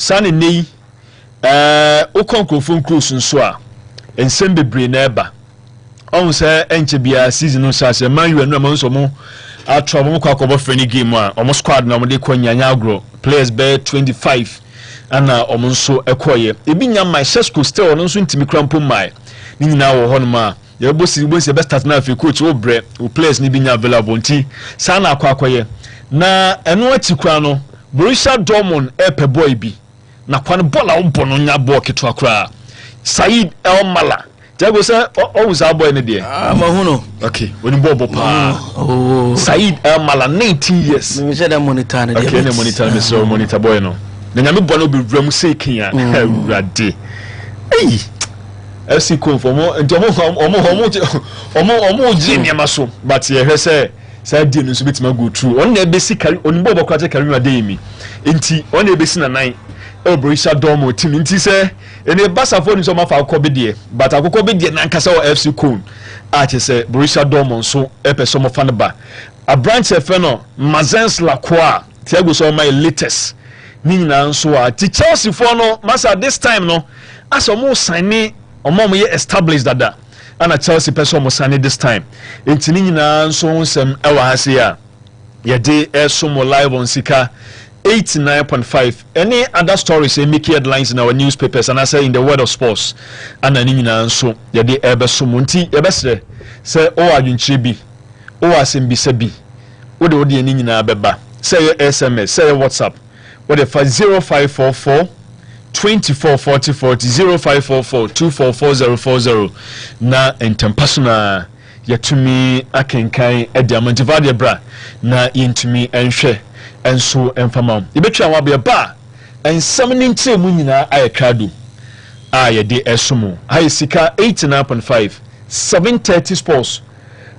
sane nei ukonkrofon cruise nso a ensem bebre na eba on say enche bia season no sase man you no man so mo a trouble kwa kwa friendly game a omo squad na omo de kwanyanya agro players be 25 ana omo nso ekoye ebi nya my Shesco still no nso ntimi krampo mai ni nyina wo hono ma ye bosi be start na afi coach wo bre wo players ni bi nya available nti sa na akwakoye na eno atikwa no Borussia Dortmund epe boy bi na kwan bola wo bono nya ball keto akra Said El Mala Jago say always our boy in the mahuno okay when bobo pa Said El Mala 19 years me say that monitor okay na monitor me so monitor boy no na nyame bono be wram say kian awrade eh FC confirm nti omo jini maso but ye hwe say die no so betima go through on na ebesi carry on bobo kwate carry ma dey mi nti on na ebesi na 9 Borussia Dortmund team nti say ene basafo ni so ma fa akobedie but akobedie na nkasa o FC Köln a che say Borussia Dortmund so epe so mo fa ne ba a branch efeno Mazens Lacroix Thiago so my latest ni nyina nso a ti Chelsea for no masa this time no aso mo sign omo ye established dada ana Chelsea person mo sign this time enti ni nyina nso nsem ewa hase a ye de eso mo live on Sika 89.5 any other stories make headlines in our newspapers and I say in the world of sports and ani nyina nso ye de ebe so monti ye besre say o adwunchire bi o asem se bi o de ani nyina beba say your SMS say your WhatsApp what if 0544 244040 0544 244040 na entempersona yetumi akenkan ediamantivade bra na yentumi enhwe enso enfama ibetwa wa be ba ensam ni ntie mu nyina ayekado ayede esomo hay sika 89.5 730 sports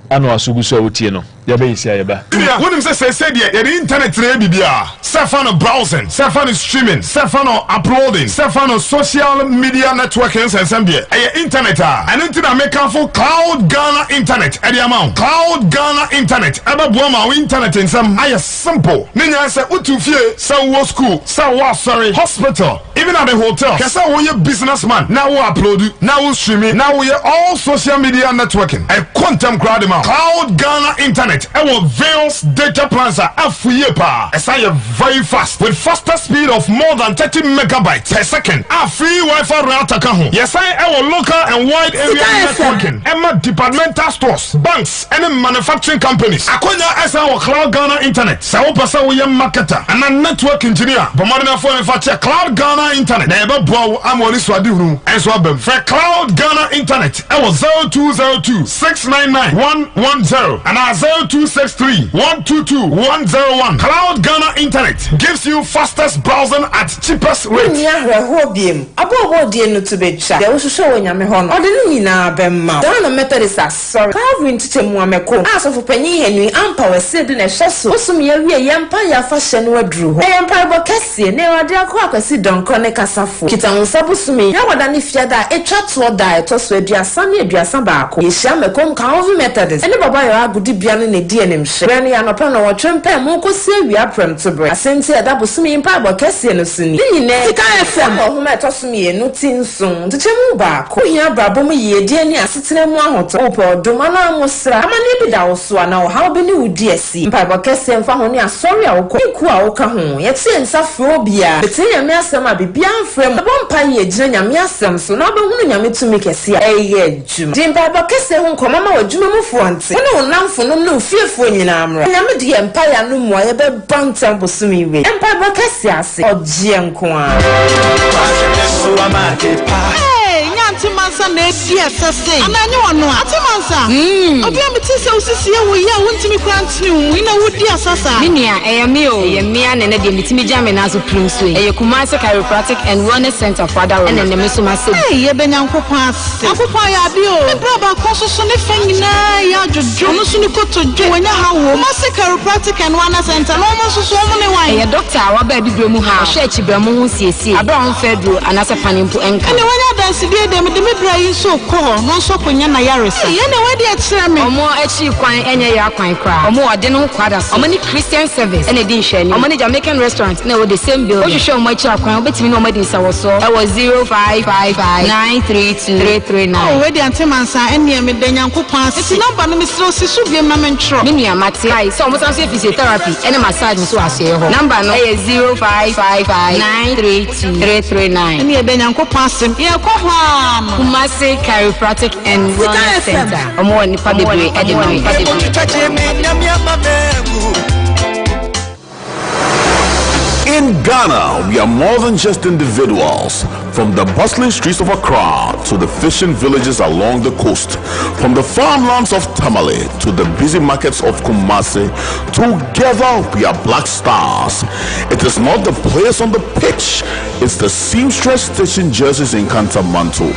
ano asuguso otie no ya be isi ayeba wonim say the internet re bibia sefano browsing sefano streaming sefano uploading sefano social media networking sensambie internet and internet make for Cloud Ghana internet e the amount Cloud Ghana internet eba boama we internet in some aye simple ninya say utufie say wo school say wo sorry hospital even at the hotel kesa wo ye businessman now wo upload now wo streaming now wo ye all social media networking e quantum crowd amount Cloud Ghana internet our Veils data plans are pa. It's very fast with faster speed of more than 30 megabytes per second. A free Wi-Fi router kaho. Yes, our local and wide area networking. Emma departmental stores, banks, and manufacturing companies. Akonya as our Cloud Ghana internet. Sao pasa we marketer and a network engineer. Bomardina for manufacture Cloud Ghana internet. Never blow amoni swadi room and swabem. For Cloud Ghana internet, our 0202 699 110 and our 0263-122-101. Cloud Ghana Internet gives you fastest browsing at cheapest rate. Sorry. Calvin to Muameko. As of Penny Henry, Ampa was said in a shasso. Osumia, Yampaya fashion were drew. I am Pabo Cassie, near dear Quack, sit down, Conneca Safu. Kitan Sabusumi, how than if Yada, a chat or diet, toss with your son, your Sambako. Yishamacom Calvin Methodist. And Baba good bian in a DNM. Rani and upon our trampa, Moko say we are prem to break. I sent a double sumi in Pabo Cassie and Sini. The guy who met us me and no tin soon to Chemuba. Koya Brabumi, ye dear near sitting in one hotel. Domana Musra, I'm a nibida also now. How be new DSC? Pabo Cassie and Fahonia, sorry, I'll quit Kuao, yet since a phobia. The tea and Miasama be beyond from the Bompire, Jenya Miasam, so now the to make a see a year. Jim Pabo Cassie won't come out with Juma Fonte. No, now for no fearful in Amra. I am the Empire no more ever bantam Bosumi. Empire Cassias or Gianquan. Mansa SSA. And I know Atimansa. Obiamiti we are want to me grant you. We know what dear Sasa. Minia, a meal, a man and a Dimitimi Jamin as a prince. A Kumasa Chiropractic and Wellness Center for the and the Missuma. Hey, you been Uncle Pass. Uncle Payabio. Brother Cosos on the Fangina, Yajunuko to join a how Massa Chiropractic and Wellness Center. Almost so many wine. A doctor, our baby Brumu, Shechi Bermu, CC, Abraham Fedro, and as a panim to Enka. And when I dance, them. bra yi so ko no so konya na yaresa ye na we de kire me omo echi kwan enye ya kwan kra omo ode no kwada so omo ni Christian service ene di nhwe ni omo ni Jamaican restaurant na we the same bill o hwehwe omo echi akwan obetimi na omo di nsawoso e was 0555932339 oh we de antemansa ene me de nyankopon ase number no misro sisu bi ma mentro me nua mate ai so omo san so physiotherapy ene massage so ase ho number no e 0555932339 ene de nyankopon ase ye ko ho Kumasi Chiropractic and Wellness Center. Omo ni pa bebre e de ma. In Ghana, we are more than just individuals. From the bustling streets of Accra to the fishing villages along the coast, from the farmlands of Tamale to the busy markets of Kumasi, together we are Black Stars. It is not the players on the pitch, it's the seamstress stitching jerseys in Kantamanto,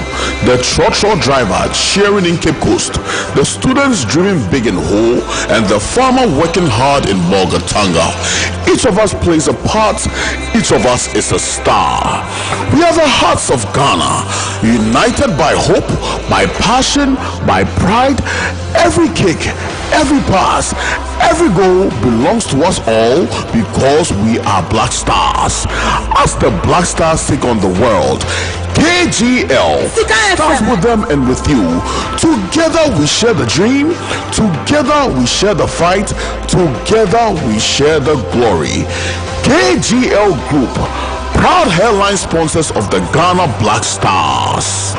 the trotro driver cheering in Cape Coast, the students dreaming big in Ho, and the farmer working hard in Bolgatanga. Each of us plays a part, each of us is a star. We are the hearts of Ghana, united by hope, by passion, by pride. Every kick, every pass, every goal belongs to us all because we are Black Stars. As the Black Stars take on the world, KGL starts with them and with you. Together we share the dream, together we share the fight, together we share the glory. KGL Group, proud headline sponsors of the Ghana Black Stars.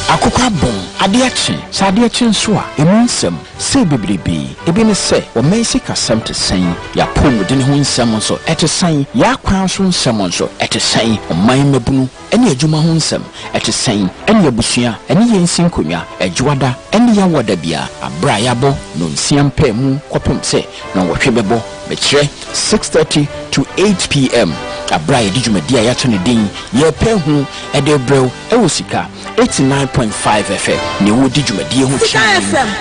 Akokwa bon adeachi sa adeachi nso a eminsem se bebrebe ebi ne se o mensi kasem te sen ya pomu de ne ho nsem nso ete sen ya kwan so nsem nso ete sen o man mabunu ene adwuma ho nsem ete sen ene abusua ene yensin konwa adwada ene ya woda bia abra yabo no nsiam pa mu kopem se na wohwe bebo bekire 6:30 to 8 p.m. abra yedi dwumadi a ya to ne din ye pa hu ede brew e wo sika 89.5 FM ne wo di dwumadi ho chi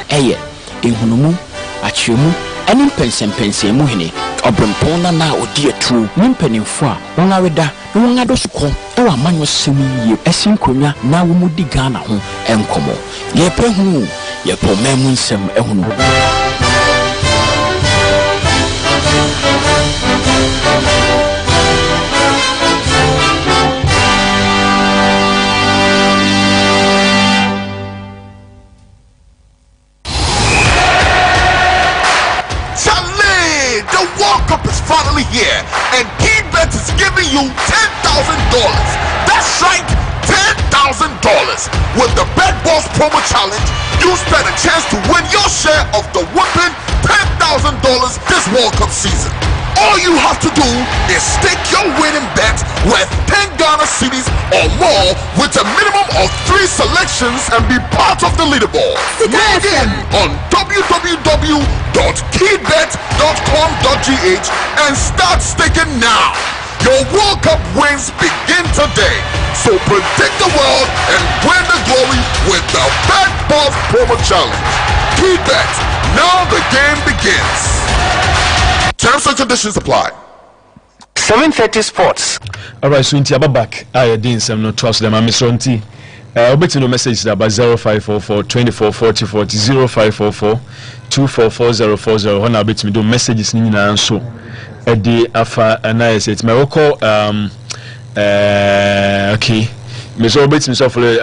eye ehunumu achiemu ene pensempense mu hene obrempon na odi atru nimpanimfo a won aweda na won adosuko e wa manyo semu yie esin konwa na wo mudi Ghana ho enkomo ye pa hu ye po memu nsem ehunu finally here, and KeyBet is giving you $10,000. That's right, $10,000. With the Bet Boss promo challenge, you stand a chance to win your share of the whopping $10,000 this World Cup season. All you have to do is stake your winning bet worth 10 Ghana cedis or more with a minimum of 3 selections and be part of the leaderboard. Log in on www.keybet.com.gh and start staking now. Your World Cup wins begin today. So predict the world and win the glory with the Bet Boss promo challenge. KeyBet, now the game begins. Terms and conditions apply. 7:30 Sports. Alright, so inti back. I didn't some no trust them. I'm Mr. Nti. Obeti no message about 0544 24 40 40 0544 244040. When I bet me do messages ni na so. Edi afa analysis. It may call okay. Mr. Obeti me so follow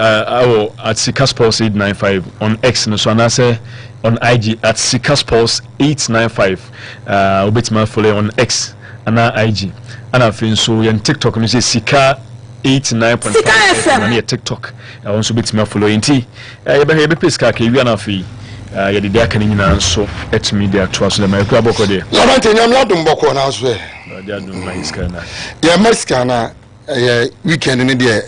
at Sikaspulse 895 on X no so na say on IG at Sikaspulse 895. Obeti me follow on X and IG. And I feel so on TikTok you say Sika 89.5 FM on your TikTok. I want to be me follow inti. You be peska ke wi na fi. Ya de aka ni na so et media to aso na ku aboko de. Leberante nyam ladum boko na so e. De adum na iskana. Ya maskana weekend ni de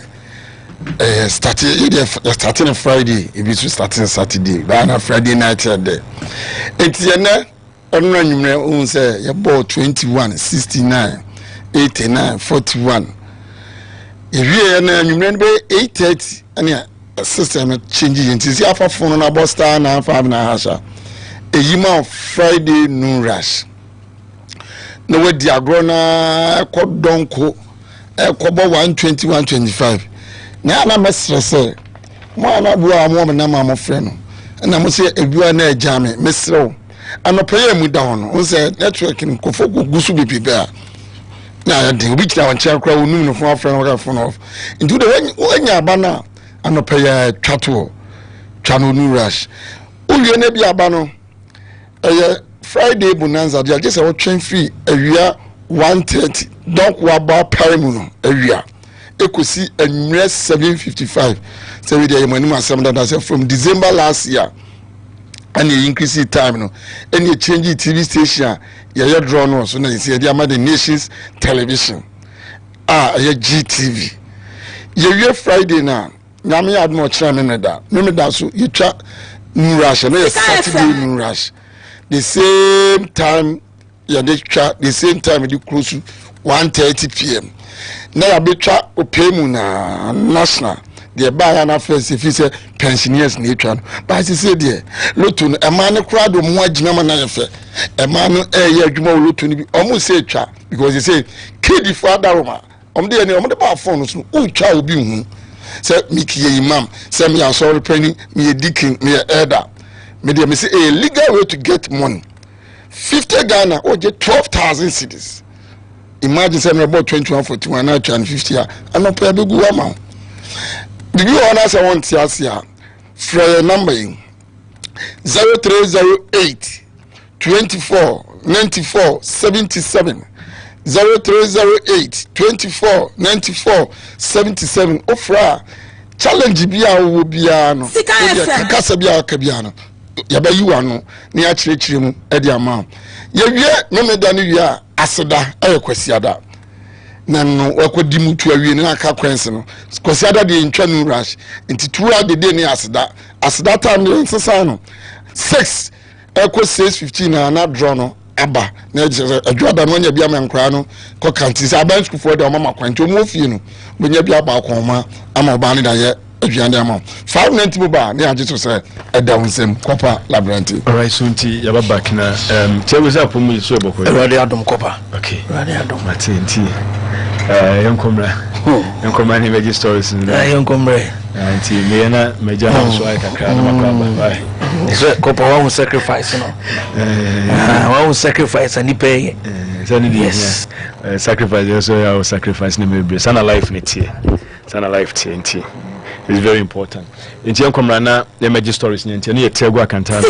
starting on Friday, if it's starting Saturday, but on Friday night there. It's na onu anyumre un say ya ball 21 69 89 41. If you na anyumre be 8:30 ania system change nti si afa phone na bo star 95 na hasha eyima Friday noon rush no we di agro na kodonko ekobo 120 125 na mesre se mo na bua mo na ma frɛ no na mo se ebua na agame mesre anopaye mu da hono on se network ni kofo gusu bibi a na de obi kira wan kira kra wonu no fo afrɛ no ka phone off into the when aba na anopaye twato twano nu rush ulie na bi aba no Friday bonanza dia just a train free awia 1:30 donc wa ba parimu no awia ekosi anwere 7:55 say we dey money asem that say from December last year and you increase the time no and you change the TV station ya draw no so na you see the nations television ya GTV ya Friday na nyame ya admo kira me da so you twa new rush na Saturday new rush the same time the same time the close 1:30 p.m. na ya betwa opemu na national the buy na first if you say pensioners na etwa no but say there lotu no ema ne kura do mo agina ma na yefe ema no ye adwuma lotu no bi omo say etwa because they say kid for adaroma de ne de ba phone so utwa obi hu say miki imam say me sorry penny me deacon me elder me dey me say a legal way to get money 50 Ghana or get 12,000 cedis. Imagine say about 2141 now 50 and not pay big amount. The new owners I want to see for your number 0308 24 94 77 0308 24 94 77 offer challenge bia wo bia no kasa bia ka bia no yaba yiwano ni a chirechire mu e di ama ye wie no meda no wie aseda e kwasiada na no wakodi mutu awie na aka kwense no kwasiada de ntwa no rush nti tuwa de de ni aseda time no nsesa no 6 eko 6:15 na draw no aba na adwada no nya bia menkra no ko kanti sa ban school for de mama kwanti omo fie no bonya bia ba akoma ama oba ne da ye aduane ama 590 boba na age to say down sem copper Leberante. All right, so nti ya back na chewe za pomu so eboko Ewade adom copper. Okay, Ewade adom nti yankomra ni meji stories ni yankomra nti me na meja na so ai kakra na makamba bye so copper wa sacrifice no wa sacrifice ani pay yes sacrifice so ya sacrifice ni me sana life ni tie sana life tie nti it's very important nti yankomra na meji stories ni nti na ye tego akanta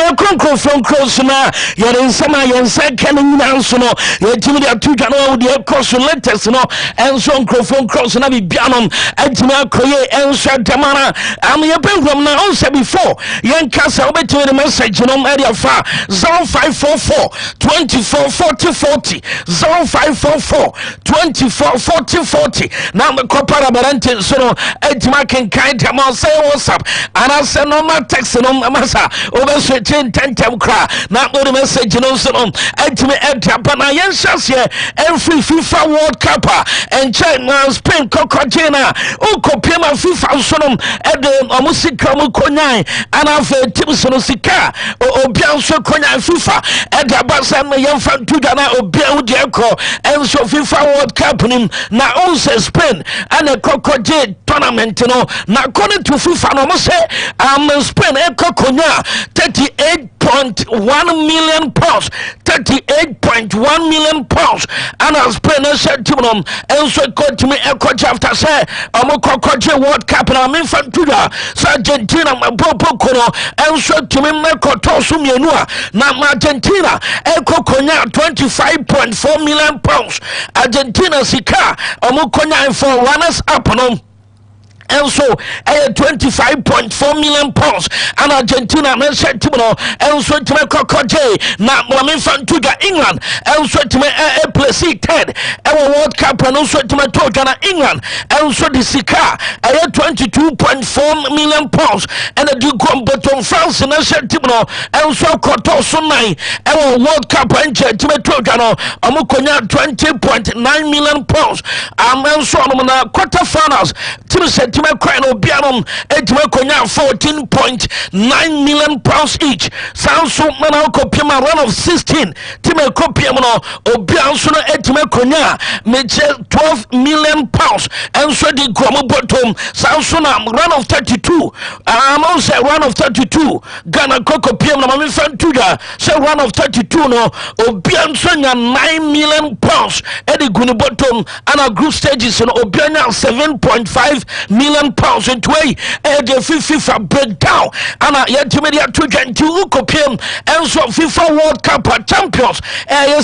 ye konkro from cross na ye nsama ye nsa kan nyina nso no ye timi de atudwa no de cross latest no enso from cross na bibia no atimi akoye enso damana am ye pengram na on say before ye nkasa obetimi the message no area fa 0544 24 40 40 0544 24 40 40 na me kopara barante so no atimi kan demo say WhatsApp and I say no ma text no masa over switching tentem kra na the message no so no atimi edapa na yen shase every FIFA World Cup and China Spain kokojena ukopema FIFA so no ede omusika mu konyan ana fa tim so no sika obian so konyan FIFA ede abasa me yemfa tuga na obian udi ekọ enso FIFA World Cup nim na onse Spain ana kokoje tournament no na according to FIFA no mo say Spain ekokonya 38.1 million pounds 38.1 million pounds and as Spain said to them and so got to me after say kokoje World Cup na me fan tuda so Argentina mabopo kono and so to me mekoto sumienu na Argentina ekokonya 25.4 million pounds Argentina sika konya for runners up no and so 25.4 million pounds and Argentina me said to no and so to me kokoje na me fan tuga England and so to me place 10 World Cup and also to me to Ghana England and so the sika 22.4 million pounds and the Duke Bottom France and said to no and so koto so 9 World Cup and to me to Ghana amukonya 20.9 million pounds and so na quarter finals to said to me crying obianom konya 14.9 million pounds each sound so man kopima run of 16 time kopima no obian so no konya me 12 million pounds and so the gromo bottom sound so na run of 32 am say run of 32 Ghana kopima no me fan tuga say run of 32 no obian so nya 9 million pounds at the guni bottom and our group stages no obian 7.5 million pounds into a the FIFA breakdown and yet to get to Ukopim and so FIFA World Cup champions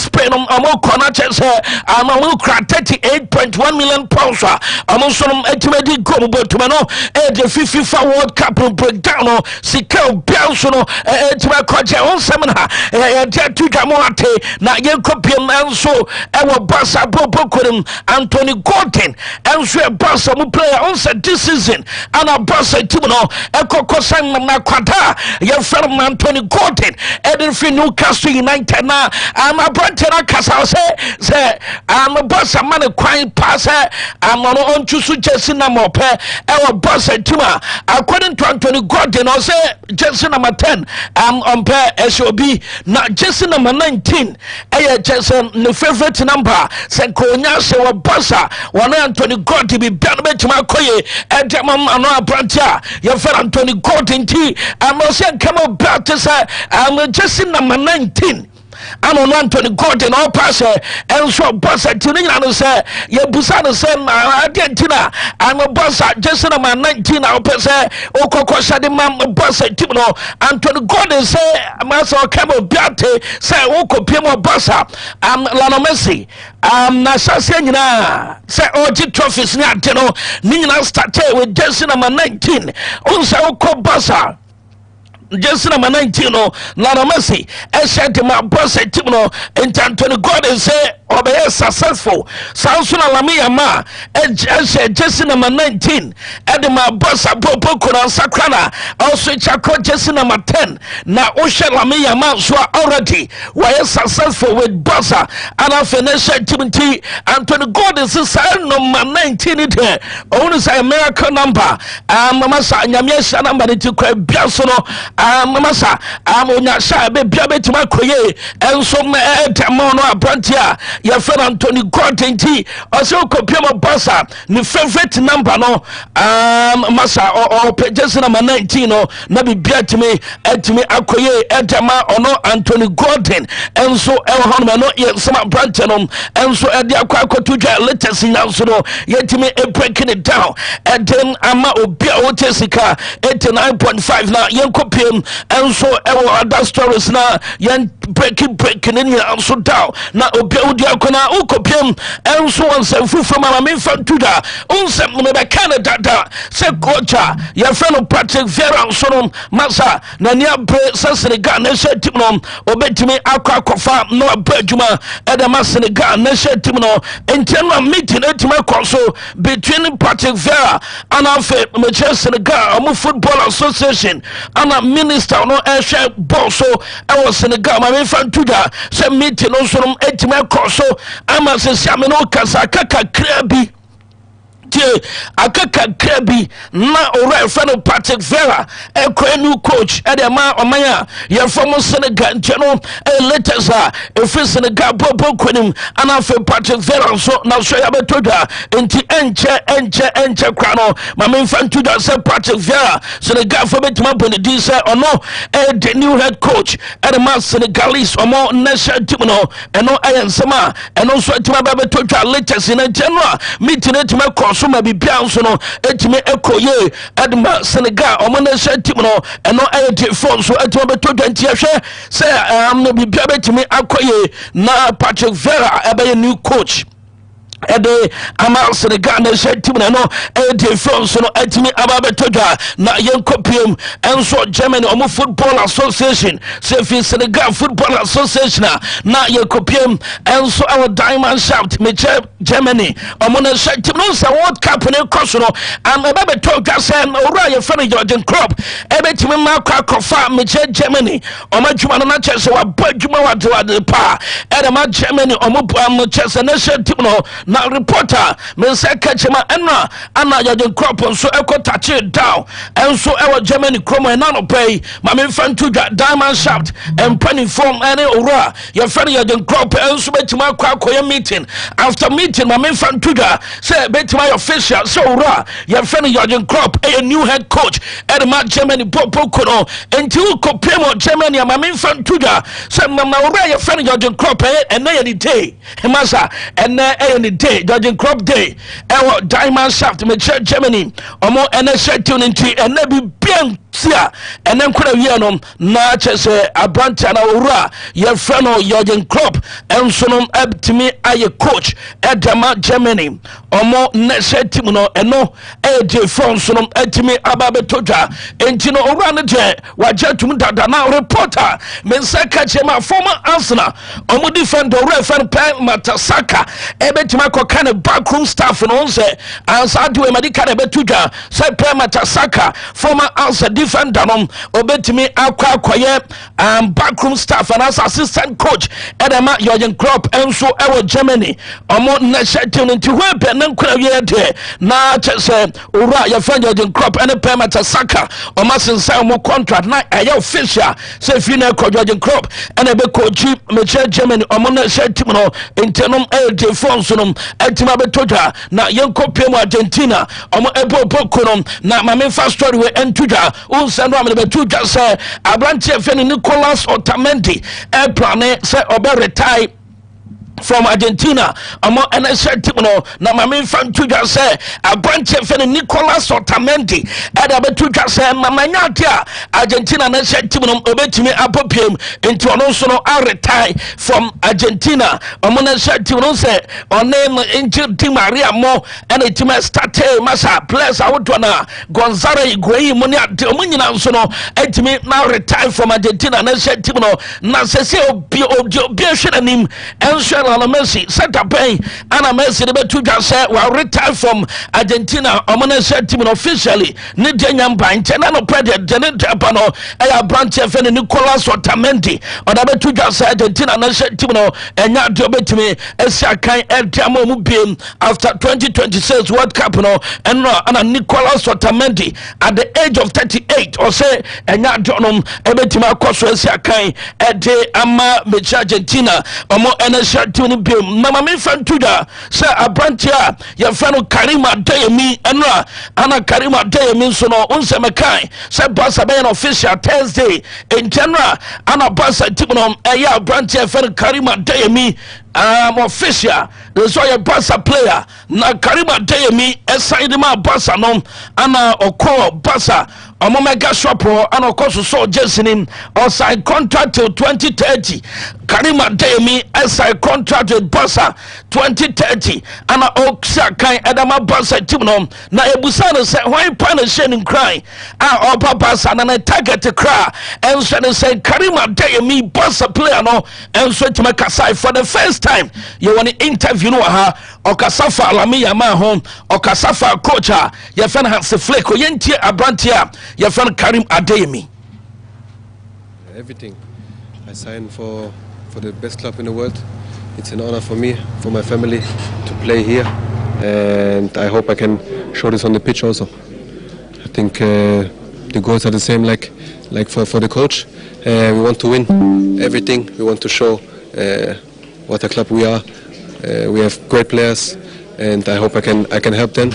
Spain Konaches I'm a 38.1 million pounds I'm also ultimately go but to the FIFA World Cup breakdown Sikao Biansono on seminar to Gamoate na Yakopim and so our Bassa Bobokurim Anthony Gordon and so a Bassa player on this season and a boss at Timono, Ekokosan Nakwata, your friend Anthony Gordon, Edinfield Newcastle United now. I'm a Brantana Casa say, I'm a boss, a man, a crying passer, I'm on to suggest Mope, our boss at Tuma. According to Anthony Gordon, I say, Jason number 10, I'm on pair SOB, not Jason number 19, Jason, the favorite number, said Konya, say, a bossa, one Anthony Gordon be better to my coye. And I'm Brantia, your friend Anthony Gordon T. I'm also come up back to say, I'm just in number 19. I'm on Anthony Gordon, all passer, and so boss at Tinina say, your Busana say, Argentina, I'm a boss at just number 19. I'll say, Okoko Shadimam, boss at Timono, Anthony Gordon say, Master Cabo Beate, say, Oko Pimo Bossa, I'm Lano Messi. Nasa Senina, say, OG trophies, Natino, Nina started with just number 19. Also, Oko Bossa. Just number 19, Lana Messi, I said to my boss at Timono, and Anthony Gordon say, or be successful. Samsung Lamia Ma, and said just number 19, and my boss at Bopokura Sakrana, also Chaco just number 10. Now Osha Lamia Ma, so already were successful with Bossa, and I finished Timothy. Anthony Gordon says, number 19 it here, only say American number, Mamasa, Yamiasa number to Crab Biasono. Masa, I'm on your side, baby, to my coye, and so my mono Brantia, your friend Anthony Gordon T also Kopiama Bassa ni favorite number no masa or pages number 19 no na be beat me akoye edema ono Anthony Gordon and so Elhon no ye some branch and so at the akwakotuja latest in so no yet me breaking it down and then ama obia otesika 89.5 na yen kopiem and so other stories na yen breaking in and so down na obia odia kona ukopiem and so on sem fu from ama me fantuda unsem me be Canada da se kocha your friend Patrick Vieira so no masa na nia bre Senegal na shetim no obetimi akwa no abadwuma edema Senegal na shetim no internal meeting etima koso between Patrick Vieira and afa Manchester Senegal omo football association and minister no ehwe boss so e was Senegal ma me fantuda se meeting no so no etima koso ama se siame no kasa kaka krabi akaka krabi na ora friend Patrick Vieira a new coach at the ma omaya your from Senegal no latest if Senegal bobo kwenim and afa Patrick Vieira so na so ya betoda enti enche krano ma me fantuda say Patrick Vieira Senegal for betima bonedi say ono the new head coach at the ma Senegalese omo national team no eno ayensema eno so etima betoda latest in general meeting etima so ma bibia so no etime ekoye adma Senegal omona team no eno ayete phone so etime beto danti ahwe say no bibia betime akoye na Patrick Vieira ebe new coach ede ama Senegal na team no ayete phone so no etime ababetoja na yenkopiem enso Germany omo football association say fi Senegal football association na yenkopiem enso our diamond shaft meche Germany omona team no say World Cup ne cross no am ababetoja say ora ye fane Jurgen Klopp ebetime ma kwakofa meche Germany omadwuma no na chese wa badwuma wa de pa ede ma Germany omo Manchester na team no na reporter men say kachema ana Jurgen Klopp so eko touch it down and so our Germany chromo na no pay ma me fantu diamond shaft and penny form any ora your friend Jurgen Klopp and so betima kwakoye meeting after meeting ma me fantu say betima official so ora your friend Jurgen Klopp a new head coach at the Germany popo kono until kopemo Germany ma me fantu say ma ora your friend Jurgen Klopp and na any day masa and na any day Jurgen Klopp day our diamond shaft me Germany omo NSA tune into and na be bien sia and then kuna wi no na chese abanta na ora your friend Jurgen Klopp and so no abtimi aye coach edema Germany omo NSA team no eno e de France no atimi ababetoja enti no ora ne je wajetum dada na reporter men saka chema former Arsenal omo defender ora fan pen Matasaka ebetima koka ne backroom staff no say ansa do e madika ne betuja say pen Matasaka former Arsenal defender no obetimi akwakoye backroom staff and as assistant coach edema Jurgen Klopp enso ewo Germany omo na shetin into we be na nkura wie de na chese ora ya fan Jurgen Klopp ene pen Matasaka omo sensa omo contract na aye official say fi na ko Jurgen Klopp ene be coach me Germany omo na shetin no intenom de France no etima betoja na yenkopiem Argentina omo ebo bokonom na ma me first story we entuja unsendo am betuja say Leberante Nicolas Otamendi e plane say obe retire from Argentina amo NSA team no na mama fantuja say Leberante Nicolas Otamendi ada betuja say mama nyatia Argentina na team no obetimi apopiem into ono so no retire from Argentina amo na team no say onem into team Maria mo and team start masa players awuto na Gonzalo Higuain mo nyina so no etimi na retire from Argentina na team no na say obi hwenanim enso na Messi set up and Messi the betuja say we retire from Argentina omona team officially ni denyamba intena no president Janetapano Leberante Nicolas Otamendi oda betuja say Argentina na team no enya de obetimi esia kan etiamo mu biem after 2026 World Cup no and Nicolas Otamendi at the age of 38 or say enya donom ebetimi akoso esia kan ede ama mecha Argentina omo NSA team ni bi mama me fan tuda say abrantia your friend Karima Adeyemi enra ana Karima Adeyemi so no unse mekai say Barca be an official Thursday in general ana Barca team no eya abrantia friend Karima Adeyemi official there's why a Barca player na Karima Adeyemi aside ma Barca no ana okọ Barca Omega Shopper and of course so Jason or sign contract till 2030. Karima Adeyemi sign contract with Barca 2030 and Oxa Kai Adama Barca team no na ebusana say why punishing in cry Opa Barca and a target to cry and so they say Karima Adeyemi Barca player no and so to make a side for the first time you want to interview her or Kasafa Lami Yama home or Kasafa coach your friend has a flick or yentia abrantia your friend Karim Adeyemi. Everything I signed for the best club in the world. It's an honor for me, for my family to play here, and I hope I can show this on the pitch also. I think the goals are the same like for the coach. We want to win everything. We want to show what a club we are. We have great players, and I hope I can help them.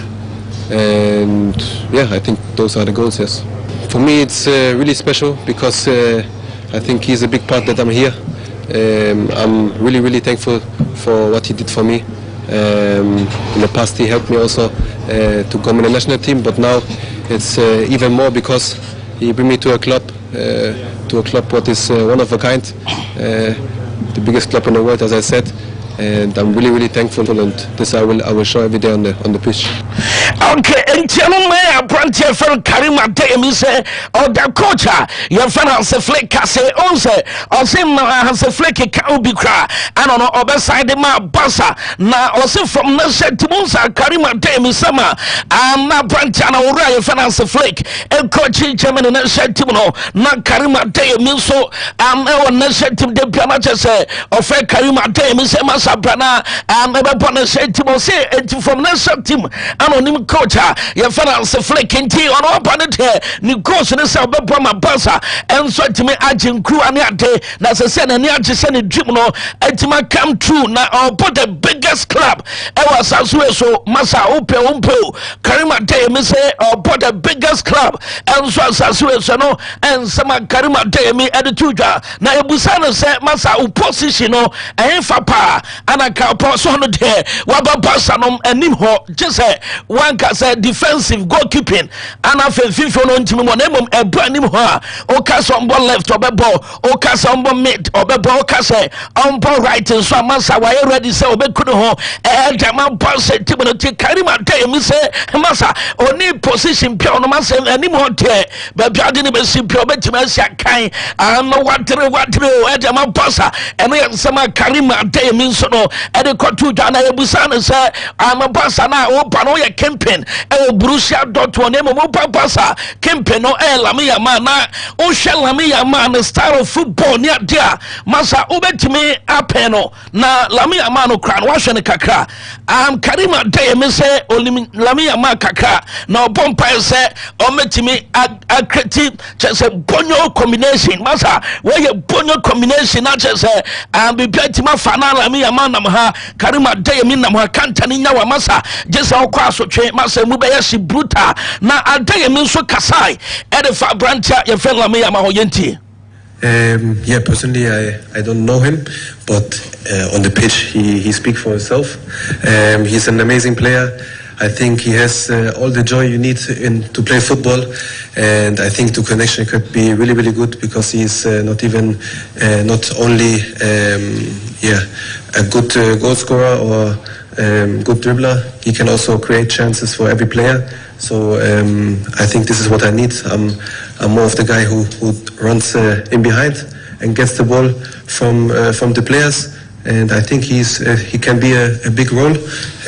And yeah, I think those are the goals. Yes, for me it's really special because I think he's a big part that I'm here. I'm really thankful for what he did for me. In the past he helped me also to come in the national team, but now it's even more because he bring me to a club what is one of a kind, the biggest club in the world, as I said. And I'm really thankful, and this I will show every day on the pitch. Okay, and tell me, Brantia from Karima Adeyemi say, or the coach, your friend has a flick, say, also, or say, has a flick, it can't be cry. I don't know, over side the map, Bassa, now, also from Nasha Timusa, Karima Adeyemi summer, I'm not Brantia, or your friend has a flick, and coach German and Nasha Timuno, not Karima Adeyemi, so I'm now Nasha Tim de Pianacha say, or fair Karima Adeyemi say, Masabrana, and never Ponasha Timo say, and from Nasha Tim, I'm coach, your finance flicking tea on our planet here. New course in the South Brahma Bassa, and so to me, Ajin crew and that day, that's a send and just send a dream no, and to my come true. Now I'll put the biggest club. I was as well, so Massa Umpo, Karima Adeyemi say, or put the biggest club, and so as well, so no, and some Karima Adeyemi at the Tuja. Now Busana said, Massa opposition, no, and Fapa, and I can't pass on the day, Waba Bassanum and Nimho, just say, one can say defensive goalkeeping and I feel FIFA on to me one a brand new ha or cast on ball left or ball or cast on ball mid or ball cast on ball right and so massa why already say obe kuno ho and man pass it to Karima Adeyemi say massa only position pure no massa anymore there but didn't be simple but to me kind I know what and man pass and then some Karima Adeyemi so no and the control down a busana say I'm a pass now open all your campaign Borussia Dortmund name mo papa campaign no Lami Yama o shall Lami Yama style of football near there masa obetimi apeno na Lami Yama no crown wa hwe kakra Karima Adeyemi say Lami Yama kakra na bompa say o metimi akreti say bonyo combination masa where your bonyo combination na say bibiatima fana Lami Yama nam ha Karima Adeyemi nam ha kantani nya wa masa just so twe masa mu be yesi brutal na Adeyemi so kasai e de fa brancha ye friend Lami Yama ho yenti. Yeah, personally I don't know him, but on the pitch he speaks for himself. He's an amazing player. I think he has all the joy you need to play football, and I think the connection could be really good because he's not only a good goal scorer or good dribbler. He can also create chances for every player. So I think this is what I need. I'm more of the guy who runs in behind and gets the ball from the players. And I think he can be a big role.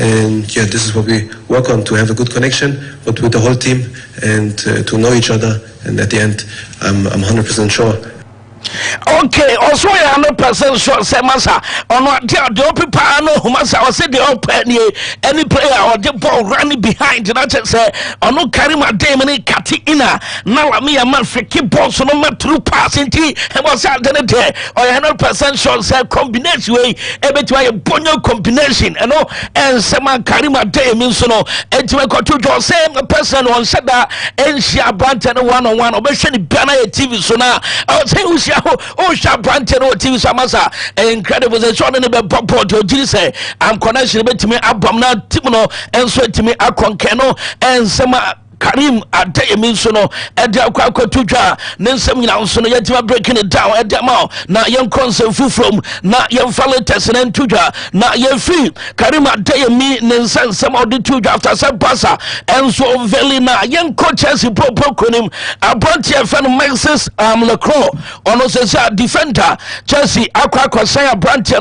And yeah, this is what we work on, to have a good connection, but with the whole team and to know each other. And at the end, I'm 100% sure. Okay, also 100% sure say masa ono the open pa no masa o say the open any player or the ball running behind that say ono carry my damn any kati ina na la me man free ball so no through pass into e was at the day or 100% sure say combination way e betu a bonyo combination and some carry my damn so no e to to say person on said that and she abandon one-on-one or be banner TV so now I say oh Brante no TV Samasa incredible the shot in the pop to say I'm connection to me abamna timono and so to me akonkeno and sama Karim Adeyemi so no ede akwa tuja nensem nyina so no yetima breaking it down ede ma na yen concern from na yen follow test na tuja na yen free Karim Adeyemi nensem some of the tuja after some passa and so very na yen coaches popo konim abronti fan Maxis Lacroix ono se defender Chelsea akwa say abronti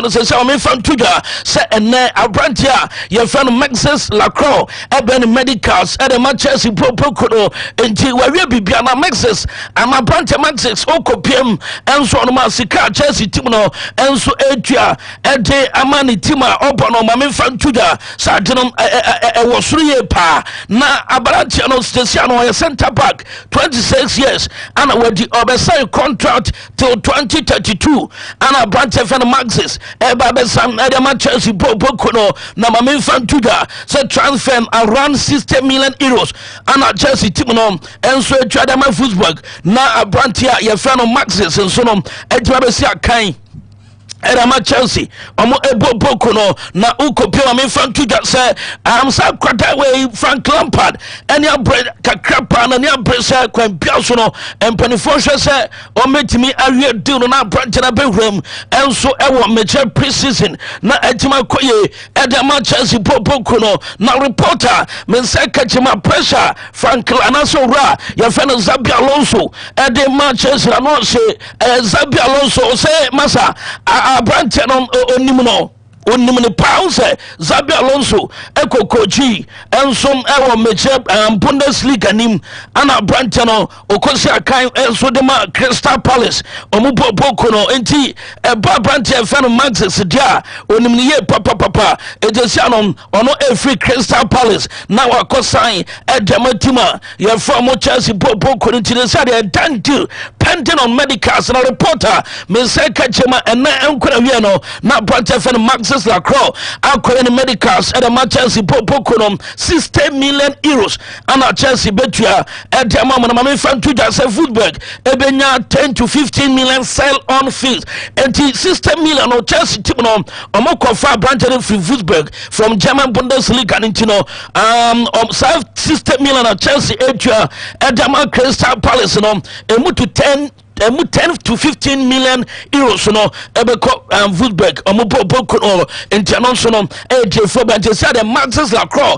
no se o me fan tuja se ene abronti a yen fan Maxis Lacroix eben medical at the Manchester Popoco until we be Biana Maxis and my brand Maxis Okopim and so on Masika Chelsea Timono and so Adria at the Amani Tima open on my fan Tuda Sartinum was 3 years pa na Abarantiano Stesiano a centre back 26 years and with the Obesai contract till 2032 and a branch of Maxis Ebabesam at the Manchester Popoco na my fan Tuda said transfer around 60 million euros and Chelsea Timono and so Chadama Football na Abrantia your friend of Maxis and so on Edwabesia Kain Edama Chelsea omo ebo boko no na ukopia me fan to that say am sa kwata way Frank Lampard any bread kakrapa na nya pressure kwan piaso no empanifo hwe say o metimi awie deal no na branch na bewram enso ewo meche pre-season na atima koye Edama Chelsea boko no na reporter men say kachima pressure Frank Anaso ra ya fan Zabi Alonso Edama Chelsea no say Zabi Alonso say masa Brante no onimuno onimune pounds Zabi Alonso ekokoji ensom ewo meche Bundesliga nim ana Brante no okosi akan enso de ma Crystal Palace omubo boko no enti ba Brante fan Maxis dia onimune ye papa ejesi anon ono free Crystal Palace na wakosan edematima ye from Chelsea boko enti they said they done deal pending on medicals na reporter me say kachema ena enkora wi no na Brante fan Maxis Lacroix akwa in medicals at the Chelsea Popoco 60 million euros and Chelsea betua at the moment my fan to just football ebenya 10 to 15 million sell on fees and 60 million of Chelsea team no omoko fa branch free football from German Bundesliga and intino 60 million of Chelsea etua at the Crystal Palace no emu to 10 to 15 million euros no ebeko football omo international AJ Foban they said the Maxis Lacroix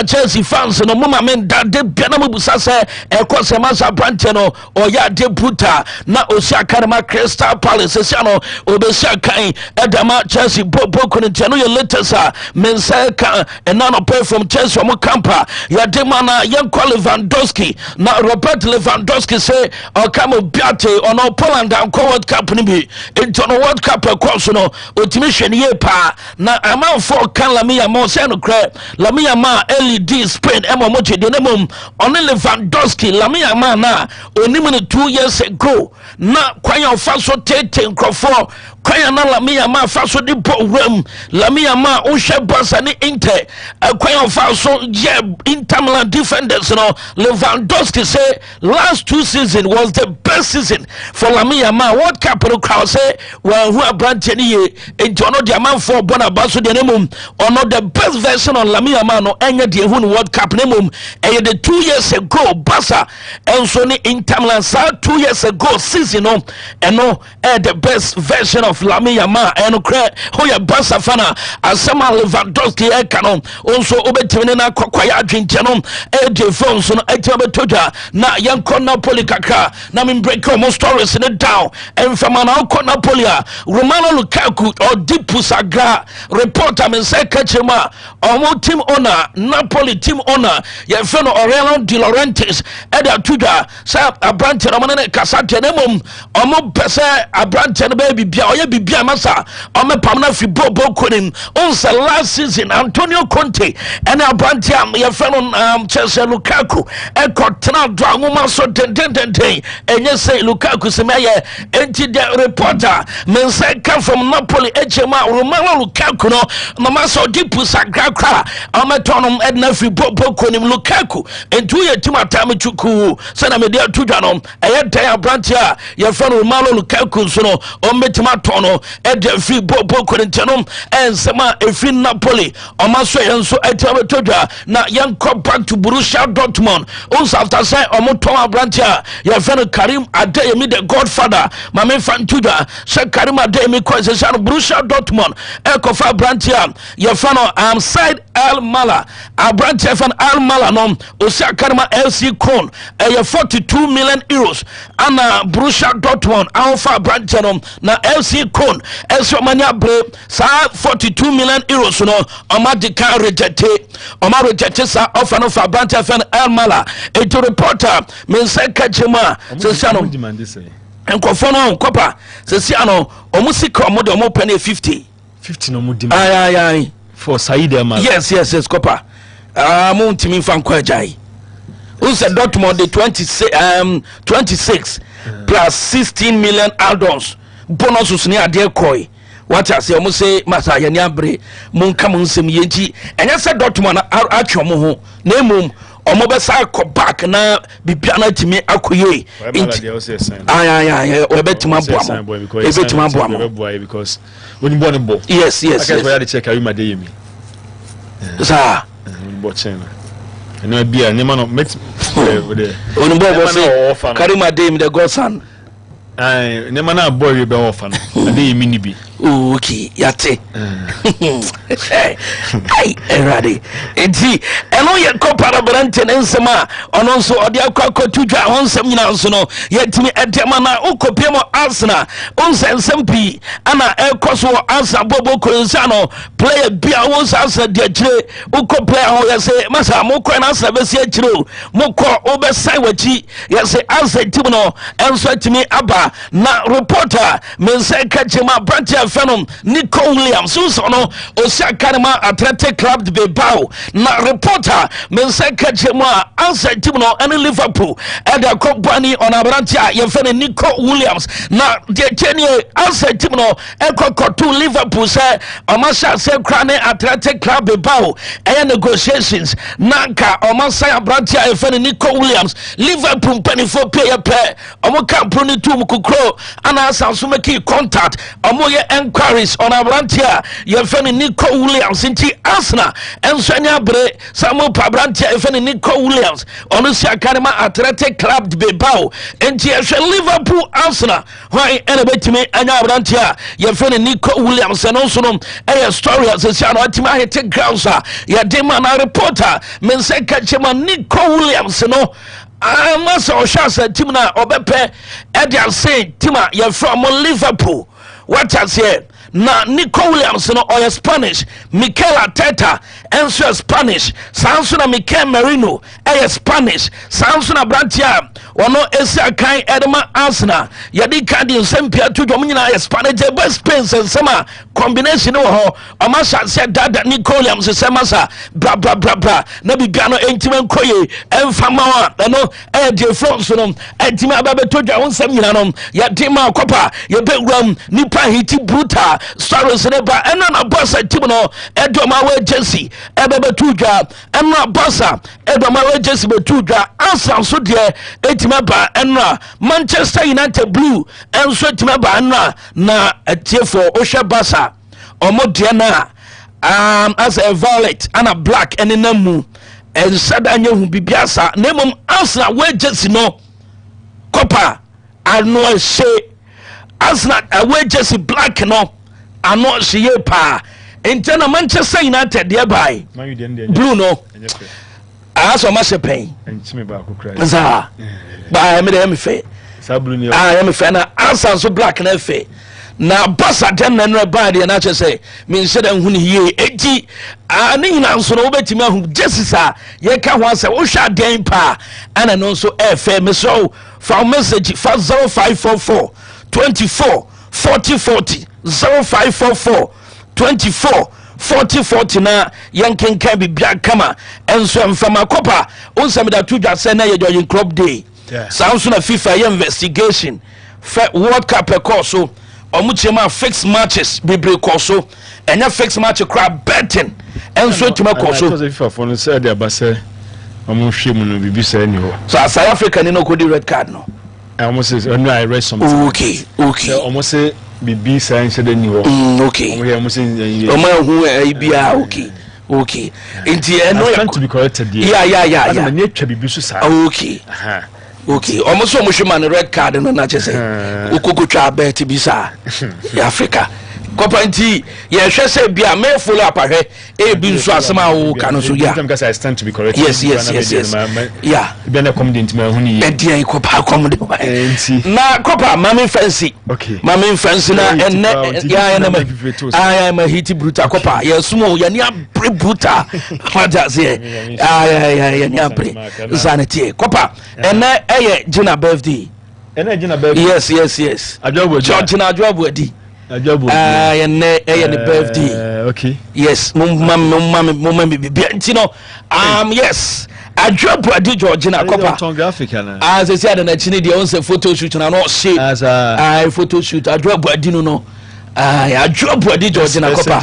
Chelsea fans no mama men that de bia na mubusa say ekose masa brante no oya de bruta na osia karama Crystal Palace se no obesia kan edama Chelsea boko no ye latest men say kan enano pay from Chelsea omo camper ya de mana yan Lewandowski na Robert Lewandowski say o kamo biate ono Poland and World Cup ni bi into no World Cup course no otimi hwe ne pa na amount for kan Lamia mo say no cra Lamia ma LED Spain emo mo che de nemom only Lewandowski Lamia ma na onim ne 2 years ago na kwan ya fa so tete nkrofo kwan na Lamia ma fa so di program Lamia ma o hwe Barca ni Inter kwan ya fa so je Inter Milan defenders no Lewandowski say last 2 seasons was the best season for Lamia ma World Cup no crowd say well who branch ni ye enti ono dia man for bona baso de nemum ono the best version on Lamia ma no enye de hu no World Cup nemum eye the 2 years ago Barca enso ni Inter Milan sa 2 years ago season no eno the best version of Lamia ma eno cra ho ya Barca fana asema Lewandowski e kanon onso obetimi na kwakwaya adwinte no e de phone so no eti obetoja na yankon Napoli kakra na break almost stories in it down and from an alcohol Napoli Romano Lukaku or Dipu Sagra reporter men say Kachema or team owner Napoli team owner Yefeno Aurelio De Laurentiis Eda Tuda sa Abrante Romane Casate Nemum Omo Pese Abrante baby Bia or Bibia Massa Ome Pamna fi Bobo Kunim on last season Antonio Conte and Abrante Yefeno Chelsea Lukaku Ekotena Dranguma so ten and you say Lukaku Semeye enti the reporter men say come from Napoli HMA Romano Lukaku no maso Dipu Sagra Amatonum Edna fi Bobo Kunim Lukaku and 2 year Timatami Chuku Sena Media Tujanom Ayataya Brantia Yefeno Romano Lukaku sono o Metimatono Edna fi Bobo Kunim and Sama Efi Napoli Omaso Yanso Etama Toja na Yanko back to Borussia Dortmund also after say Omotoma Brantia Yefeno Karim Adeyemi the Godfather Mame Fantuja say Karim Adeyemi Kwesesano Borussia Dortmund Ekofa Brantia Yefeno side Al Mala Brantia fan Al Mala no Osia Karima LC Kron 42 million euros ana Borussia Dortmund Alpha Brantia no na LC Kron Eso Mania Bre sa 42 million euros no Omadika rejected sa offer no for Brantia fan Al Mala it reporter men say Kachema Sesiano Enkofono Kopa Sesiano Omusika Omo de penny 50 no mo demand for Said Emal. Yes Kopa Montimi fan Kwajai who said Dortmund the 26 plus 16 million add-ons bonus near dear koi what I say almost say Masa Yaniabre Munkamun Sim Yenchi and I said Dortmund Achomo name Omobesa ko back na bibiana timi akoye obetima boamo because when you born a ball yes I can check Karim Adeyemi sir bo chena no bia ne man met on bobo say Karim Adeyemi the godson ne man boy be orphan Adeyemi ni bi okay yate ai erade enti eno ye kopara brante nsema ono so ode akwa tudwa honsem nyina nso no yetimi edema na ukopie mo Arsenal onsensem pi ana ekoso Arsenal bobo konsa no player bia wons Arsenal de agire uko player ho yese masa mo kɔ na Arsenal be si agire mo kɔ obesai wachi yese Arsenal team no enso timi aba na reporter men say kachema brante Phenom Nico Williams so no Osia Karima Athletic Club de Bilbao na reporter men say kachema answer team no any Liverpool and the company on Abrantia Yefene Nico Williams na the Kenya answer team no ekoko to Liverpool say Omasha say Crane Athletic Club Bilbao negotiations nanka Omasa Abrantia Yefene Nico Williams Liverpool penny for pay omoka proni to mukukro ana asanso make contact omoye enquiries on Abrantia Yefene Nico Williams inti Arsenal ensanya bre Samuel Pabrantia Yefene Nico Williams Onusia Karima Athletic Club de Bilbao inti Liverpool Arsenal why enebetime anya Abrantia Yefene Nico Williams and also no a story as a channel atima hete grounds ya dema na reporter men say kachema Nico Williams no amasa oshasa team na obepe Edian say team ya from Liverpool what I say na Nico Williams no or Spanish Mikel Arteta enso Spanish sanso na Mikel Merino Spanish sanso na Brantia ono esi kan edema Arsenal yadi kandi nsempia to dom nyina Spanish the best Spain sema combination ho amasha se dada Nico Williams sema sa bra na bibia no entimen koye emfama wa no de France no entime ababeto dwa onsem nyina no yadi ma kopa ye bewram nipa hiti brutal stories neba ena na bossa team no edoma we Jesse ebebetu dwa ena bossa edoma we Jesse betu dwa Arsenal so de etima ba ena Manchester United blue enso etima ba ena na etiefo ohwe bossa omo na as a violet and a black and namu and said anya hu bibiasa nemum Arsenal we Jesse no kopa ano say Arsenal we Jesse black no ano siye pa intena Manchester United thereby blue no aso ma shepen enchime ba ko cry za ba me dem fe Sabuluni. I'm a fan. Answer so black na fe. Na bossa dem na no ba de na che say me nse dem hu ne ye enti ani na nso no betimi ahu jesisa ye ka ho ase wo hwa den pa ana no nso efe me so for message for 0544 24 40 40 0544 24 40 40 na yankenkan bibia kama enso mfama kopa onsam da tudwa se na ye joyin club day sounds na FIFA investigation World Cup course so omuchema fixed matches bebre koso enya fixed match crab betting enso tuma koso because FIFA for no say dey abase omu hwemu no bibi say ni ho so South Africa ni no go di red card no almost say no I read something okay almost say bibi say say dey ni ho okay omu here say omu hu bia okay enti eno trying to be corrected yeah na ni atwa bibi so sa okay almost so much man red card no na che say ukukutwa bet bi sa Africa Kopanti ye hwe say bia me follow up ahwe e bi nso asema wo ka no so ya because I stand to be corrected yes yeah be na comedy ma hu ni e dia kopa comedy na kopa mami fancy mami fancy na enne ya na ma hiti brutal kopa ye sumo ya ni abre brutal faja say ya ni abre zaneti kopa enne eye Gina birthday yes ajobo George na ajobo adi the birthday. Okay. Yes, mumma no. Yes. I drop a Georgina Copa. As I said, and I need the own photo shoot and I not see as a photo shoot. I drop a dino no. I drop a Georgina Copa.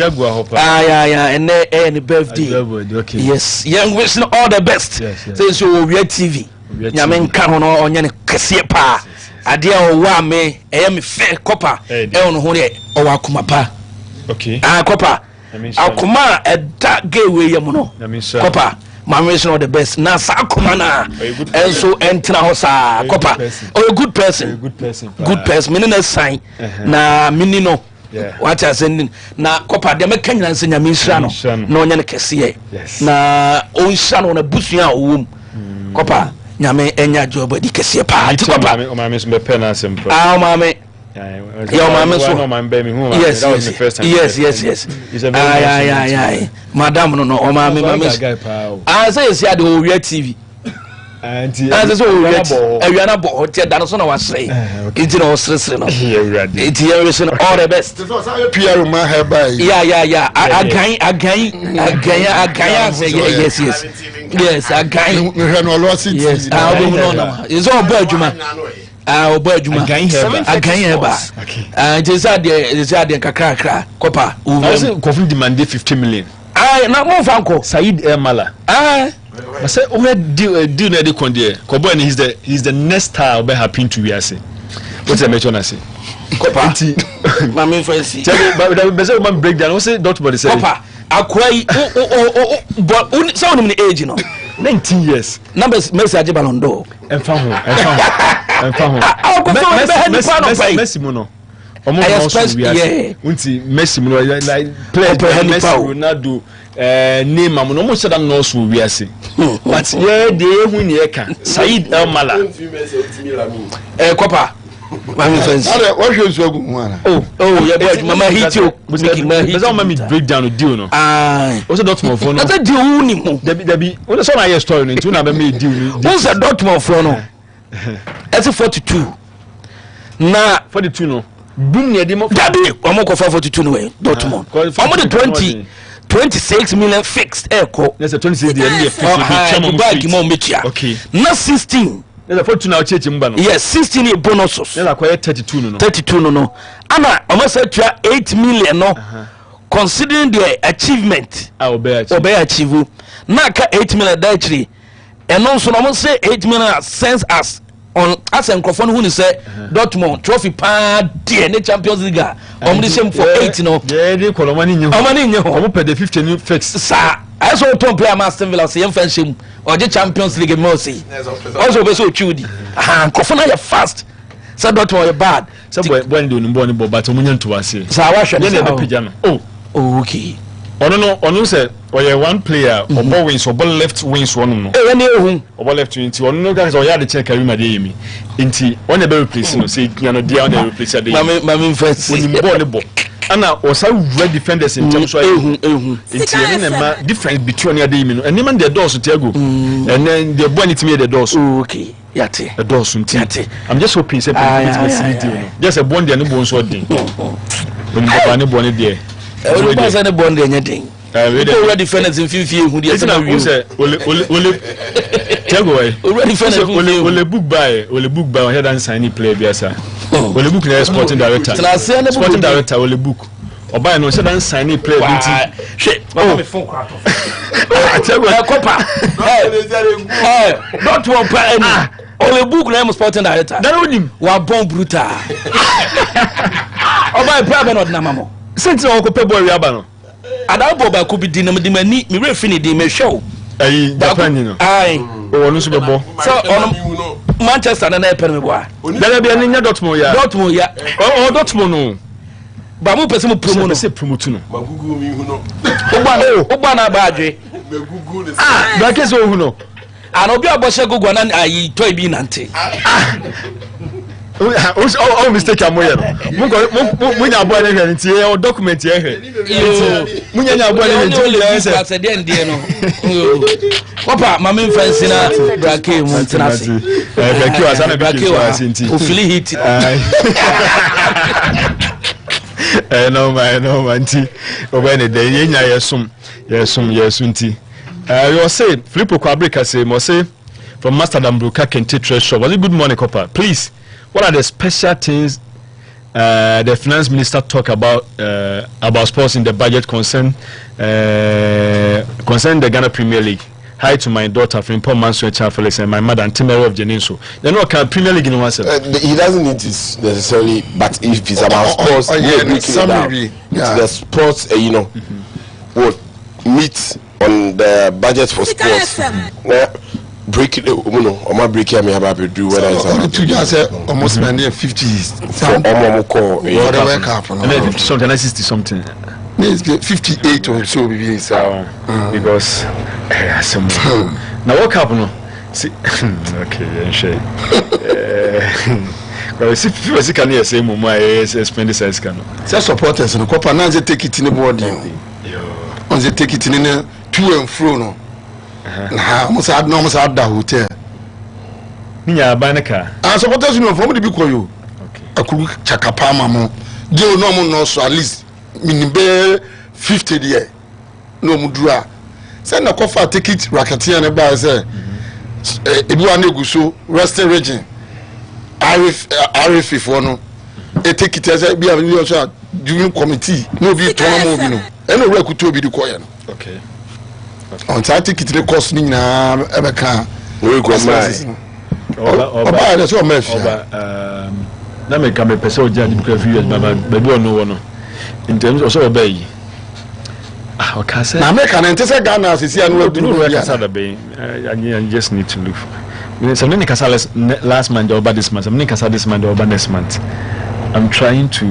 And the birthday. Okay. Yes, young wishing all the best. Since you we TV. Yamen come on your Cassia. Adia o wa me me fair copper no ho de o wa kuma pa okay copper akuma da gateway yam no copper my mission all the best na sa akuma na enso entra ho sa copper o good person me na sign na mini no what I send na copper de me kanyina nsenya me nsira no na onya ne kese na o nsira no na busua o wom copper nyame enya job di kese pa ti papa o mame so be pen asem pro mame ya mame so no mame be me hu yes madam no o mame say say the Owia TV anti so Owia na bo hotel dan so na wasrei enti na osresre no enti ya wish all the best Pierre ma heba yeah again say yes again no lo city yes no is all badjuma obadjuma again heba kakra kopa kofu demand 50 million na mo fanko Said Mala I say we deal na dey kon there kobo and he's the next star be happy to we say what I mention I say kopa mama fancy tell me say man break down we say Dr. Body say kopa akwai but so no age no 19 years numbers message Ballon d'Or emfa ho Messi no omo no so we are unti Messi no like play Messi Ronaldo Neymar no mo say that no so we are say but yeah dey hu ne e kan Said El Mala kopa mama fans what you so go wana yeah boy mama hit you because I me break down the deal no also Dortmund for no that deal ni mo debi when so na your story no nti na be me deal ni who's the Dortmund for no it's 42 na 42 no boom ne dey mo dabi omo ko 42 no we Dortmund omo the 26 million fixed echo yes 26 dey fixed okay na 16 yes 42 na cheche mba no yes 16 bonuses yes akwai 32 no ana almost say 8 million no considering the achievement obey achieve na ka 8 million actually and also no say 8 million sense as on as en crofon who say Dortmund trophy pa de the Champions League on the same for 8 no dey kolomani nyo omo pe the 50 new fix sa I saw top player Aston Villa say friendship or the Champions League mercy also be so chudi crofon are fast so Dortmund bad so boy do ni but omunye nto ase sa wa hwe dey na pija no oh okay Ono say oye one player obo wings obo left wings one no e ne ehu obo left wing ono no guys oya de check Karim Adeyemi nti on e be replace no say no dia on e replace Adeyemi mami first when the ball ball ana osa red defenders in terms of ehu nti ene ma difference between Adeyemi no ene man the doors Thiago and then the boy need to the doors okay yate the doors nti I'm just hoping say just a bond there no bon so din when the ball ne bon there everybody say ne bond there nyadin already defenders in few who dey say ole Thiago already defenders ole book by on head and sign play biasa ole book na sporting director ole book oba no say dan sign play binti she me phone crack Thiago kopa not one pa any ole book na sporting director dan onim wa bomb brutal oba problem not na mamo senti o ko pe boy aba no adabo ba ko bi di na me refi ni di me show ayi Japan no ai o no so bebo so on Manchester na pen me boa dala bia nya Dortmund ya o Dortmund no ba mu pese mu promo no se promote no magugu mi hu no ogba na ba adwe magugu ne ba ke so hu no ana obi aboshe gugu na ayi toy bi nante oh mistake amoye no munya abo na hwe ntie o document ye hwe munya nya abo na ntie se se de ndie no opa mama mfansi na brake mu ntina se brake wa sana brake wa sinti o feel hit no man nti obene de yenya yesum nti you say Filippo Kwabrika say mo say from Master Dambruka Kente Treasure. Was it good morning, Copper? Please, what are the special things the finance minister talk about sports in the budget concern the Ghana Premier League? Hi to my daughter from Paul Manso Felix and my mother and Timero of Jeninso. They know can Premier League in one he doesn't need this necessarily, but if it's about sports, the sports, would meet on the budget for sports. Break it, or break me about to do whether it's almost spending 50 something 60 something. 58 or so because now what happened? See, okay, shame. Well, see, if you can hear say, "Mama, spend this as can." Say supporters no Copa now they take it in the board. On they take it in the to and fro no. Nah, almost had that hotel. Niya banaka. And supporters no from the big you. Okay. I could chakapama mo. Joe no so at least minimum 50 there. No mudra. Say na kofa ticket racketeer na ba say. Ebu aneguso Western region. RF for no. E take it as be a so during committee. No be tono mo bi no. E no rekuto bi di koye no. Okay. On that ticket the cost ni na ebeka. We go mai. Oba that's what me na me come person o judge because few years baby o no no. In terms of so obey. Ah, okay say. Na make an ntese Ghana asisi anu we do no kasa da be. I just need to look. So many kasa last month or this month. I'm kasa this month or next month. I'm trying to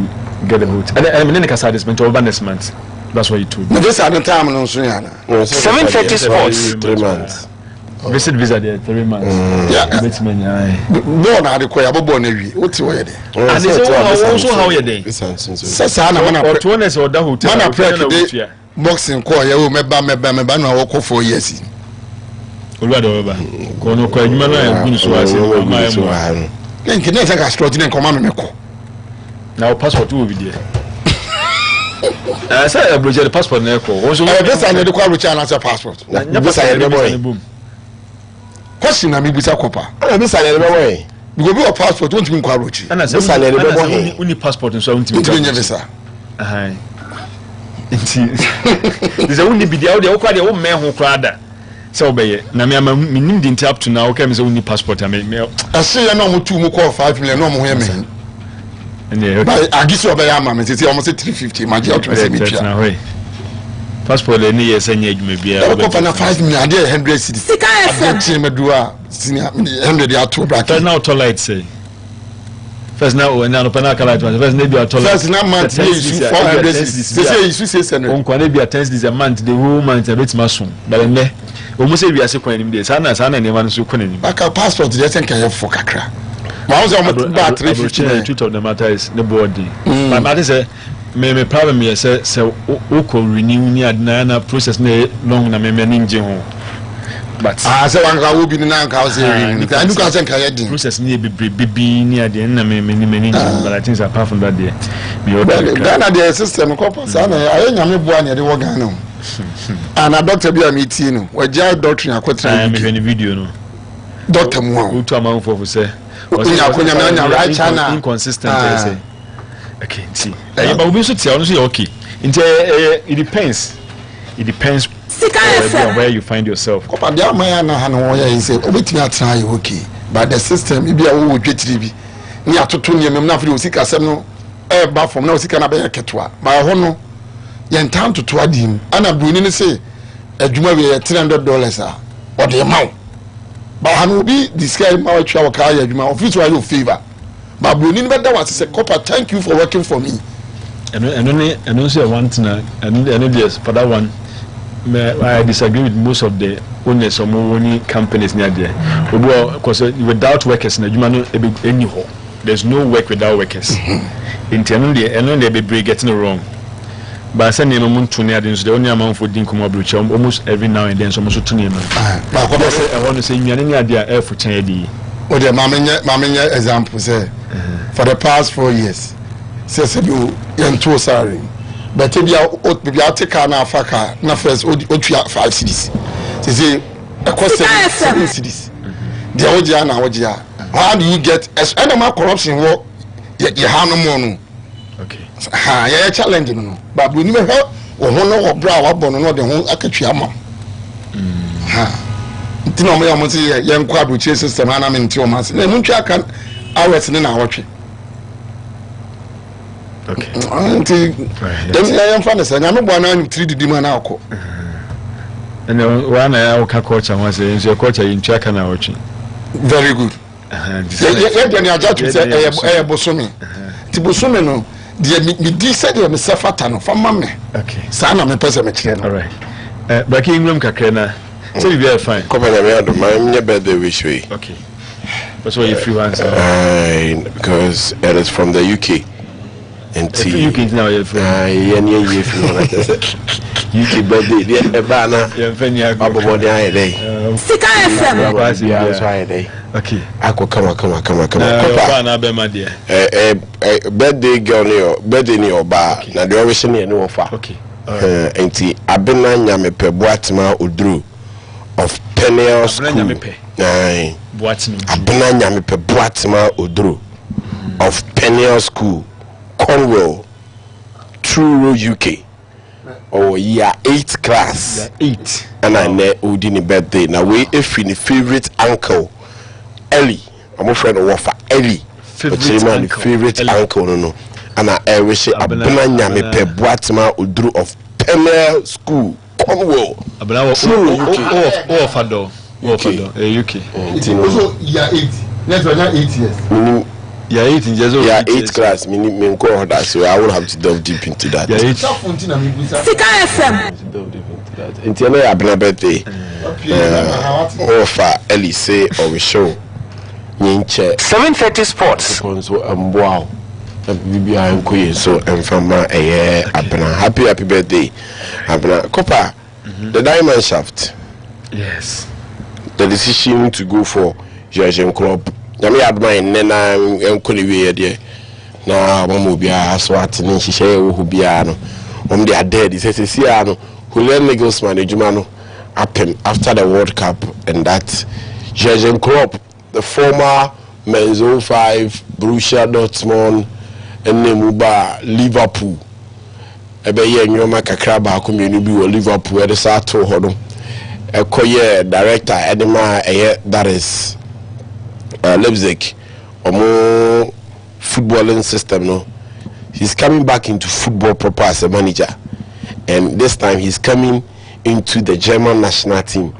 get a vote. I'm kasa this month or next month. That's what you told me. This at the time no so yana. 7:30 sports 3 months. Visit visa there 3 months. Yeah. No na de koya bobo na wi. Oti wo ye de. And it's also how you dey. Sasa na mana or to honest or that hotel. Mana prek boxing ko ye o meba na wo ko 4 years. Oluwado oba. Ko no ko adwuma na gun so ase ma e mo. Nki na saka strong na nkoma me ko. Na o passport wo bi there. Say a the passport na ko. This I need to call Richard as a passport. This I need question na me bisa kopa. This I need boy. Because be a passport won't be call Richard. This I need boy. We need passport so won't be visa. Aha. This only be the audio kwa the o me ho kra da. So be na me nim di up to now okay me say we need passport I say na mo 2 mo call 5 million no mo hear me. But I guess you am am say almost 350 maji out to say me try. Passport any yes any adwuma bia. I go for na 5 million dey 100 cedis. Sika FM. I do a senior 100 ya to bracket. Now to light say. First now when no pana kala first maybe a first na month is 400 say you say send on kwa maybe a 10 days a month the whole month a bit maso but me almost say we are sekwan nim dey sana ne man so kwan nim aka passport dey think I for kakra ma wo say o ba 350 truth of the matter is the body but matter say me problem here say o ko renew ni adna process na long na me nje ho but say one ka wo bi na ka say renew I look at can you process ni be ni ade na me but I think apart from that there me Ghana the system ko pass na aye nyame boa na de wo Ghana and a doctor bi am iti no we jai doctor akotra me any video no doctor mu to amount for say onya na right channel inconsistent say okay see but we so tia on so okay it depends where you find yourself kopa dia maya na ha no wo ya say obetimi atra you okay but the system ibi a wo twetiri bi ni atoto ni emem na fa o sika sem no e ba from na o sika na be ketwa ba ho no yen tan to adim ana bruni ni say adwuma we $300 a o de maw ba ha no bi disguise ma wa twa wa ka ya adwuma office wa you favor ba bruni ni be da wa say kopa thank you for working for me and say one thing and yes for that one I disagree with most of the owners of many companies near there. Because without workers, there's no work without workers. Internally, and they be getting it wrong. But I said, the only amount for Dinkum almost every now and then, so much to name. I want to say, you are idea air for Chadi. Oh, the Mamma example say for the past 4 years, says you too sorry. But if you are taking na faka na first o 5 cities say a cost 7 cities the odia na odia how do you get any corruption wo you have no more no okay ha ya challenge no but we need help wo ho no wo bra wa bono no de ho akatwa ma ha ntino mo ya mo say ye nkwa abrochi system ana me nti o ma say na mu ntwa kan hours ne na wotwe. Okay. I am fine. I am born in 3D Manako. And one I will culture was your culture in Chaka now watching. Very good. Then I judge say a Bosumi. Tibusumi no, the said you Mr. Fatano from Mamma. Okay. Sana me person. All right. Back in room Kakena. So you are fine. Come on, my birthday wish we. Okay. That's why you free answer. Because it is from the UK. And you can now your friend. UK birthday, the banner, your friend, body Sika FM. Okay. I could come on. Birthday girl, birthday near bar. Now the origin near no offer. Okay. And see, I've been on Yamepe Boatma Udru of Peniel School. I've been on Yamepe Boatma Udru of Peniel School. Cornwall, Truro, UK. Oh, year 8 class. Yeah, 8. And I know Udini birthday. Now we if in favorite uncle Ellie. I'm a friend of Wafa Ellie. Favorite uncle no. And I wish Abena me pe Boatma Udru of Pemel School, Cornwall. Truro, UK. Fado. UK. Also year 8. Let's not 8 years. Yeah, 8 years old. Yeah, 8th class. Me call that, so I will have to delve deep into that. Yeah, Sika FM. Until I have a birthday. Offer Ellie say or we show. 7:30 Sports. Wow. So from happy birthday. Copper, the diamond shaft. Yes. The decision to go for Georgian club. Yami admire nena enkoli we there na mamu bia so atene hihye wo bia no they are dead he says sia no Julian Nagelsmann ejuma no apem after the World Cup and that Jurgen Klopp the former men's 05 Borussia Dortmund and Nemuba Liverpool ebe ye nyoma kakra ba ko menu bi wo Liverpool e de sa to hodo ekoye director edema that is Leipzig, more footballing system. No, he's coming back into football proper as a manager, and this time he's coming into the German national team.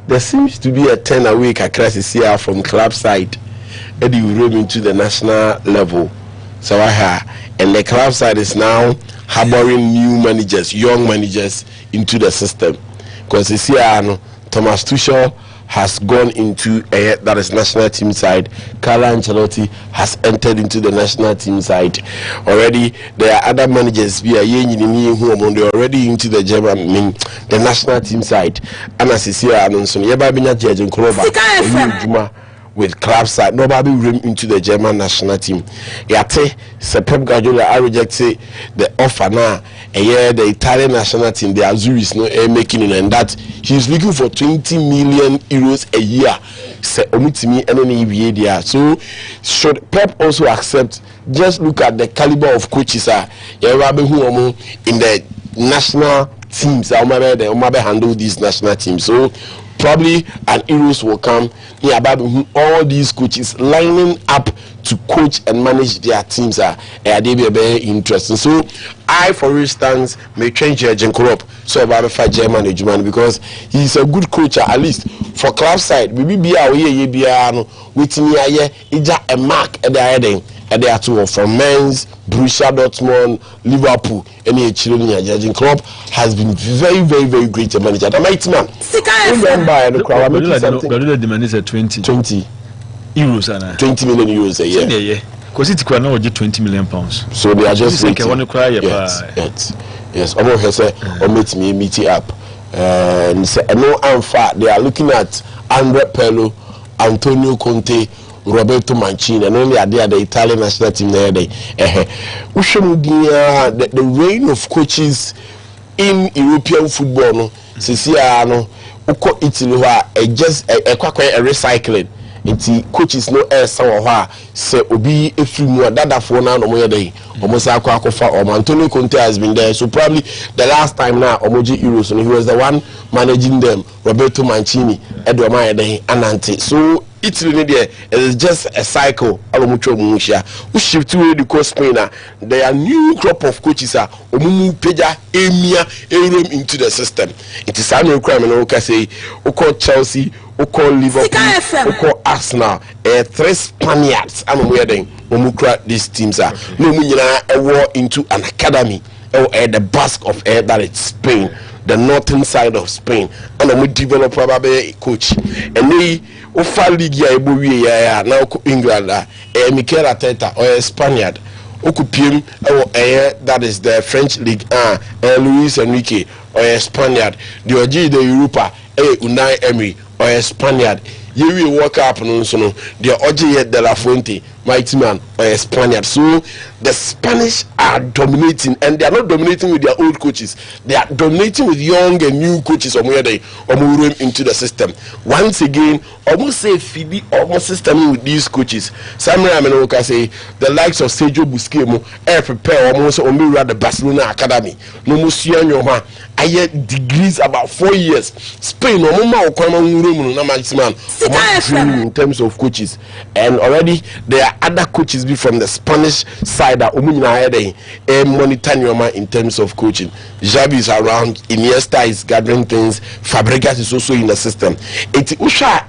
There seems to be a 10 a week crisis here from club side. Eddie will roam into the national level. So and the club side is now harboring new managers, young managers into the system. Because you see, Thomas Tuchel has gone into that is national team side. Carlo Ancelotti has entered into the national team side. Already there are other managers who are already into the German, the national team side. And as you see, with club side, nobody room into the German national team. Yate, Pep Guardiola rejected the offer now. The Italian national team, the Azuris, no making it, and that he's looking for 20 million euros a year. So, should Pep also accept? Just look at the caliber of coaches in the national teams. They handle these national teams. So, probably an Euros will come here about all these coaches lining up to coach and manage their teams they be very interesting. So I, for instance, may change Jurgen Klopp so about for German because he's a good coach at least for club side. We be with a mark at the heading. And they are two from Mainz, Borussia Dortmund, Liverpool. Any children here, Jurgen Klopp has been very, very, very great a manager. The mighty man. Guardiola demand is 20 euros, 20 million euros a year. Yeah, because it's quite now 20 million pounds. So they are just like want to cry. Yes. Almost has or meet me meet it up. And say no, in fact they are looking at Andre Pirlo, Antonio Conte, Roberto Mancini, and only there the Italian national team there. The reign of coaches in European football, no, uko Italy just a recycling. It's coaches no air somehow say obi efrimu dada for now no moye dey almost akwa or Antonio Conte has been there, so probably the last time now Omoji Euros and he was the one managing them. Roberto Mancini Edward Mayer Anante. So Italy there is just a cycle. Alomucho Mumusha. We shift to the coast Spain. There are new crop of coaches Omumu Peja Emia Erum into the system. It is an requirement. Okay, say Chelsea, Liverpool, Arsenal, 3 Spaniards. I'm wearing Omukra. These teams are no a war into an academy or the Basque of that it's Spain, the northern side of Spain, and we develop probably a coach. And they offer league now England, Mikel Arteta or a Spaniard. Okupim that is the French league, Luis Enrique or a Spaniard. The OG the Europa, Unai Emery or a Spaniard. You will walk up and also the OG de la Fuente, mighty man or a Spaniard. So the Spanish are dominating, and they are not dominating with their old coaches. They are dominating with young and new coaches where they move into the system. Once again, almost say Phoebe almost system with these coaches. Samuel Amenoka say the likes of Sergio Busquets prepare almost on the Barcelona Academy. No more I had degrees about 4 years. Spain no more in terms of coaches, and already there are other coaches be from the Spanish side that monitoring in terms of coaching. Xavi is around, Iniesta is gathering things, Fabregas is also in the system. Eti usha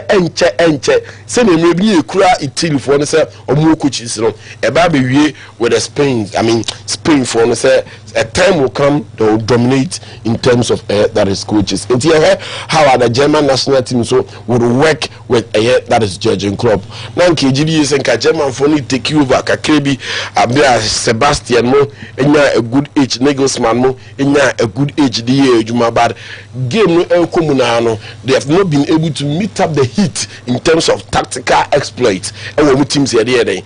enche say me maybe e kura Italy for say omo coaches no e ba be wie with the Spain for say a time will come they will dominate in terms of that is coaches. And how are the German national team so would work with that is Jurgen Klopp. Now KGB is in German for need take over Kakebi Abia Sebastian Mo enya a good age Nagelsmann Mo enya a good age the year Juma bad game no Komunano. They have not been able to meet up the heat in terms of tactical exploits. And teams here they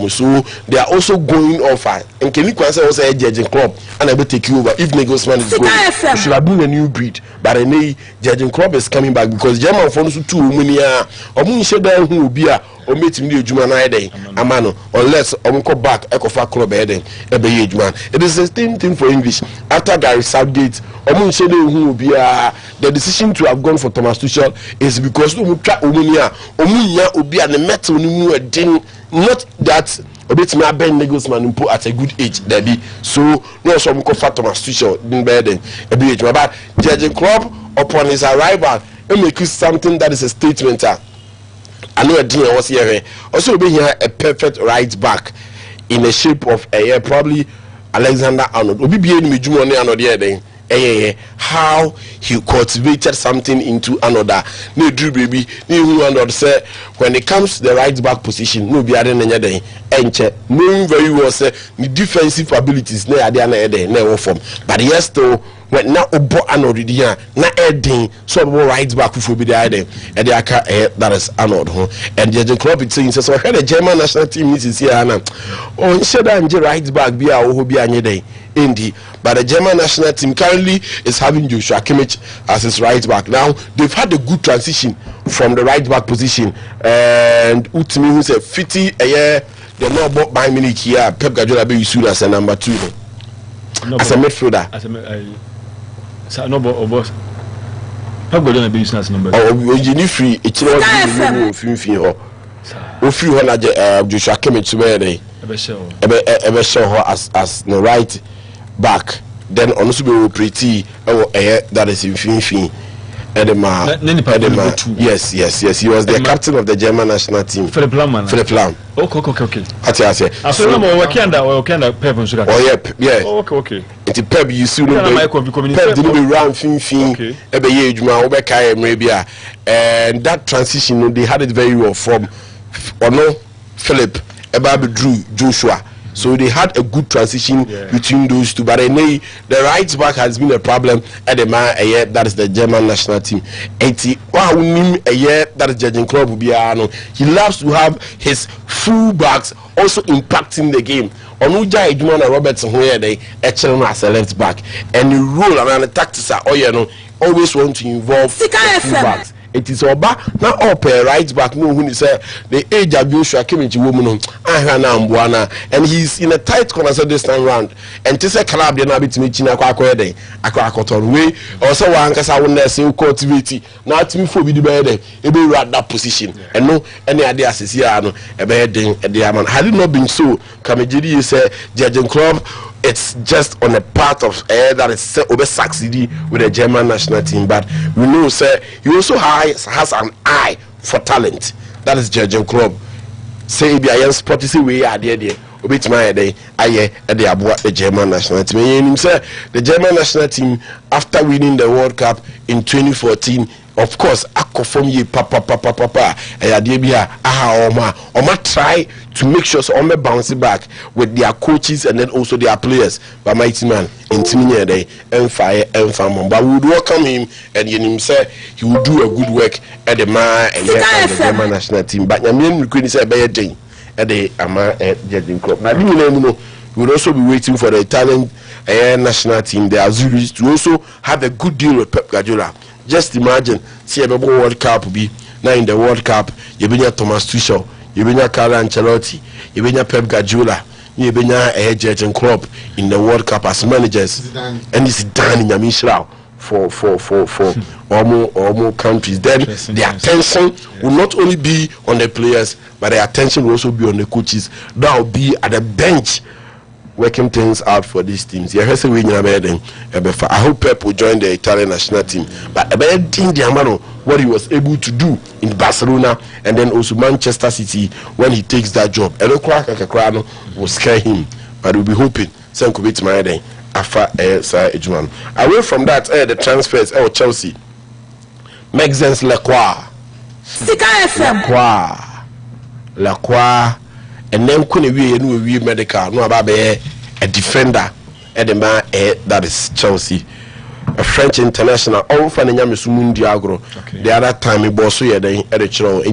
so they are also going off and can you also Jurgen Klopp and I will take you over if Nagelsmann is going. You should have been a new breed, but I know Jurgen Klopp is coming back because German phones too many who will be or meet him Amano unless go back Ecofa Club Eden it is the same thing for English. After Gary Southgate who will be the decision to have gone for Thomas Tuchel is because Omunia will be an metal not that obetimi Ben Nagelsmann impo at a good age Debbie. So no some go for Thomas Tuchel in bed a bit but Jurgen Klopp upon his arrival it makes something that is a statement I know a deal was here. Also, be here a perfect right back in the shape of a probably Alexander Arnold. Obi be any Jumone Arnold how he cultivated something into another. No Drew baby, no Arnold say when it comes to the right back position, no be adding any day. Enche, knowing very well say the defensive abilities na form. But yes, though. When now Obo Arnold here, na Edding, so right back who be the idea, and that is Arnold, and the club is saying, so I had a German national team is here, oh, instead of right back, be our hobby any day, indeed. But the German national team currently is having Joshua Kimmich as his right back. Now they've had a good transition from the right back position, and Utimi who's a 50 a year, they're not bought by Munich here. Pep Guardiola be used as a number 2, as a midfielder. No, boss. How good on be using as number? Oh, you free. It's not Joshua Kimmich today. Ever show her as the right back. Then also be pretty. That is in fin. Edema. Yes. He was the captain of the German national team. Philip Lam. Okay. Okay. It's Pep you soon Pep didn't be round fin. And that transition they had it very well from Philip Drew Joshua. So they had a good transition between those two. But the right back has been a problem at the man that is the German national team. That is Jurgen Klopp. He loves to have his full backs also impacting the game. Onuja Edmond Robertson where they excel as a left back. And the role and the tactics are always want to involve full backs. It is Oba now up a right back. No, when he said the age of Joshua Kimmich woman, and he's in a tight corner this time round. And to say club the na bit me china akwakoton way also one kasa won na say cultivate now team for be the bed e be rat that position and no any idea asese here no e be den e dey man had it not been so Kamejiri say Jurgen Klopp it's just on a part of that is over succeeding with the German national team, but we know say he also has an eye for talent. That is Jurgen Klopp. Say be a sporty say we are there obit my day the German national team. And say the German national team after winning the World Cup in 2014, of course, from ye papa Oma try to make sure so Oma bounce back with their coaches and then also their players. But mighty man in Timmy day and fire and farm. But we would welcome him and him say he would do a good work at the man and the German national team. But I mean we couldn't say better thing at the Jurgen Klopp. Now we would also be waiting for the Italian national team, the Azuris, to also have a good deal with Pep Guardiola. Just imagine, see a World Cup be now in the World Cup. You been Thomas Tuchel, you been Carlo Ancelotti, you been Pep Guardiola, you been Jurgen Klopp in the World Cup as managers, and it's done in Yamishra for almost countries. Then the attention will not only be on the players, but the attention will also be on the coaches. That will be at the bench, working things out for these teams. I hope Pep will join the Italian national team. But what he was able to do in Barcelona and then also Manchester City when he takes that job, will scare him. But we'll be hoping away from that, the transfers, Chelsea. Maxence Lacroix. And then we medical no about a defender at the man that is Chelsea, a French international. All for the the other time he was so at the channel.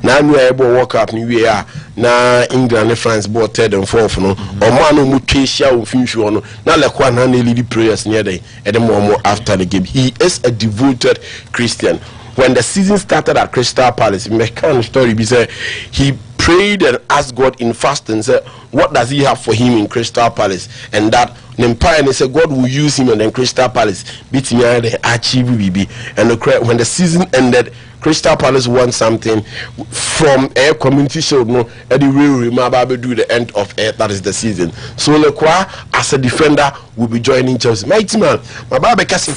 Now we are able to walk up. We are now England and France both third and fourth. No, or man who Mukesia will finish one. Now like one hand lead prayers near the at the moment after the game. He is a devoted Christian. When the season started at Crystal Palace, in the story, he said he prayed and asked God in fasting and said, what does he have for him in Crystal Palace? And that and he said God will use him and then Crystal Palace beat me and achieve BB. And when the season ended, Crystal Palace won something from a community show. No, Eddie will remember do the end of that is the season. So Lacroix as a defender will be joining Chelsea. Mighty man, my Baba Cassie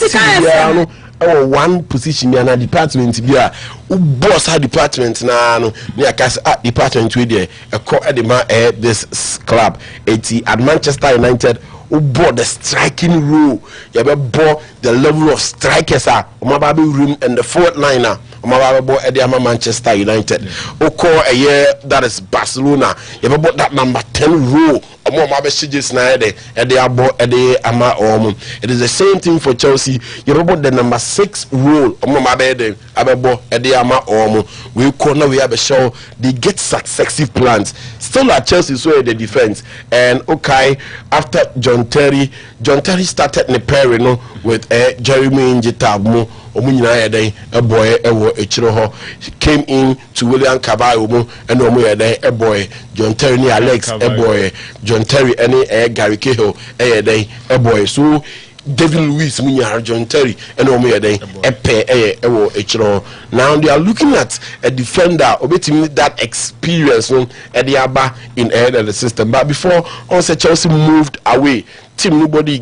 one position in a department be a boss her department na no near cast department with there a call at this club at Manchester United who bought the striking role. You bought the level of strikers room and the fourth liner. Manchester United. Oko a year that is Barcelona. You ever bought that number 10 role? It is the same thing for Chelsea. You ever bought the number 6 role? We corner we have a show. They get successive plans. Still at Chelsea, so the defense. And okay, after John Terry started in the pair with Jeremy Njetamu. A boy came in to William Caballo and a boy John Terry Alex a boy John Terry any Gary Cahill a boy so David Luiz Munyar John Terry and a pair now they are looking at a defender obeying that experience at the Abba in the system. But before also Chelsea moved away, team nobody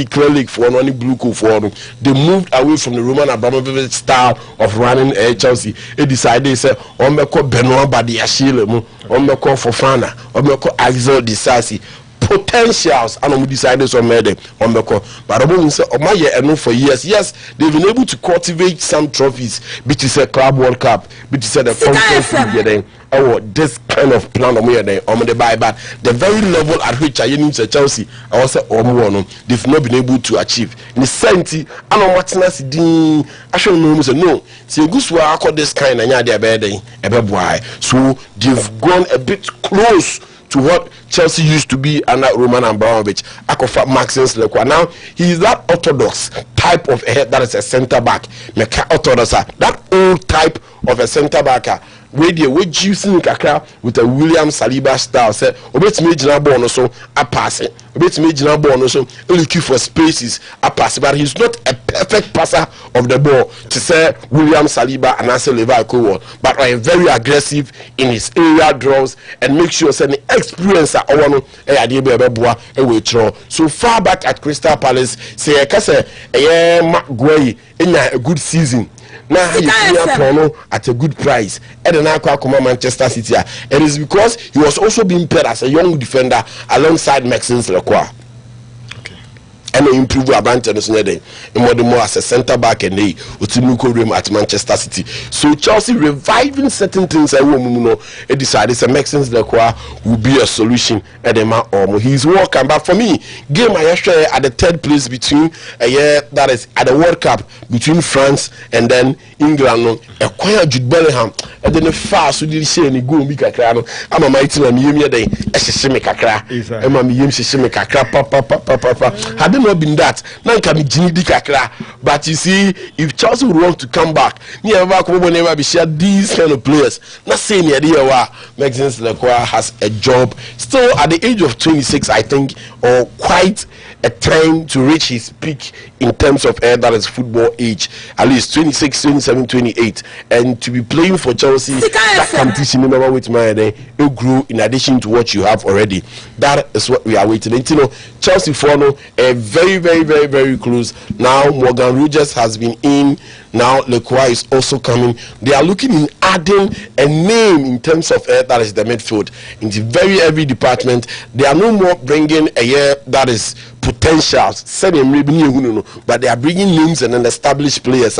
clear league for only blue coat for them. They moved away from the Roman Abramovich style of running Chelsea. They decided they said Omeko Benoit Badiashile, Omeko Fofana, Omeko Axel Disasi. Potentials and we decided some made on the call. But I say for years. Yes, they've been able to cultivate some trophies, which is a Club World Cup, which is a Conference League. Oh, this kind of plan on the buy, but the very level at which I need to Chelsea, I also they've not been able to achieve. In the sense, I know what's nice. I should know no. See, goose were I call this kind of why. So they've gone a bit close to what Chelsea used to be under Roman Abramovich. Akofa Maxence Lekwa. Now he is that orthodox type of head that is a centre back. Orthodox, that old type of a centre back. Radio which using kakra with a William Saliba style. Say, obet me jina ball no so a pass it. Obet me jina ball no so looking for spaces a pass. But he's not a perfect passer of the ball to say William Saliba and Ansel Levi. But I am very aggressive in his area draws and make sure send experience at one so far back at Crystal Palace. Say in a good season. Now he at a good price. And then I come Manchester City. It is because he was also being paired as a young defender alongside Maxence Lekwa. And improve Leberante more as a centre back and they at Manchester City. So Chelsea reviving certain things. I decided that Maxence Lekwa will be a solution. He's welcome, but for me, game I share at the third place between a year that is at the World Cup between France and then England. Acquire Jude Bellingham and then the fast who did say any go make a crano. I'm a mighty and you day a shimmick a crack. I'm a yim shimmick a crap papa. Had not been that now can be Jimmy Kakra. But you see, if Chelsea would want to come back, never be share these kind of players. Not saying the idea why Maxence Lekwa has a job still at the age of 26, I think, or quite a time to reach his peak in terms of that is football age, at least 26, 27, 28, and to be playing for Chelsea, that competition remember with my will grow in addition to what you have already. That is what we are waiting. And you know, Chelsea follow a very close. Now Morgan Rogers has been in. Now Lekwa is also coming. They are looking in adding a name in terms of that is the midfield in the every department. They are no more bringing a year that is potentials, but they are bringing names and established players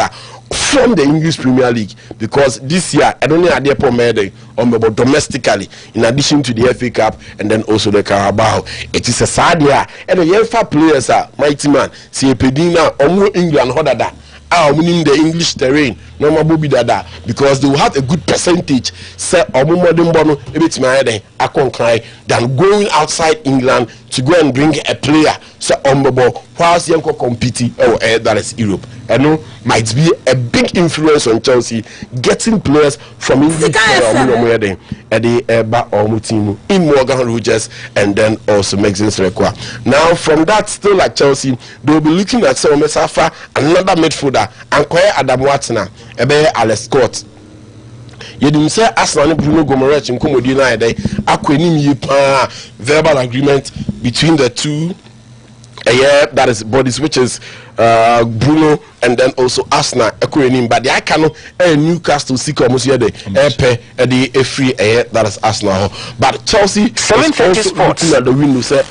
from the English Premier League, because this year I don't know at the domestically, in addition to the FA Cup and then also the Carabao. It is a sad year, and the UEFA players are mighty man. See Pedina, England, Hodada. Winning the English terrain, no more Bobby Dada, because they will have a good percentage. Say, than going outside England to go and bring a player. So, whilst you competing, that is Europe. I know might be a big influence on Chelsea getting players from England in Morgan Rogers and then also Maxence Lekwa. Now, from that, still at Chelsea, they will be looking at Safa, another midfielder, and Koya Adam Watson, Alex Scott. You didn't say Arsenal Bruno Gomes in Comodina, verbal agreement between the two that is body switches, Bruno, and then also Arsenal. But the Icano Newcastle seek almost here the free that is Arsenal. But Chelsea 7:30 Sports at the window say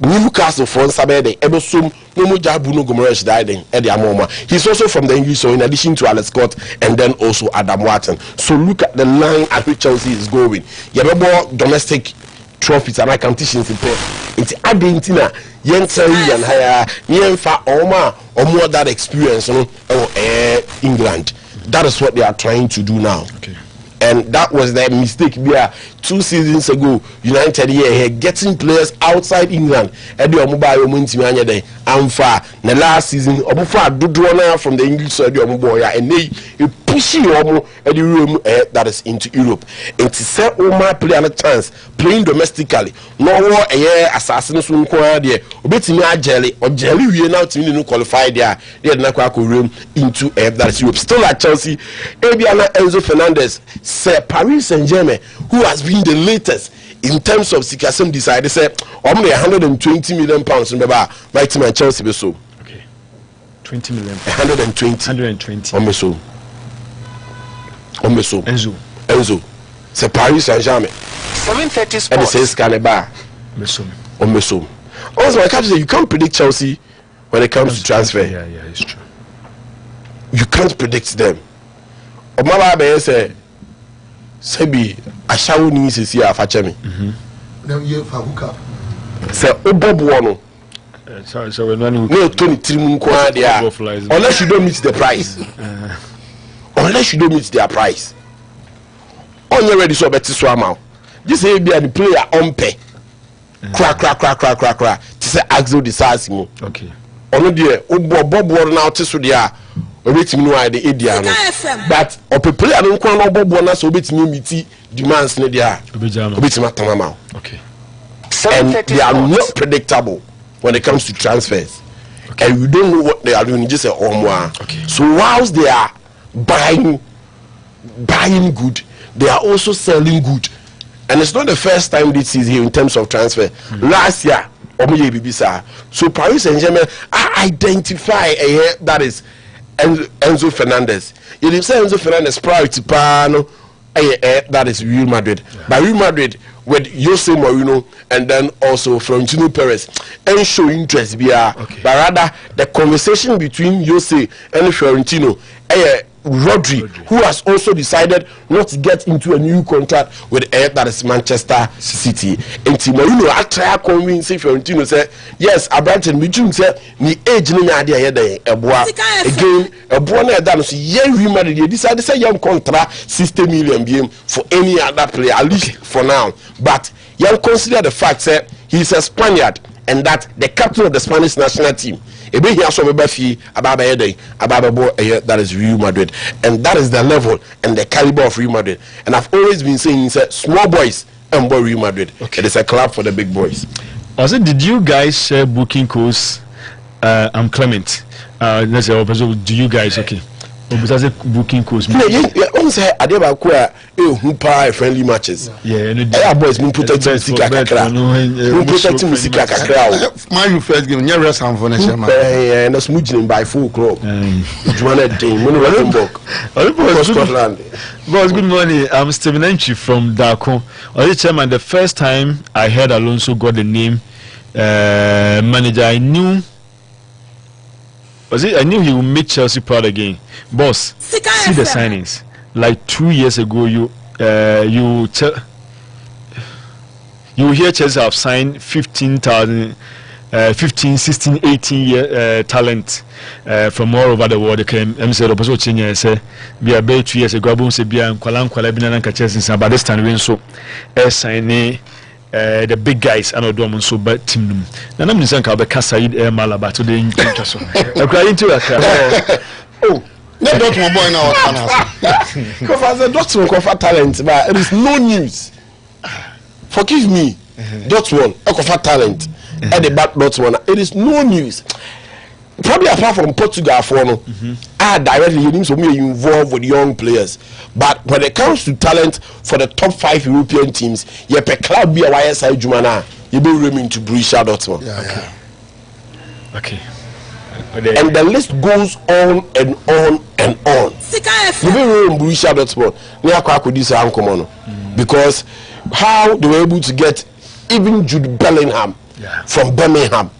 Newcastle for Sabede, Ebosum, Nomuja Bruno Gomes died at the Amoma. He's also from the English, so in addition to Alex Scott and then also Adam Watson. So look at the line at which Chelsea is going. Yababo domestic trophies and competitions in play. It's Argentina, Yensari and Haya, Yenfa Oma, or more that experience, England. That is what they are trying to do now. Okay. And that was their mistake. Yeah, 2 seasons ago, United here getting players outside England. Eddie Omubayo Muntimanya de Amfa. The last season, Obufa Dudrona from the English side of Omuboya, and they push Omo at the room that is into Europe. And to say Oma play a chance playing domestically. No war a year assassins from Korea. Obetimia jelly or jelly we are now to qualify there. They had not room into that is Europe. Still at Chelsea, Abiana Enzo Fernandez. Sir Paris Saint-Germain, who has been the latest in terms of Sikasem decided, say, only 120 million pounds. Remember, my team and Chelsea so. Okay. 20 million. 120. 120. Omeso. Enzo. Sir Paris Saint-Germain. 7:30 Sports. And it says Caneba. Omeso. Also, I can't say you can't predict Chelsea when it comes to transfer. Yeah, it's true. You can't predict them. Omala be say Sebi ashawo ni sisi afachemi. Now you for hook up. Say obobo no. So when one no 23 mun kwa dia. Unless you don't meet the price. Unless you don't meet their price. On you ready so better so amount. This say be the player on pay. Crack. To say Axel Disasimo. Okay. Ono dia obobo now to so dia. Obetimi no ide ediano but opepele anu kwa no bobo na so obetimi miti demands ne dia obetimi atamama. Okay. And they are not predictable when it comes to transfers. Okay. And you don't know what they are doing, you just say okay. So whilst they are buying good, they are also selling good. And it's not the first time this is here in terms of transfer. Last year so Paris Saint-Germain identify that is Enzo Fernandez. You say Enzo Fernandez priority pano that is Real Madrid. Yeah. By Real Madrid with Jose Mourinho and then also Florentino Perez and show interest but rather the conversation between Jose and Florentino Rodri, who has also decided not to get into a new contract with that is Manchester City. And Mourinho I try convince Florentino say yes, Abraham Mitchell say ni age no nya dey here again na that so Real Madrid they decided say young contract 60 million BM for any other player at least for now. But you consider the fact that he's a Spaniard and that the captain of the Spanish national team that is Real Madrid, and that is the level and the caliber of Real Madrid. And I've always been saying small boys and boy Real Madrid. It is a club for the big boys. Also, did you guys share booking codes? I'm Clement. Let's say, do you guys booking codes? Friendly matches. Boys protecting my first game, never some for next month. And that's moving by 4 o'clock. Boys, good morning. I'm Stephen Entry from Darko. Chairman, the first time I heard Alonso got the name manager, I knew he would make Chelsea proud again. Boss, see the signings. Like 2 years ago, you hear Chelsea have signed 15, 16, 18 year talent from all over the world. They came. I'm saying opposite change. Say be about 2 years ago. I say be an kwala binana Chelsea. But this time we so signing the big guys. I know do so but team. Na I'm saying ka be Said Malaba to the interest. I cry into that. Oh. No, don't my boy now. Because as a Dortmund offer talent, but it is no news. Forgive me, Dortmund offer talent at the back Dortmund. It is no news. probably apart from Portugal for no, directly you need to be involved with young players. But when it comes to talent for the top 5 European teams, you per club be a YSI Jumana, you be roaming to Borussia Dortmund. Okay. And the list goes on and on and on. You be roaming Borussia Dortmund. Near Kwakudisa Ankomono. Because how they were able to get even Jude Bellingham from Birmingham.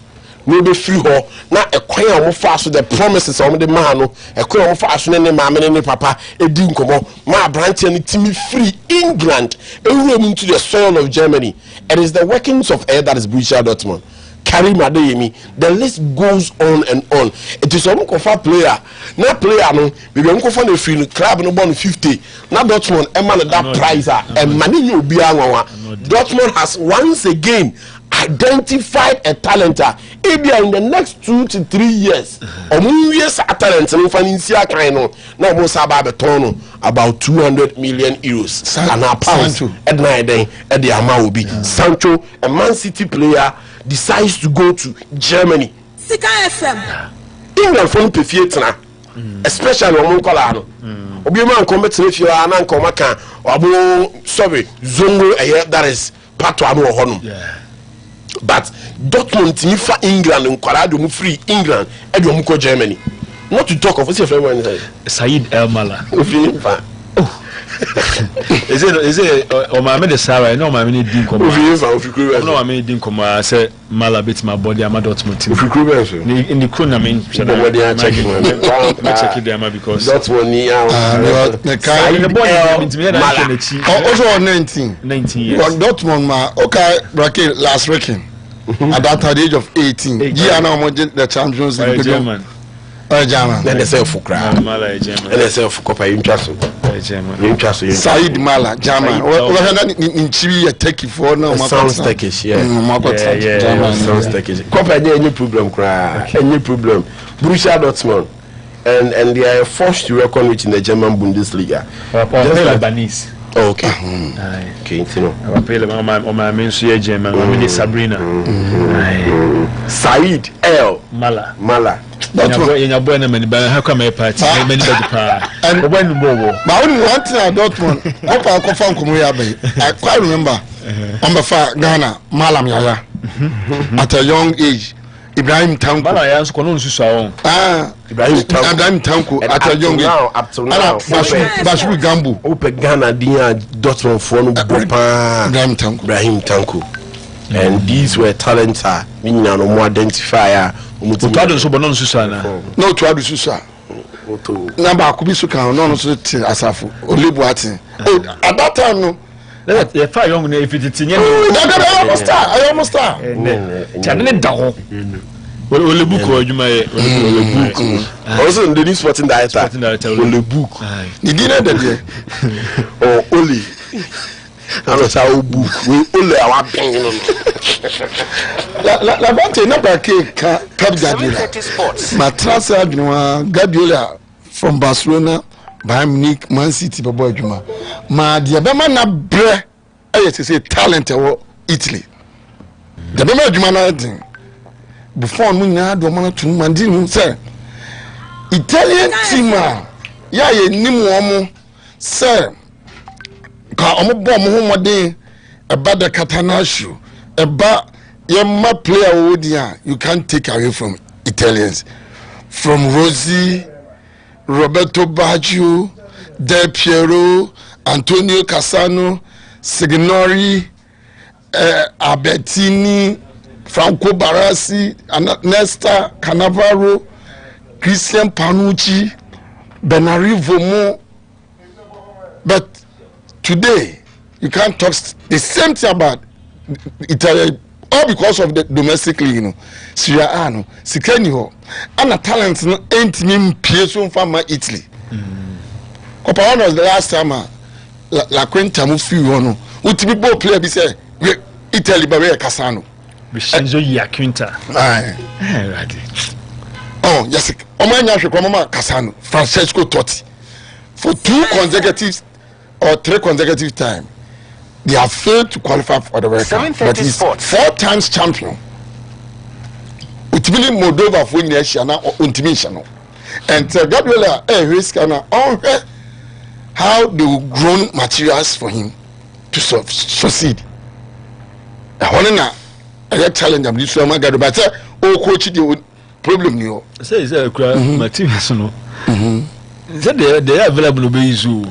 Maybe free her now a quite fast with the promises of the man, a quite fast with the mamma and the papa, a dinkomo, my branch and team free England, a room into the soil of Germany. It is the workings of air that is Borussia Dortmund. Karim Adeyemi, the list goes on and on. It is a player. Now player no, we go for the free club no born 50. Now Dortmund eman that prize and money you be Dortmund has once again identified a talent. Maybe in the next 2 to 3 years, or years a talent and financial kind of now most about 200 million euros and a pounds at night at the amount will be Sancho, a Man City player, decides to go to Germany. England from Pefietna, especially on Colano. Obiman combat if you are an Komaka or sorry, Zongo, that is part of our honor. But Dortmund team for England and Colorado free England and Yomko Germany. Not to talk of what's your friend Said El Mala. Is it or my made Sarah? No, my mini dinkum. No, I made dinkum. I said Mala bits my body. I'm a Dortmund in the Kuna mean. Check it there because that's one year. Also 19 years. Dortmund, okay, bracket last weekend. At that age of 18, yeah, now the Champions League. German. Then they say for crap. Mala German. Then they say for Copa Interest. Said Mala German. In Chile, take it for no. Sounds Turkish, yeah. Sounds Turkish. Copa, any problem, cry. Any problem. Borussia Dortmund. And they are forced to reckon with in the German Bundesliga. Lebanese. Oh, okay. Okay, you know. I pay my main German. I mean Sabrina. Said El Mala. That's what in your boy and how come I party? Many and when but only one thing I don't want. I quite remember on the far Ghana, Malam Yaya at a young age. Ibrahim Tanko. Ibrahim Tanko at a young age. Up to now, Bashu Gambu. Open Ghana, dear Dortmund for Ibrahim Tanko. And these were talents, meaning no more identifier. No, to add Susa. Number could be so count, no, Asafu, or Libuati. At that time, no. They're far young if it's in I almost start. Well, the book or you may also the new sporting director. The book. You didn't that or only. I was our book. We only our penny. La Bante number Cap Guardiola. My transfer Guardiola from Barcelona, Bayern Munich, Man City, Bobo Juma. Ma diabema na bre say talent or Italy. The Bema Juma na thing. Before Munya do man to Mandin say Italian team ya ye nim wo say ka omo bo mo ho modern eba the Catanaccio eba yemma player wodia you can't take away from Italians from Rossi, Roberto Baggio, Del Piero, Antonio Cassano, Signori, Albertini, Franco Barassi, Nesta Cannavaro, Christian Panucci, Benarivo Mo. But today you can't talk the same thing about Italy, all because of the domestic league, you know. Serie A, no, Sikenio, and the talents no ain't me Pietro from Italy. Copa was the last time La Quinta Mufi, no, would be both player be say Italy Barrier Cassano. Vincenzo Quinta. Oh, yes, Omania Mama Cassano, Francesco Totti. For 2 consecutive or 3 consecutive times, they have failed to qualify for the World Cup. But he's 4 times champion. Itibili Moldova for India na Untimishano. And Gabriela risk how they will grown materials for him to succeed. I challenge them this one but coach the problem you say materials no they are available be so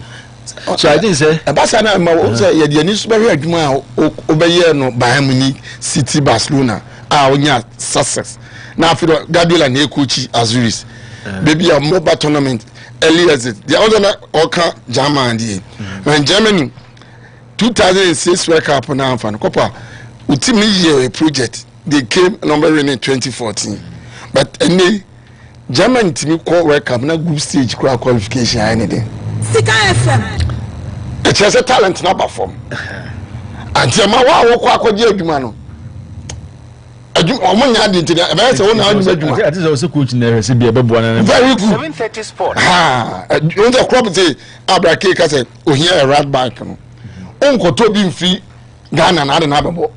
I think say Abasana ma say ye ni super adwuma obeye no Bayern Munich City Barcelona onya success na after Guardiola na coach Azuris baby a mobile tournament early as it the other oka German when Germany 2006 World Cup na fan Copa ultimate year project they came number in 2014 but any German team call World Cup na group stage qualification anything Sika FM it's just a talent na perform and ma wa wo kwa akwaje adwuma no omonya de ntia e be se wo na adwuma ati so coach na rese bia bebo na very good 730 sport on the crop say abrake ka say ohia a right back no onko to bi mfi Ghana na ade na bebo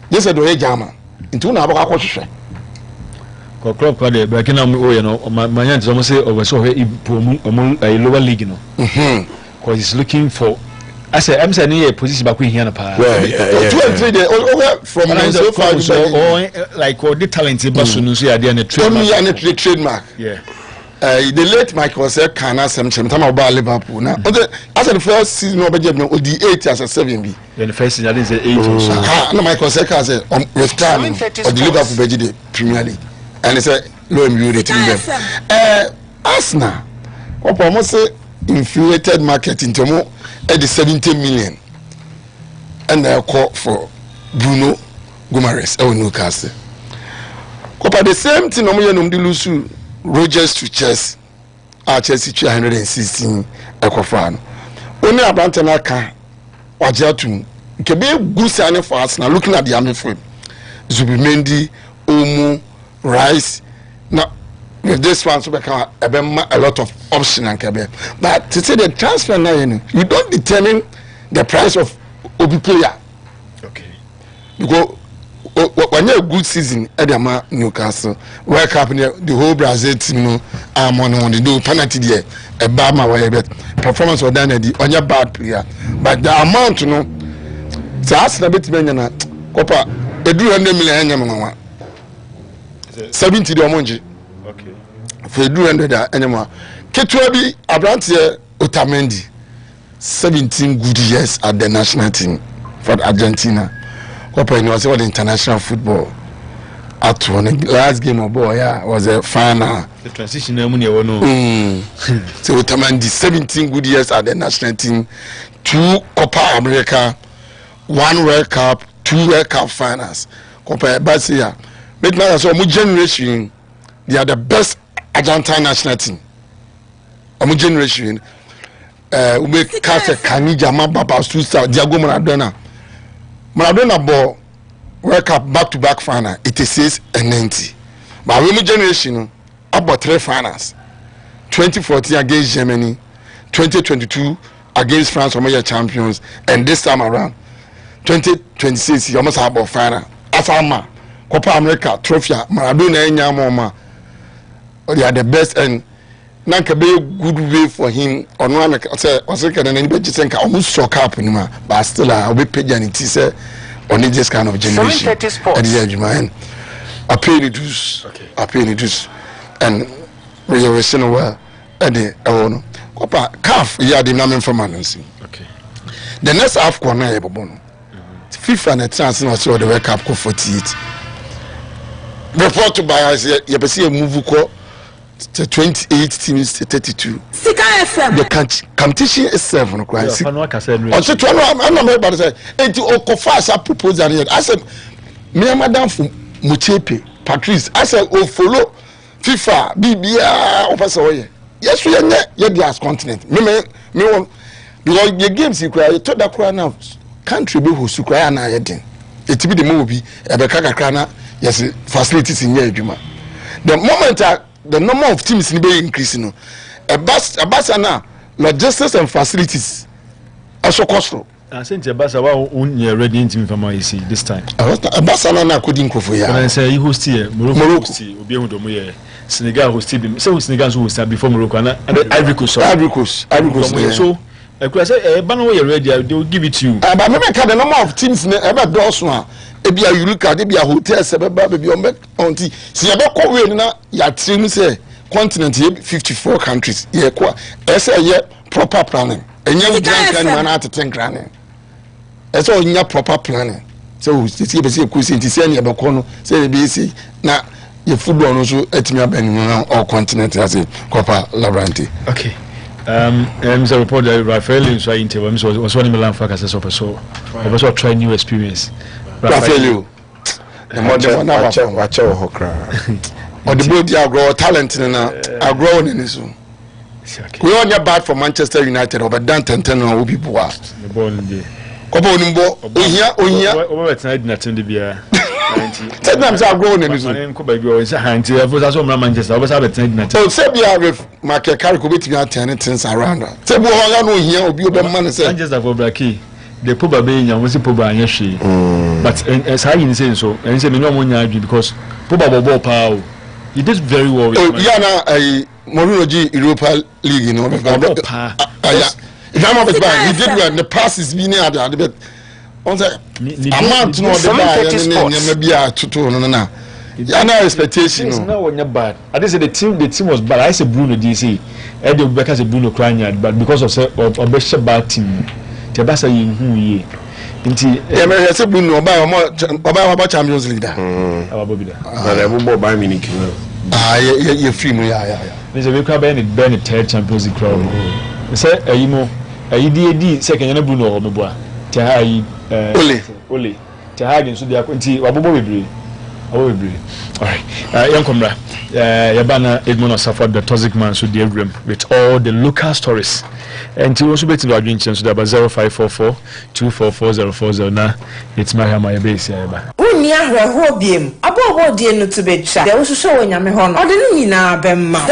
they said o German nti na abaka akwhwehwe ko club ka de back na o ye no manya nti so say o so he a lower league no because he's looking for I said I'm saying a position back here na pa 2 and 3 days over from so far like all the talent but so no so ya dey na trademark the late Michael said kana some time about Liverpool now as the first season of the 8 as a 7b the first season I didn't say 8 or so no Michael said say with time or the Liverpool the Premier League and he said low and you rating them Arsenal almost say inflated market into more at the 70 million and they call for Bruno Guimaraes Newcastle. Copa the same thing no lose Rogers to Chelsea. Chelsea 316 Ekofano. Only about an aka Wajatu Kebe good signing for us now looking at the army frame. Zubimendi, Omu, Rice. Now with this one so become a lot of option and Kebe. But to say the transfer now you don't determine the price of Obi player. Okay. Because when you a good season at the Newcastle, World Cup the whole Brazil team no on the do penalty there a bad performance was done on your bad player. But the amount you know so ask a bit na Copa a 200 million 70 the okay. For 200 anymore. Ketwabi Abrantie Otamendi 17 good years at the national team for Argentina. Copa was all international football. At one last game of boy, was a final. The transition no. So Otamendi 17 good years at the national team, 2 Copa America, 1 World Cup, 2 World Cup finals. Copa Basia. But now so generation they are the best Argentine national team. Our generation we make cast Kanija Mababa Susa Diego Maradona ball World Cup back-to-back final 86 and 90. But our generation about 3 finals. 2014 against Germany, 2022 against France, our champions, and this time around 2026 you almost have about final. Asama Copa America trophy Maradona Nyamoma. They are the best and nanka be good way for him on one say can anybody just think almost shock up anymore but still I will be paid and it is on this kind of generation and the I pay the dues and we are saying well and the Copa calf yeah the name for manancy okay the next half corner ebono FIFA and chance no so the World Cup ko 48 report by us you be see a move ko 28 teams to 32. Sika FM. The competition is 7. I said, I'm not about to say, it's Okofasa proposal here. I said, me and Madame Muchepe, Patrice, I said, oh, follow FIFA, BBA, Officer. Yes, we are not yet the continent. Me want because the games you cry, you told that cry now, country be who cry and I had it be the movie, a Bekaka, yes, facilities in here, Juma. The moment the number of teams in be increasing no a bus now logistics and facilities also cost I sent you Basa on your ready into from my see this time. Basa couldn't go for you. And I say you host here, Morocco, Obiamudomo, Senegal hosted, so Senegal hosted before Morocco and Ivory Coast. So I could say, Bano, you're ready, they will give it to you. But maybe the number of teams ever does one. Ebia you look at Ebia hotel, Sebaba, baby, on tea. See about Korea, your team say continent 54 countries. Yeah, proper planning. And you can't run out of 10 grand. That's all in your proper planning. So, you see, the question to say about Kono, say the BC. Now, your football also at me up or continent as a copper Leberante. Okay. There's a report that Rafael is right into was one Milan focus of so also try new experience. Rafael, the modern watch our hokra. Or the body are grow talent in a growing in this room. We only bad for Manchester United over done 10 or people are the ball in the over tonight nothing to be a 10 times are growing in this room. Manchester over Sabia with Market Carrico at 10 things around. Table here will be over Manchester for Blackie. The Poba Bay and was a Poba and Yashi. But as I say so, and say no one because Poba ball power. He did very well. Yana a Morunoji Europa League, you know. If I'm not he did well. The pass is being at the bit. On the amount to know the maybe a tutor. No. Yana expectation. No one bad. I didn't say the team was bad. I said Bruno DC. Eddie Becker said Bruno crying, but because of a better bad team, Tabasa who ye. I said Bruno about Champions League. You feel me? There's a record Bennett third Champions League crowd. Say, you did second Bruno or Mabua. Tahai Ole. Tahai and so they are quinty or Bobby. Alright, young Comra, Yabana Edmond suffered the toxic man so dear room with all the local stories. And to also be to our drink chance, so about 0544 244 now. It's my base. Unia Hobium, above dear no to be chat. There was a show in Yamahon, or the Nina Bemma.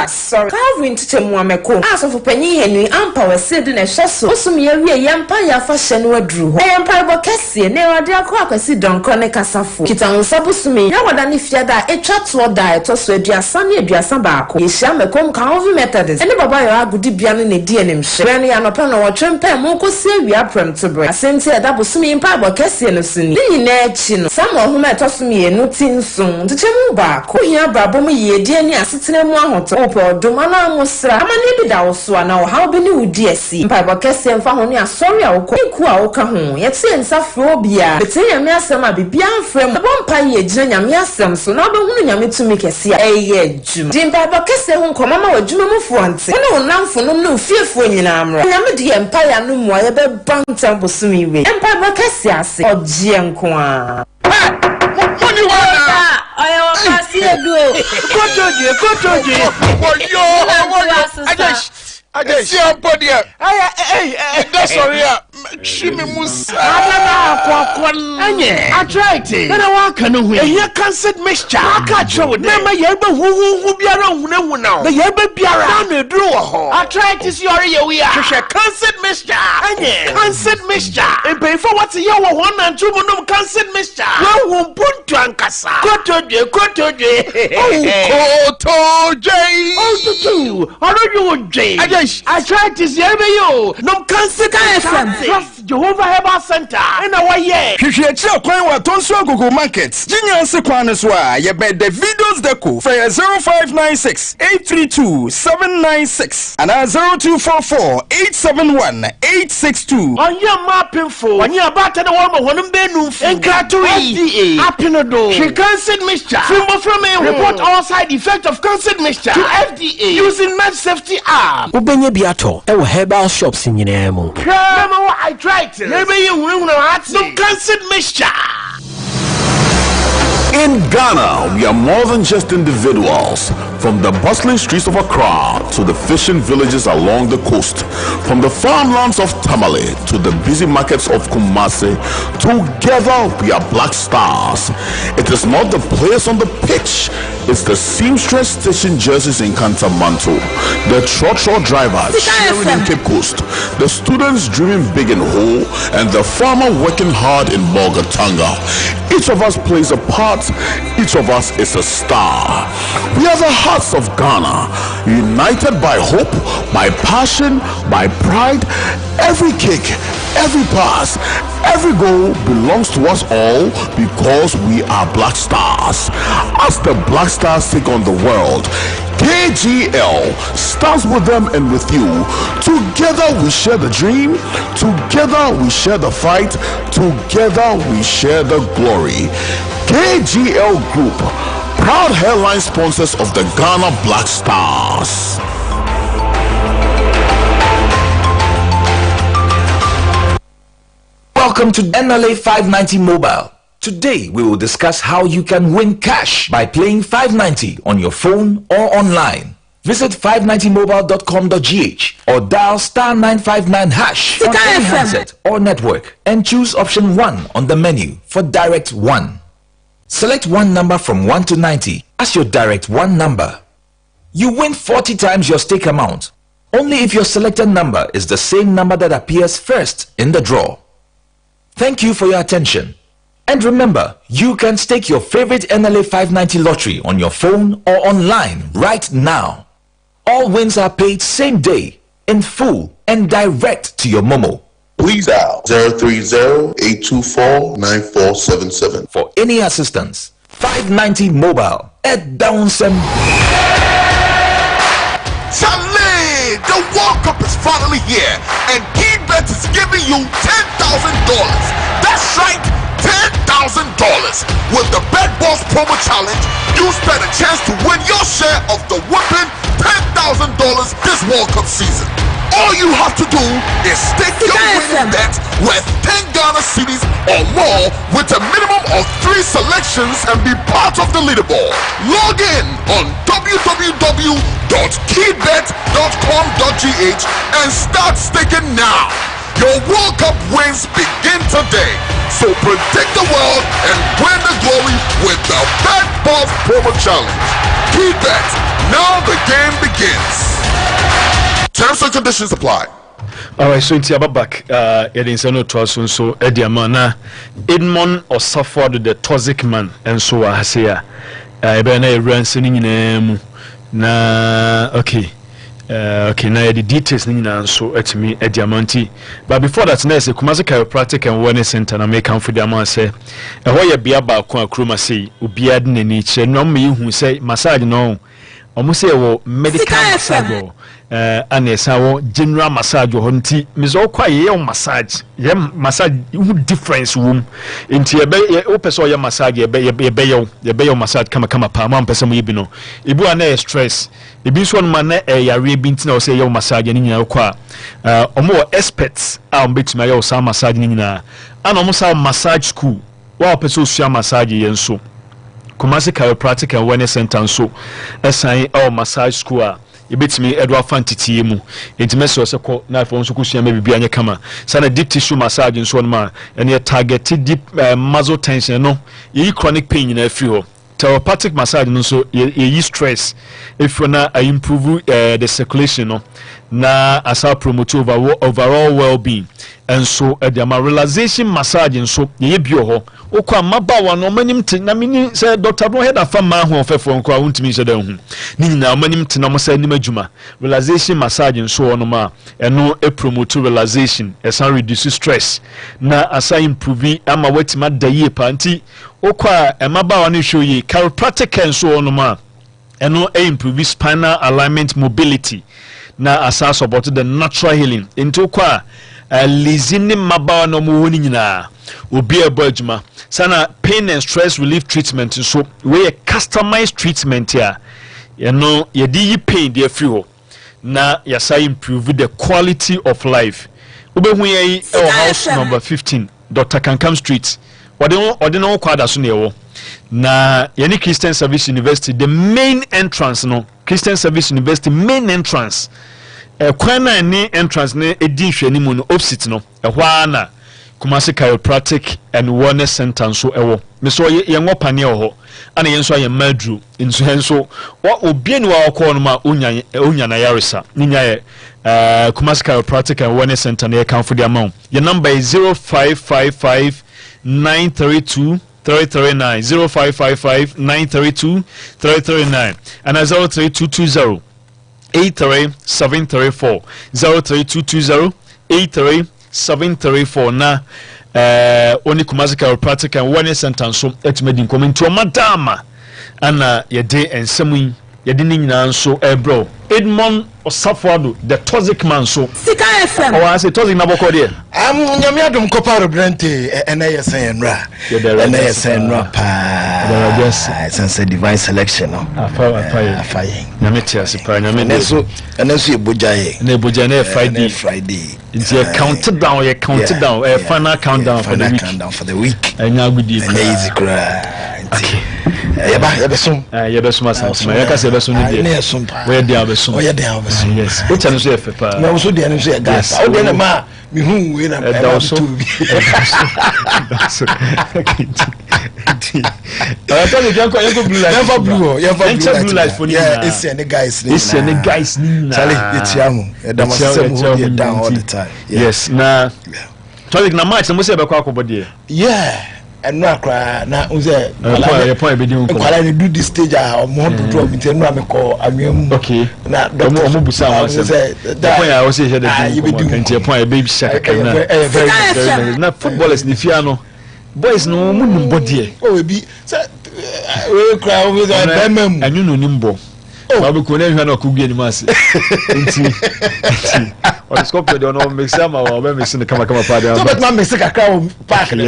Sorry, Calvin to Temuameko, as of a penny Henry Ampa was said in a chasso, also me a yampire fashion were drew. I am Paribo Cassie, near dear Quack, I see Don Coneca Safu. Kitan Sabus me, no one than if you die, a chat or die, toss with your son, your Sambako. Is Yamakom Calvi Methodist, and the Baba good Bian in a DNM. Granny and upon our tramp, Moko say we are prem to break. I sent here that was me in Paribo Cassie and Lucy. Someone who might toss me a no tin soon to tell back. Who here, Babomi, ye dear near sitting in one hotel, Domana Musra. I'm a neighbor that was so now. How be new, dear see? Paribo Cassie and found near sorry, I'll call home. Yet see and Safrobia. But say a measama be beyond frame. The one pie, Junior Miasam, so now the woman to make a see a year. Jim Paribo Cassie won't come out with Juma Fonte. No, now for no fearful in Amra. I'm a dear empire no more ever bound temple sumi. And Paribo Cassie or Giancua. I tried it. Then I walk on the way. Here cancer mixture. I can't show it. Never yet, but who be around now? The Yabba be around the drawer. I tried to see your we are. Cancer mixture. Cancer mixture. And pay for what's your 1 and 2 months cancer mixture. No one put to Ancassa. Go to J. Oh, J. Oh, how do you, J? I tried to see you. No cancer. Jehovah Herbal Center in our year. If you check on Tonso Google Markets, Genius Sequaniswa, you bet the videos deco for 0596 832 796 and 0244 871 862. On your mapping for when you're about to the woman when Benu and Gratui Apinodo. She cancelled mixture. From a report all side effect of cancelled mixture to FDA using med safety app. Ubenye biato, ewo herbal shops in Yinemo. I tried to. Maybe you will not some cancelled mixture. In Ghana, we are more than just individuals. From the bustling streets of Accra to the fishing villages along the coast, from the farmlands of Tamale to the busy markets of Kumasi, together we are black stars. It is not the players on the pitch, It's the seamstress stitching jerseys in Cantamanto, the trotro drivers cheering in Cape Coast, the students dreaming big in Ho, and the farmer working hard in Bolgatanga. Each of us plays a part, each of us is a star. We are the hearts of Ghana, united by hope, by passion, by pride. Every kick, every pass, every goal belongs to us all because we are Black Stars. As the Black Stars take on the world, KGL starts with them and with you. Together we share the dream, together we share the fight, together we share the glory. KGL Group, proud headline sponsors of the Ghana Black Stars. Welcome to NLA 590 Mobile. Today we will discuss how you can win cash by playing 590 on your phone or online. Visit 590mobile.com.gh or dial *959# on any handset or network and choose option 1 on the menu for direct 1. Select one number from 1 to 90 as your direct 1 number. You win 40 times your stake amount only if your selected number is the same number that appears first in the draw. Thank you for your attention. And remember, you can stake your favorite NLA 590 lottery on your phone or online right now. All wins are paid same day, in full, and direct to your Momo. Please dial 030-824-9477. For any assistance, 590 Mobile at Downsem. Chale! The World Cup is finally here, and KeyBet is giving you $10,000. That's right, $10,000. With the Bet Boss promo challenge, you stand a chance to win your share of the whopping $10,000 this World Cup season. All you have to do is stake your winning bet worth 10 Ghana cedis or more with a minimum of 3 selections and be part of the leaderboard. Log in on www.keybet.com.gh and start staking now. Your World Cup wins begin today. So predict the world and win the glory with the Bet Boss promo challenge. KeyBet, now the game begins. Terms and conditions apply. Alright, so into back, Edinson Twasun, so Ediamana, Edmond or suffered the toxic man, and so I say, Ebene Ransom in na okay. Okay, now the details nina so at me at Diamanti. But before that, next Kumasi Chiropractic and Wellness Center and make come for the amount say, and why you be about Kroma say, Ubiad Niche, no me who say massage no, almost say medical massage. And yes, our general massage or hunty, Miss Oquay massage, massage difference room into your bay, open so your massage, your bay massage come a palm, person we know. Ibu ane stress, the beast one man a rebintin or say your massage in your qua, or more experts, I'll bet my old some massage in and almost our massage school, while person massage and so. Kumasi Chiropractic and Wellness Center and so, assign our massage school. You bet me Edward Fantiti mu intimacy was a call now for Sukusia maybe be anya kama sana deep tissue massage and so on ma and your targeted deep muscle tension no you chronic pain in a few telepathic massage no so you stress if you na improve the circulation no na asa promote overall well-being and so the relaxation massage and so ye bi ho okwa mabawa no manim te na mini say Dr. Bro head afa ma ho fefo nkwa wontimi hye da hu ni nyina manim te na mo say nim adwuma relaxation massage and so on ma eno e promote relaxation esa reduce stress na asa improve ama watima daye panti okwa mabawa no show ye chiropractic and so on ma eno e improve spinal alignment mobility na asa support the natural healing into kwa lizini mabawa no mo woni nyina obi ebojuma sana pain and stress relief treatment so we a customized treatment here you know ye di pain dey free ho na yasa improve the quality of life obehu ye house number 15 Dr. Kankam Street odino kwada so ne wo na yani Christian Service University the main entrance no Christian Service University main entrance kwana ni entrance ne edi hwani mu no opposite no ehwa na Kumasi Chiropractic and Wellness Center nso ewo me so ye ngo pane ho ana ye nso aye madru nso henso wa obie ni wa okọ no ma onya na yaresa ninya ye Kumasi Chiropractic and Wellness Center na ye kan for the amount your number is 0555 932 339 0555 932 339 and 03220 83734 03220 83734 na oni Kumasi Chiropractic and Wellness Center so etumedi nkominti o madama ana yede ensemu yede ni nyina nso bro Edmond Osafwado the Toxic man so Sika FM o ase Toxic na boko de nyame adom kopa Leberante enayesen ra enayesen ra pa sense divine selection no afaye nyame tia sipa nyame neso ebojaye na ebojaye na Friday it's a countdown final countdown for the week enya agudi easy cry okay yebesum asantuma yakase yebesum ni de we de abesum yes o chanu so efe pa na so de no so gas o de na ma mi hu we na pa so tell me yanko blue light for yeah it's any guys ni Charlie etiamu edamase down all the time yes na Toxic na match mo se be kwa akobode and no akra na unze point be din ko kwala ni do this stage a mo do drop into no ameko amem okay na mo busa wa se the point I was say the din point be shaka na very na footballers ni fia no boys no mo nim body o bi say we cry over the bemem anyu no nimbo babu ko na hwa na ko gu ani mase nti on scope de no mix ama wa be mix ne kama pa de so bet man mix kakra o park na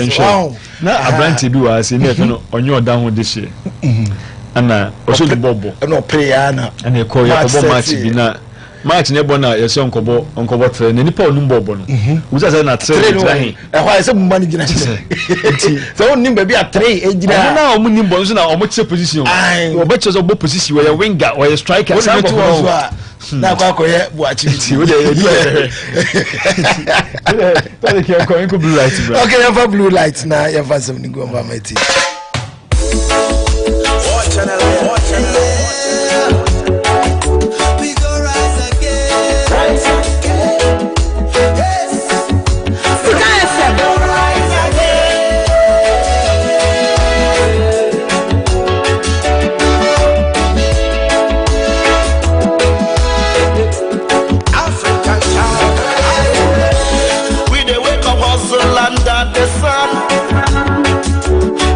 Leberante bi wa se ne fe no onye oda ho de hye ana oso de bobo no prayer na ana ko ya ko match bi na match ne bona ye se onkobo tre ne nipa onum bobo no uza se na tre he hwa se mumba ni gina nti so onim ba bi a 3 ejina na omu nim bo so na omu che position o be che so bo position we winger or striker so na kwa ye bo activity we dey tell you ko blue light bro okay you for blue light na you for some go over my team watch channel we go rise again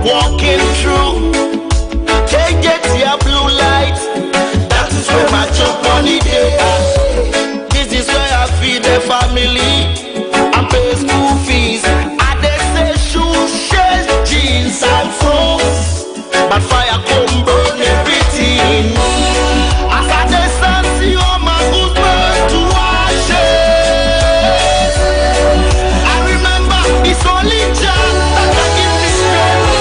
walking through, take get your blue light. That is where my chop money day. This is where I feed the family and pay school fees. I they say shoes, shirts, jeans and phones, but fire come burn everything. As I just see all my good burn to wash it. I remember it's only just that I give me strength.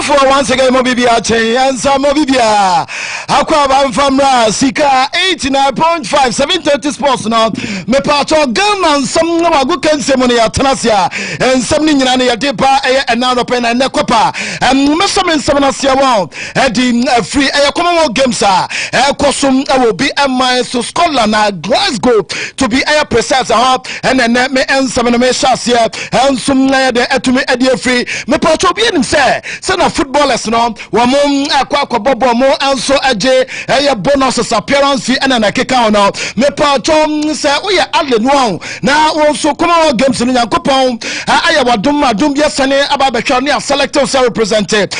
for once again mobibia chen ansa mobibia akwa ban famra sika 89.5 730 sports now me pato Ghana nsam na wago kensem ne ya tenasia ensam ni nyina ne ya depa enado pen na nekopa mesam ensam na sia won edi free common games ekosum will be my so Scotland na Glasgow to be precise and then me ensam na me shasia ensum na de etumi edi free me pato bi nim say na footballers no wɔn akɔ bobo mo anso agye bonuses appearance fee and na keka no me pa chom sɛ woyɛ athlete no na wo so Commonwealth Games no Nyankopɔn ayɛ wadom yɛsane aba bɛhwɛ ne select yourself represented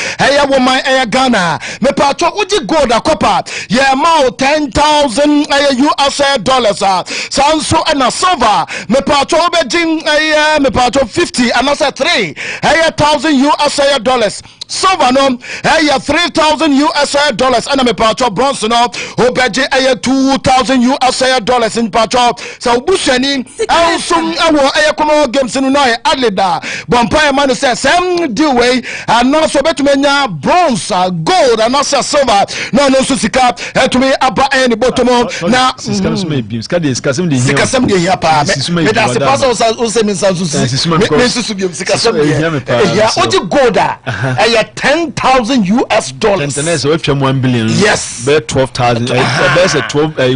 woman Ghana me pa chom wogi gold akopa yɛ ma 10,000 US dollars sanso and silver me pa chom obegin me pa chom 50 and also 3 1,000 US dollars silver no 3,000 US dollars and me pa chom bronze no obeji 2,000 US dollars in pa chom so bushani also Commonwealth Games no na adleda bompa man say same deal way and also betumenya bronze gold and also silver no so sika to me aba any bottom na sikasem de here pa me da se pass o se me sanso me susu bi sikasem de ya o di gold 10,000 US dollars internet so atwa 1 billion yes be 12,000 be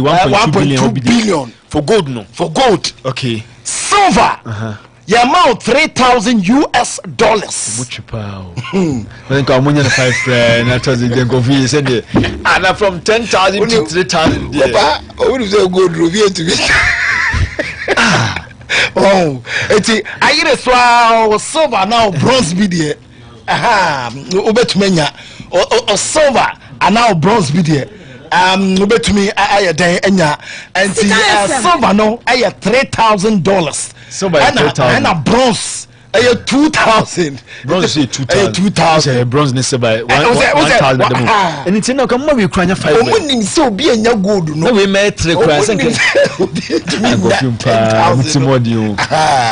1.2 billion for gold no for gold okay silver your amount 3,000 US dollars. Much power. When come on 5 friend, that was the coffee said and from 10,000 to 3,000. Papa, what is a good review to be? Oh, it's I get a swell silver now bronze video. Aha, ubetmenya or silver and now bronze video. Bet me I enya and silver no I $3,000. Silver and a bronze 2,000. Bronze 2,000. Bronze ne silver 1,000. And it's no come we cranya 5. Winning so be a good no we met 3 crans and I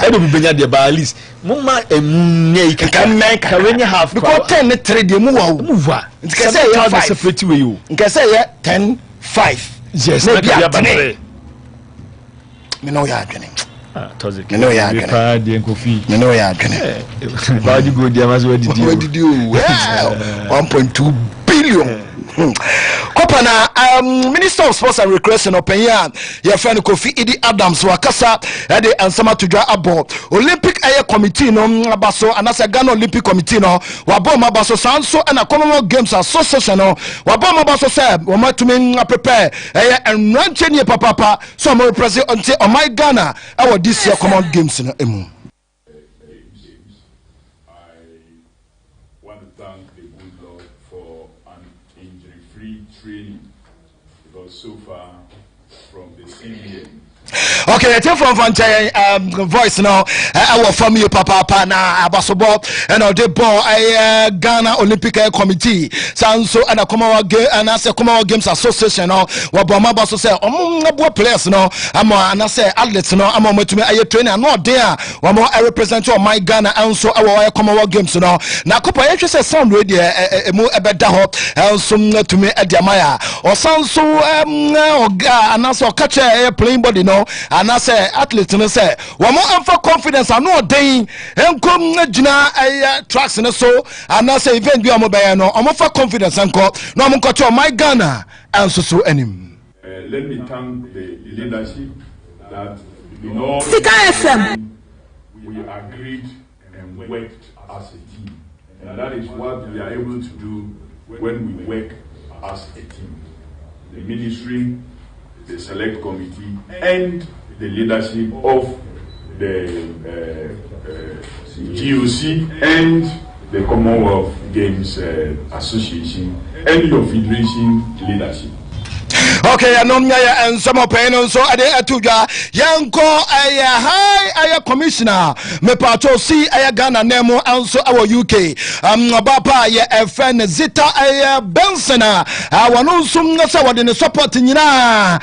don't be the balis. Mumma can make a half because 10 trade you move. It's separate with you. Can say 10 5. Yes, me know you're getting. You know ya coffee. You know ya getting. Body good there was where did you 1.2 billion. Kopana Minister of Sports and Recreation open here your friend Kofi Idi Adams wakasa de ansama to dwa abo Olympic Air Committee no abaso anasa Ghana Olympic Committee no wabo mabaso sanso na Commonwealth Games Association no wabo mabaso say wo matumi prepare enranche ne papa so mo represent on my Ghana our this year Commonwealth Games no emu. So far from the CBA. Okay, I tell from voice now. Our family papa na abasobo and the ball Ghana Olympic Committee. Sanso and a Commonwealth Games Association no. Waboma baso say players no. And I say athletes no. I'm to me a trainer no there. One more I represent my Ghana and so our Commonwealth Games no. Na kopa you say sound radio emu ebeda ho and to me Adiamaya or sanso and also catch a playing body no. And I say athletes no say one more for confidence I know day and come jina tracks and so and I say event be amobaya no I'm for confidence and call no I'm got my Ghana and so enim. Let me thank the leadership that in all we agreed and worked as a team, and that is what we are able to do when we work as a team. The ministry, the select committee, and the leadership of the GOC and the Commonwealth Games Association and your federation leadership. Okay, and some opinions so I atuja yanko high commissioner me pato see Ghana nemo and so our UK baba ya friend Zita Benson wanu sum no say wade support nyina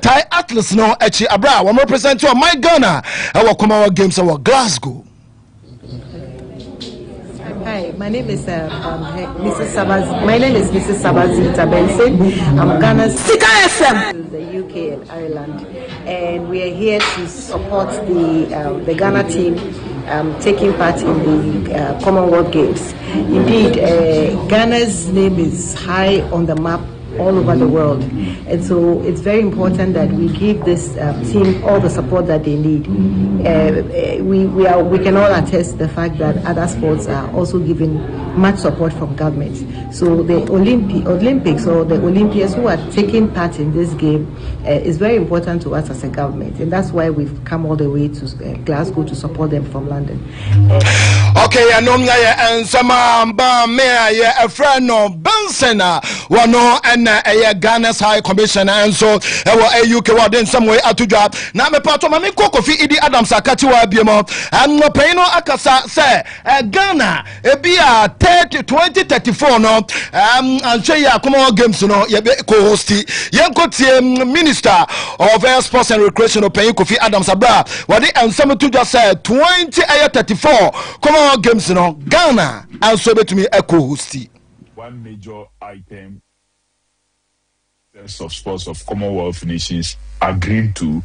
Thai athletes no echi abra we represent you my Ghana our Commonwealth Games our Glasgow. Hi, my name is Mrs. Sabazi. My name is Mrs. Sabazita Benson. I'm Ghana's Sika FM, the UK and Ireland, and we are here to support the Ghana team taking part in the Commonwealth Games. Indeed, Ghana's name is high on the map all over the world. And so it's very important that we give this team all the support that they need. We can all attest to the fact that other sports are also given much support from government. So the Olympics or the Olympians who are taking part in this game is very important to us as a government, and that's why we've come all the way to Glasgow to support them from London. Okay, and some a friend of Benson, one and Ghana's High Commissioner, and so UK in some way at to job. Now, me part of my Kofi Idi Adams Akatiwa Bimo, and no Peno Akasa say Ghana, a beer 2034 no, and say come on games no, co-hosti, young Minister of Sports and Recreation of Kofi Adams Abra, what they and some to just say 2034 come on games no, Ghana, and so to me a co-hosti. One major item of sports of Commonwealth nations agreed to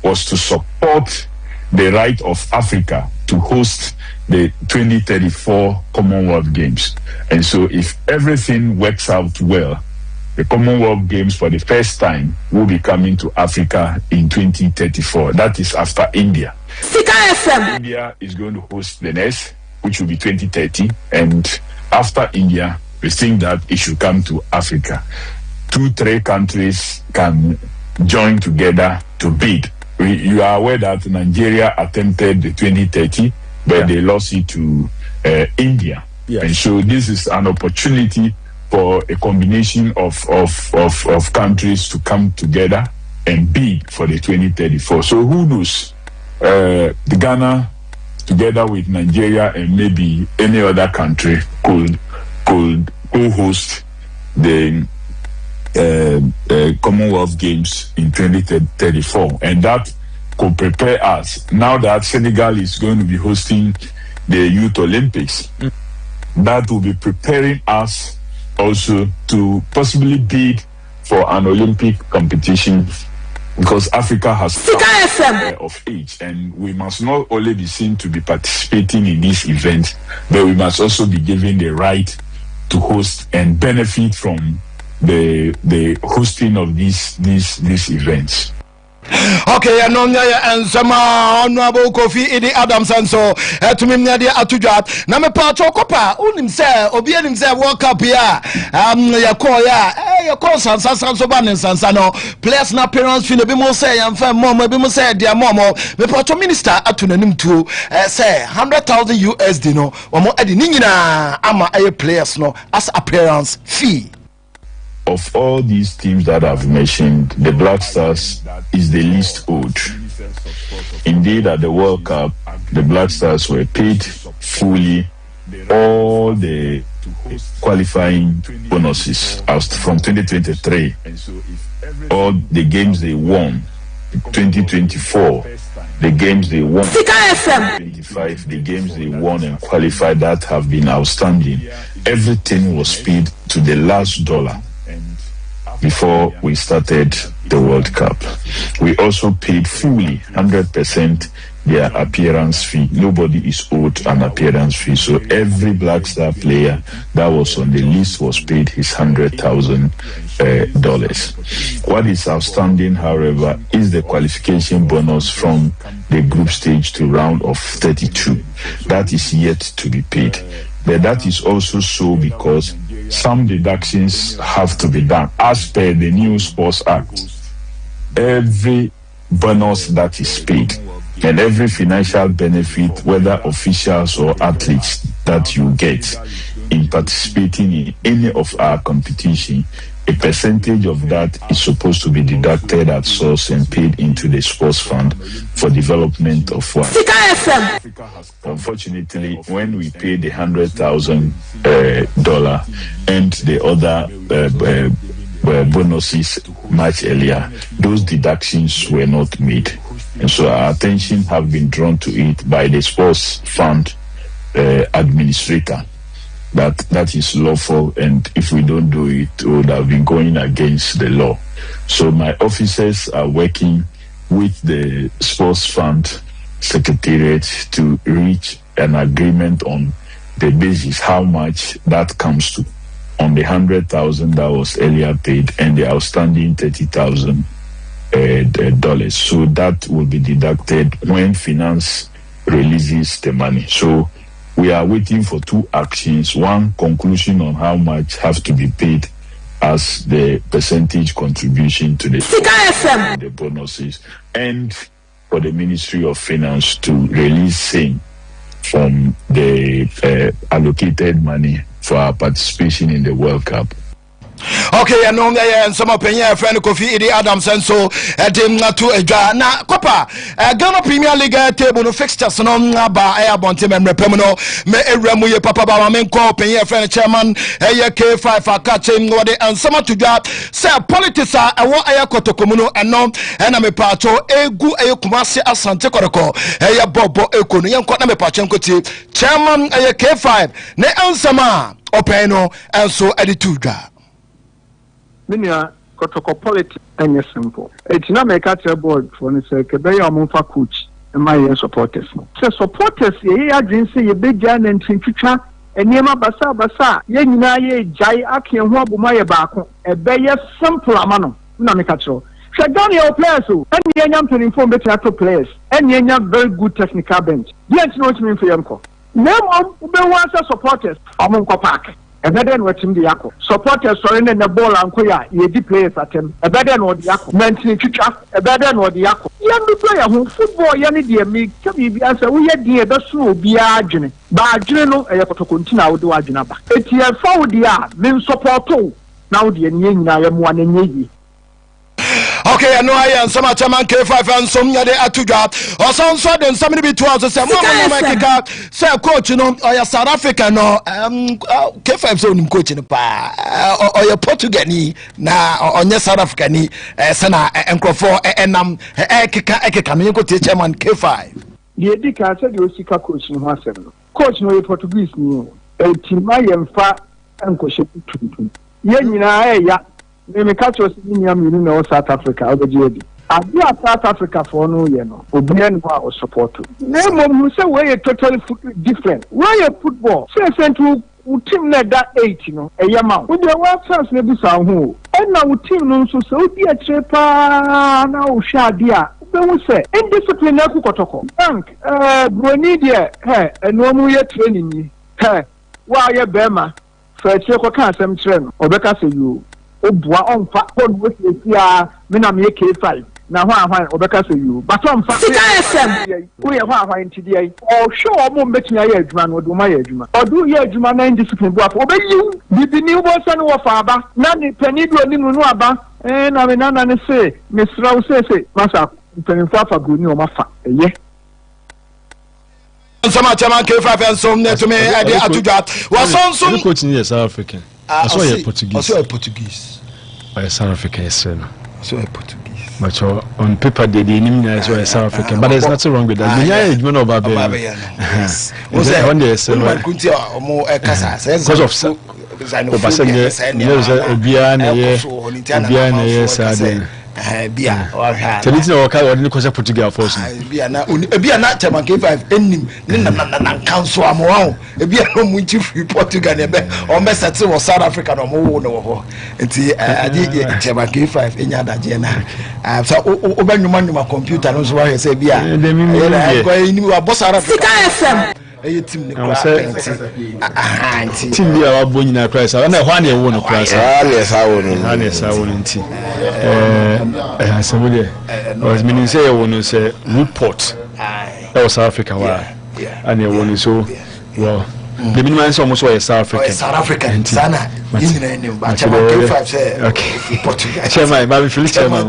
was to support the right of Africa to host the 2034 Commonwealth Games. And so if everything works out well, the Commonwealth Games for the first time will be coming to Africa in 2034. That is after India. India is going to host the next, which will be 2030. And after India, we think that it should come to Africa. 2-3 countries can join together to bid. You are aware that Nigeria attempted the 2030, but they lost it to India. Yes. And so this is an opportunity for a combination of countries to come together and bid for the 2034. So who knows? The Ghana, together with Nigeria and maybe any other country, could co-host the Commonwealth Games in 2034, and that could prepare us. Now that Senegal is going to be hosting the Youth Olympics, that will be preparing us also to possibly bid for an Olympic competition, because Africa has of age, and we must not only be seen to be participating in this event, but we must also be given the right to host and benefit from the hosting of these events. Okay, and some honorable Kofi Idi Adams and so to me near the Atujat. Name part of Copa, Unim say, Obianim say, walk up here. Your call Sansan and Sansano, players na parents feel a bit more say, and fam mom, maybe more say, dear momo, the Porto Minister Atunanim to say $100,000 no, or more Edinina, ama a players no, as appearance fee. Of all these teams that I've mentioned, the Black Stars is the least owed. Indeed, at the World Cup, the Black Stars were paid fully all the qualifying bonuses from 2023. All the games they won, 2024, the games they won, 2025, the games they won and qualified that have been outstanding. Everything was paid to the last dollar before we started the World Cup. We also paid fully 100% their appearance fee. Nobody is owed an appearance fee. So every Black Star player that was on the list was paid his $100,000. What is outstanding, however, is the qualification bonus from the group stage to round of 32. That is yet to be paid. But that is also so because some deductions have to be done. As per the new Sports Act, every bonus that is paid and every financial benefit, whether officials or athletes, that you get in participating in any of our competition, a percentage of that is supposed to be deducted at source and paid into the sports fund for development of one. Unfortunately, when we paid the $100,000 and the other bonuses much earlier, those deductions were not made. And so our attention have been drawn to it by the sports fund administrator. That is lawful, and if we don't do it, it would have been going against the law. So my officers are working with the sports fund secretariat to reach an agreement on the basis how much that comes to. on the 100,000 that was earlier paid and the outstanding $30,000. So that will be deducted when finance releases the money. So we are waiting for two actions. One, conclusion on how much has to be paid as the percentage contribution to the bonuses, and for the Ministry of Finance to release same from the allocated money for our participation in the World Cup. Okay, and some opinion friend Kofi Idi Adams and so edim na to edwa na Copa Ghana Premier League table no fixtures no ba air bonte me repemno me ewramu ye papa ba me ko opinion friend chairman K5 akache ngode and some to dwa say politics a ewo aye kotokomu no eno na me pacho egu aye kumase asante koroko bobo eko no yenko na me pacho nkoti chairman K5 ne ansama openo and so editu dwa Minia kotoko politics and simple. It's not make a board for the sake of a coach and my supporters. So supporters, ye agency, ye big jan and Trinchucha, and Yema Basa, ye Jai Aki and Wabumaya Bako, a bear simple amano, Namikacho. Shagani players who, and Yanyam to inform better players, and Yanyam very good technical bench. Yes, no to me for Yanko. No one supporters, Amonko Park. A better what him the Yako. Supporters surrender the ball and Koya, ye di players at him. A better what the Yako. Mentally future, a better what the Yako. Young player who football, Yanni dear me, can be answer, we had dear the slow be argent. But General, I have to continue to Arjanaba. It's here for the men support too. Now the Yen, I am one in Ye. Okay, I know I am some chairman K5 and some yade atuja or some sudden somebody be to us say mama say coach you know or South Africa no K5 so nim coach no pa or your Portuguese na on your South Africa ni sana enkrofo enam ekeka me ko chairman K5 the edika said you sika coach no asem coach no Portuguese ni etima yemfa enkohye tutu ye nyina ya me catch us in no South Africa obedi abi South Africa for no ye no obian no support name who say we totally different we football say to team na that 8 no eyama we dey world chance na bi sa ho and na team no so say obi a trepa na o hwa dia we say indiscipline na kotoko bank broni dia eno mu ye training ni wa ye bema fa che ko kan asem kire no obeka say you Obwa on fa on with ya mina me K5 na hwan obeka say you but on fa we hwan nti dey o show mo mbetumi aye adwuma no do ma ye adwuma odu ye adwuma na indiscipline bu afa obeyi bibi ni wo se no wo fa aba na ni pani do ni no aba na me na ne say misra wo say masa pani fa fa go ni o ma fa eye sama chairman K5 and some net to me I dey atuja was some coach in South African I saw you Portuguese. I saw Portuguese. Or South African, yes, I saw Portuguese. But on paper, they didn't know as well as South African. But there's nothing wrong with that. Yeah, you know about yes. Was that one day? Because of Bia Teliti or Kai or Nicosa Portugal force. Bia na chairman K5 enim na council amwa bia no mu chief Portugal ne be o mesete wo South Africa no mo no ho enti ade chairman K5 enya daje na so obanwuma computer no so wa say bia e wa boss Africa FM team ne kwa team bia wa bo nyina Christ na ho na e wo no Christ na sa wo nti somebody was meaning say one say report that was South Africa and you want so well the minimum is almost why South African sana but K5 say okay Portugal chairman but Felix chairman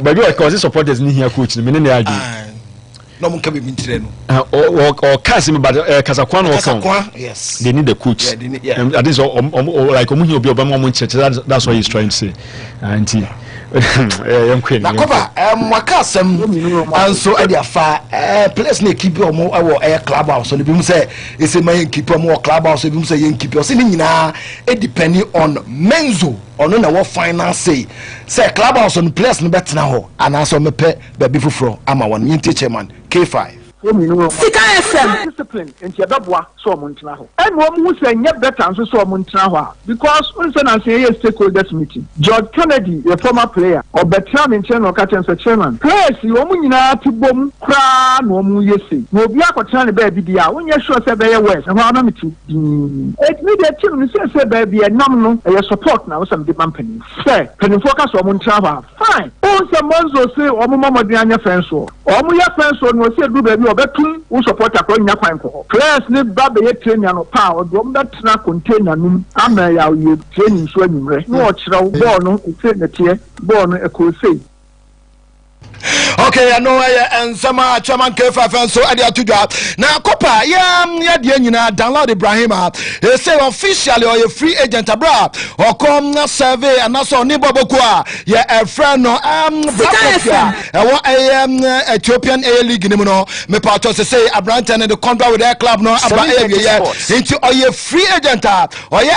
but you are cause supporters ni here coach me na adu no mun kabe mintire no or Kasim but Kasakwan or Kasakwan yes they need the coach and that is like omu obi obama mo church that's what he's trying to say and na cover wakasem anso e dia fa place na keep omo e club house no bi mu say e say my keep omo club house bi mu say yen keep o say ni nyina e depending on menzo ono na wo finance say club house no place no betena ho ana so mepe ba bi fufuro ama won yin chairman K5 for me no Sika FM discipline enti ebeboa so omontena ho and wo say nye better so omontena ho because unse na say stakeholders meeting George Kennedy the former player or better mention no catch and chairman players wo mu nyina tibom kra no mu yesi no obi akotena ne ba bibia wonye sure say be west ho na meti it me the team say baby enam no e support na wo some demand penny say penny focus omontena ho fine unse monzo say omomodin anya friends so omoya friends so no say do baby obetum wo support akọ nya kwan ko players ne ba be trainer no pa odo mbetena container num ama ya ye training so anumre no ochiraw ball no e na tie ball no e ko sei. Okay, I know and some chairman K5 so at the now Copa, yeah, the nyina download Ibrahim. They say officially or a free agent abroad or come survey and also Nibobokwa, yeah, a friend no Ethiopian A League Nimuno, me part say Abranten and the contract with their club no about into or free agent or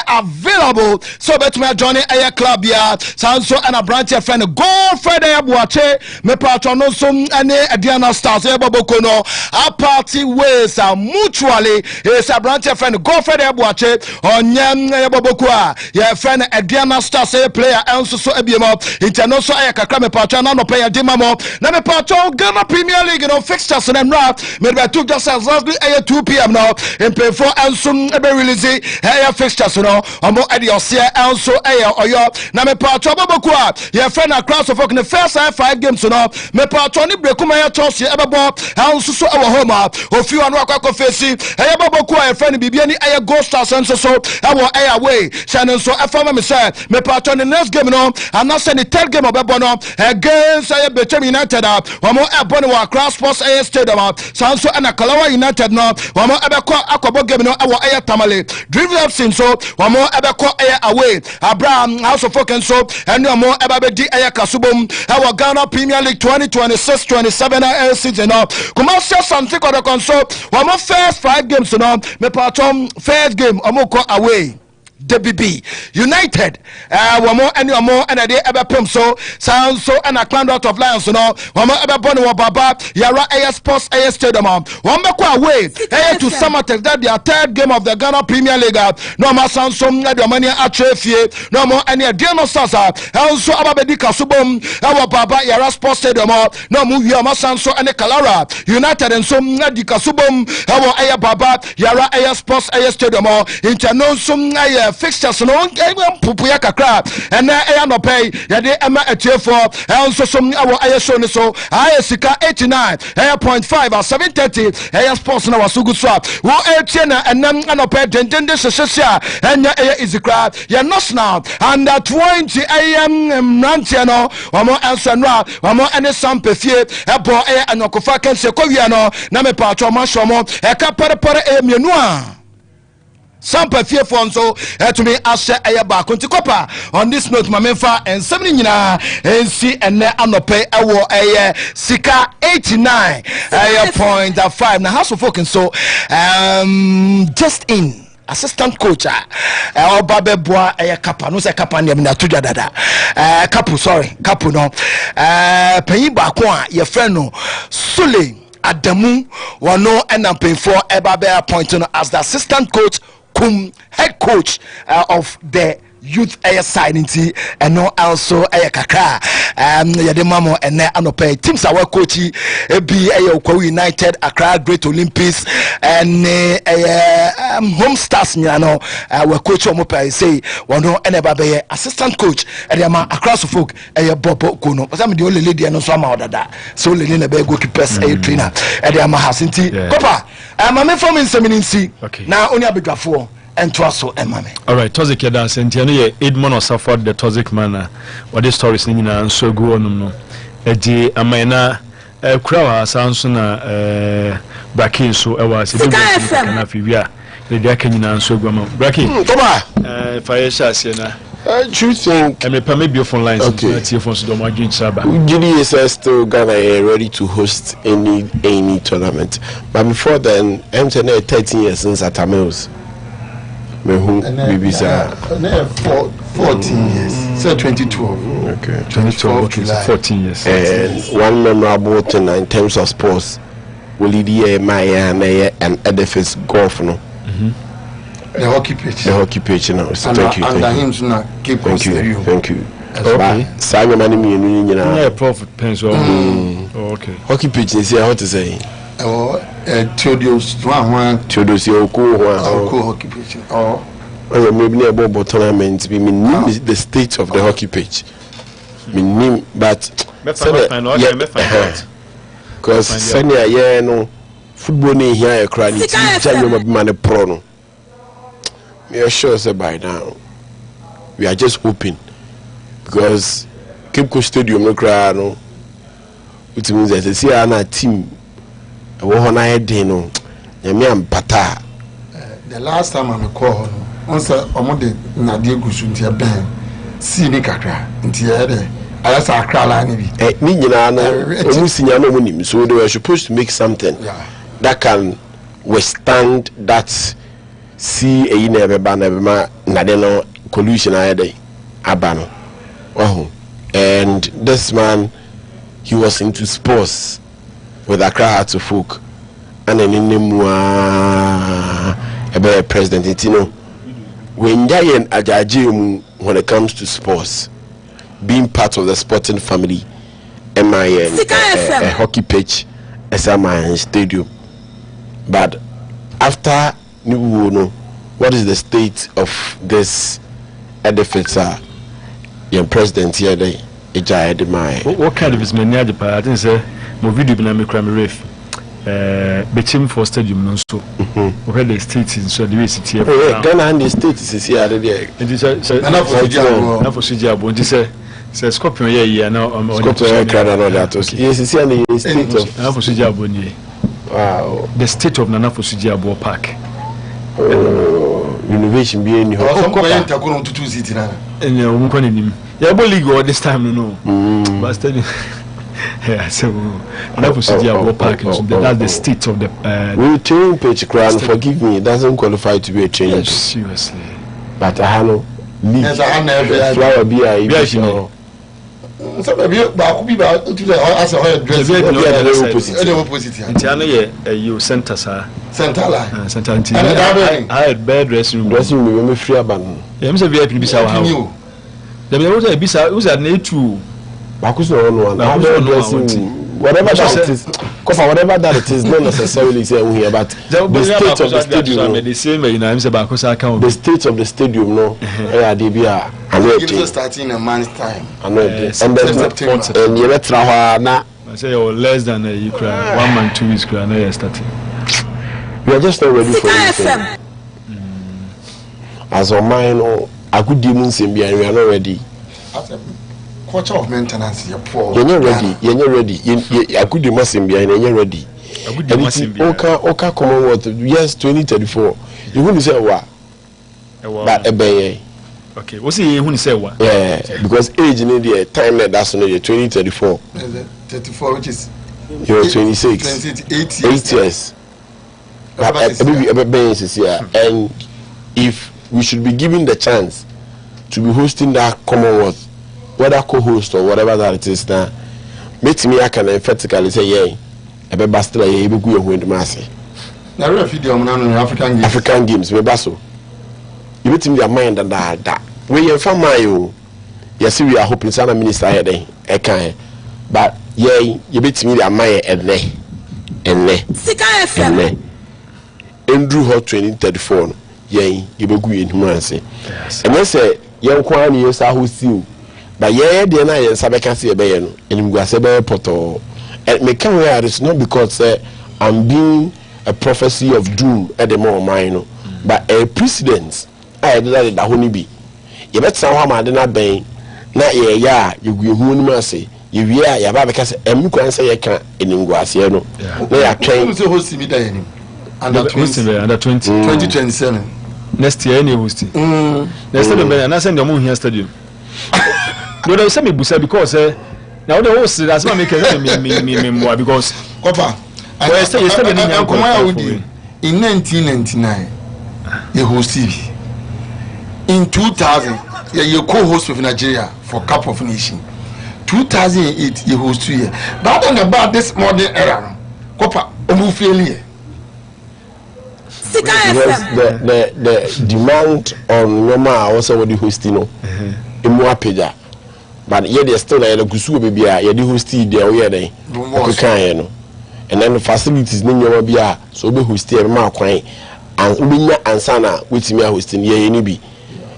available so bet me joining a club yeah, so and Abranten friend go Friday watch me part no some any Adiana stars eboboko no a party ways are mutually is a branch friend go for the watch onyem eboboko a your friend Adiana stars player and so ebiemo international aye kakra me patcha na no player dimamo na me patcha Ghana Premier League no fixtures and rap me be took just exactly 2 p.m. now in pay for and soon be release aye fixtures no omo adiosia and so aye oyo na me patcha eboboko a your friend across of the first 5 games no me patoni brekuma ya tosi ebebo hanso so ewo homa ofi anu akwa face eyebebo ko e friend bibia ni eye goal stars nso so ewo eye away channel so efama me say me patoni next game no and say the third game obebo no against eye Bechem United omo ebo ni wa Cross Sports eye stadium sanso na Kalawa United no omo ebeko akobo game no ewo eye Tamale Dream Lapsin so omo ebeko eye away Abraham House of Folk so enu omo ebabe di eye Kasubom ewo Ghana Premier League 2026-27 season now. Commercial something for the console. One more first 5 games now. Me patom first game omoko away. DBB United one more and they ever pump so sound so and a clan out of Lions no one more ever born wa baba Yara AS Sports AS Stadium one more away to Samatex that their third game of the Ghana Premier League no more sound so the money atrefi no more any Diano Sasa also ababedi kasubom our baba Yara Sports Stadium no move your sound so and Kalara United and so the kasubom our aya baba Yara AS Sports AS Stadium internal some fixtures no pupu ya kakra and na no pay ya de ema etiefo enso som awo ayeso ne so ayesika 89.5 or 730 aye sports na wasugu so wo etie na enam no pay dendende sesesa enya aye izikra ya national under 20 am rantie no omo enso no omo ene sampefie ebo aye anokofa kanse kowia no na me pa atwa ma shomo e ka pare emienu a Sampa fear for so to me ashe aya ba konti kopa on this note mamemfa and 7 nyina nc ene anope ewo eye sika 89.5 na House of Folk so just in assistant coach oba beboa eye kapa no se kapa ne na tudwa dada kapu no panyi ba ko a ye friend no Sule Adamu wano enampenfo eba be appointed as the assistant coach head coach of the youth air side inti and no also air kakra yade mamo ene anope teams our coach be Okwa United, Accra Great Olympics and home stars nyano we coach omope say wono eneba be assistant coach ediama across folk bobo kono osam de ole lady no so ama odada so le ne be goalkeepers trainer ediama hasinti kopa mama from inseminency na oni abegafo and so emame. All right, Tozik Yada Sentiano ye Edmond or suffered the Tozik manner. What the stories nina and so go on no. Eji amena krawa sansuna Brakin so was kana fivia. The Dakina and so go Brakin. If I siena. You think I may permit your phone lines to your phones don't imagine Saba. GDS still Ghana ready to host any tournament. But before then, I'm 13 years since at Tamils. Maybe 14 years. So 2012. Okay. 2012. Okay. So 14 years. And one memorable thing in terms of sports. Wolidia Maya and edifice golf no. The hockey pitch. The hockey pitch, you know. So thank you. Thank you. Thank you. Okay. Simon Money, you know. Yeah, profit pens. Okay. Hockey pitch is here. How to say? Theodos, Theodos, you cool hockey pitch. Oh, maybe near Bobo tournament. We mean the state of the hockey pitch. Mean, but because senior year no football ni here cry ni teacher you man pro no. We are sure say by now we are just hoping because Cape Coast Stadium no cry no. It means that see our team we hona head no. Nyame ampata. The last time I call once omode na die gusu ntia ben si ni kakra ntia de ayasa akrala ni bi ni nyina no omusinya no munim so they were supposed to make something that can withstand that see e na beba na bema na de no collusion ayede abano and this man he was into sports with Accra to folk and an inimua a president itino when Jayen Ajajium when it comes to sports, being part of the sporting family, MIN, a hockey pitch, SMI stadium. But after New what is the state of this edifice? Your president here, what kind of his mania? I didn't say, my video been a crime ref. Betchim for stadium no so where the state in so the way city Ghana and the state is here already and it's na for Sujabo and say Scorpion here now Scorpion Canada that was yes is here in the state of na for Sujabo ni wow the state of Nana for Sujabo Park innovation be any some point takono to 2 city na we ko nim ya bo league this time no but stadium. Yeah, so that's the state of the. We training pitch crown. Forgive me, it doesn't qualify to be a training. Yes, seriously. But I know. Yes, I know. Flower be a so maybe back be about to as a dress. Opposite. And you center sir. Center line. Center. I had bed dressing room. Dressing room. We free ban. Yeah, I'm say VIP bisa how. There was a bisa. Who's at N2. Whatever that is, whatever that it is, not necessarily say we here, but the state of the stadium. The state of the stadium, no. Gives us starting a month's time. And you let I say less than a year, 1 month, 2 weeks, I know you're starting. We are just not ready for anything. As of mine, I could demons in behind, we are not ready. Culture of maintenance, you're poor. You're not ready. You're not ready. I could do massive behind, and you're ready. Oka Commonwealth, yes, 2034. You wouldn't say what? But a bay. Okay, what's he who say what? Yeah, because age in India, time like that's on 2034. 34, which is you're 26. 8 years. But a bay is here. And if we should be given the chance to be hosting that Commonwealth, whether co-host or whatever that it is now, make me I can emphatically say yeah, a be bastila yeah, be go win the mass. Now we feed them on African games, me baso. You bet me their mind and that. We you from my you. Yes, we are hoping some minister here then. I can, but yeah, you bet me their mind and ne. Sika FM. Andrew Hot 2034. Yeah, you be go in humanity. And I say, young kwani you sa who see. But yeah, the na yen sabeka se be no enim guase be poto and me can where it's not because I'm being a prophecy of doom at the more mine but a precedent I did that honi bi you bet san ma de na ben na ye ya you gu hu ni ma se you wi ya ba beka se emu kwan se ye kan enim guase no na ya twen so host mi da enim under 2027 next year any host next time be na send them here stadium. No, they say me busa because now the host that's what make me more because Kopa. In 1999, you hosted. In 2000, you co-host with Nigeria for Cup of Nations. 2008, you hosted here. But then about this modern era, Kopa, The demand on Roma also what the hosting no. Imuapeja. But yet they still like the Gusu baby, yeah, the hosting there, we are there. And then the facilities in your bia, so be hosting a quine and Ubinya and Sana, which me hosting, yeah, any be.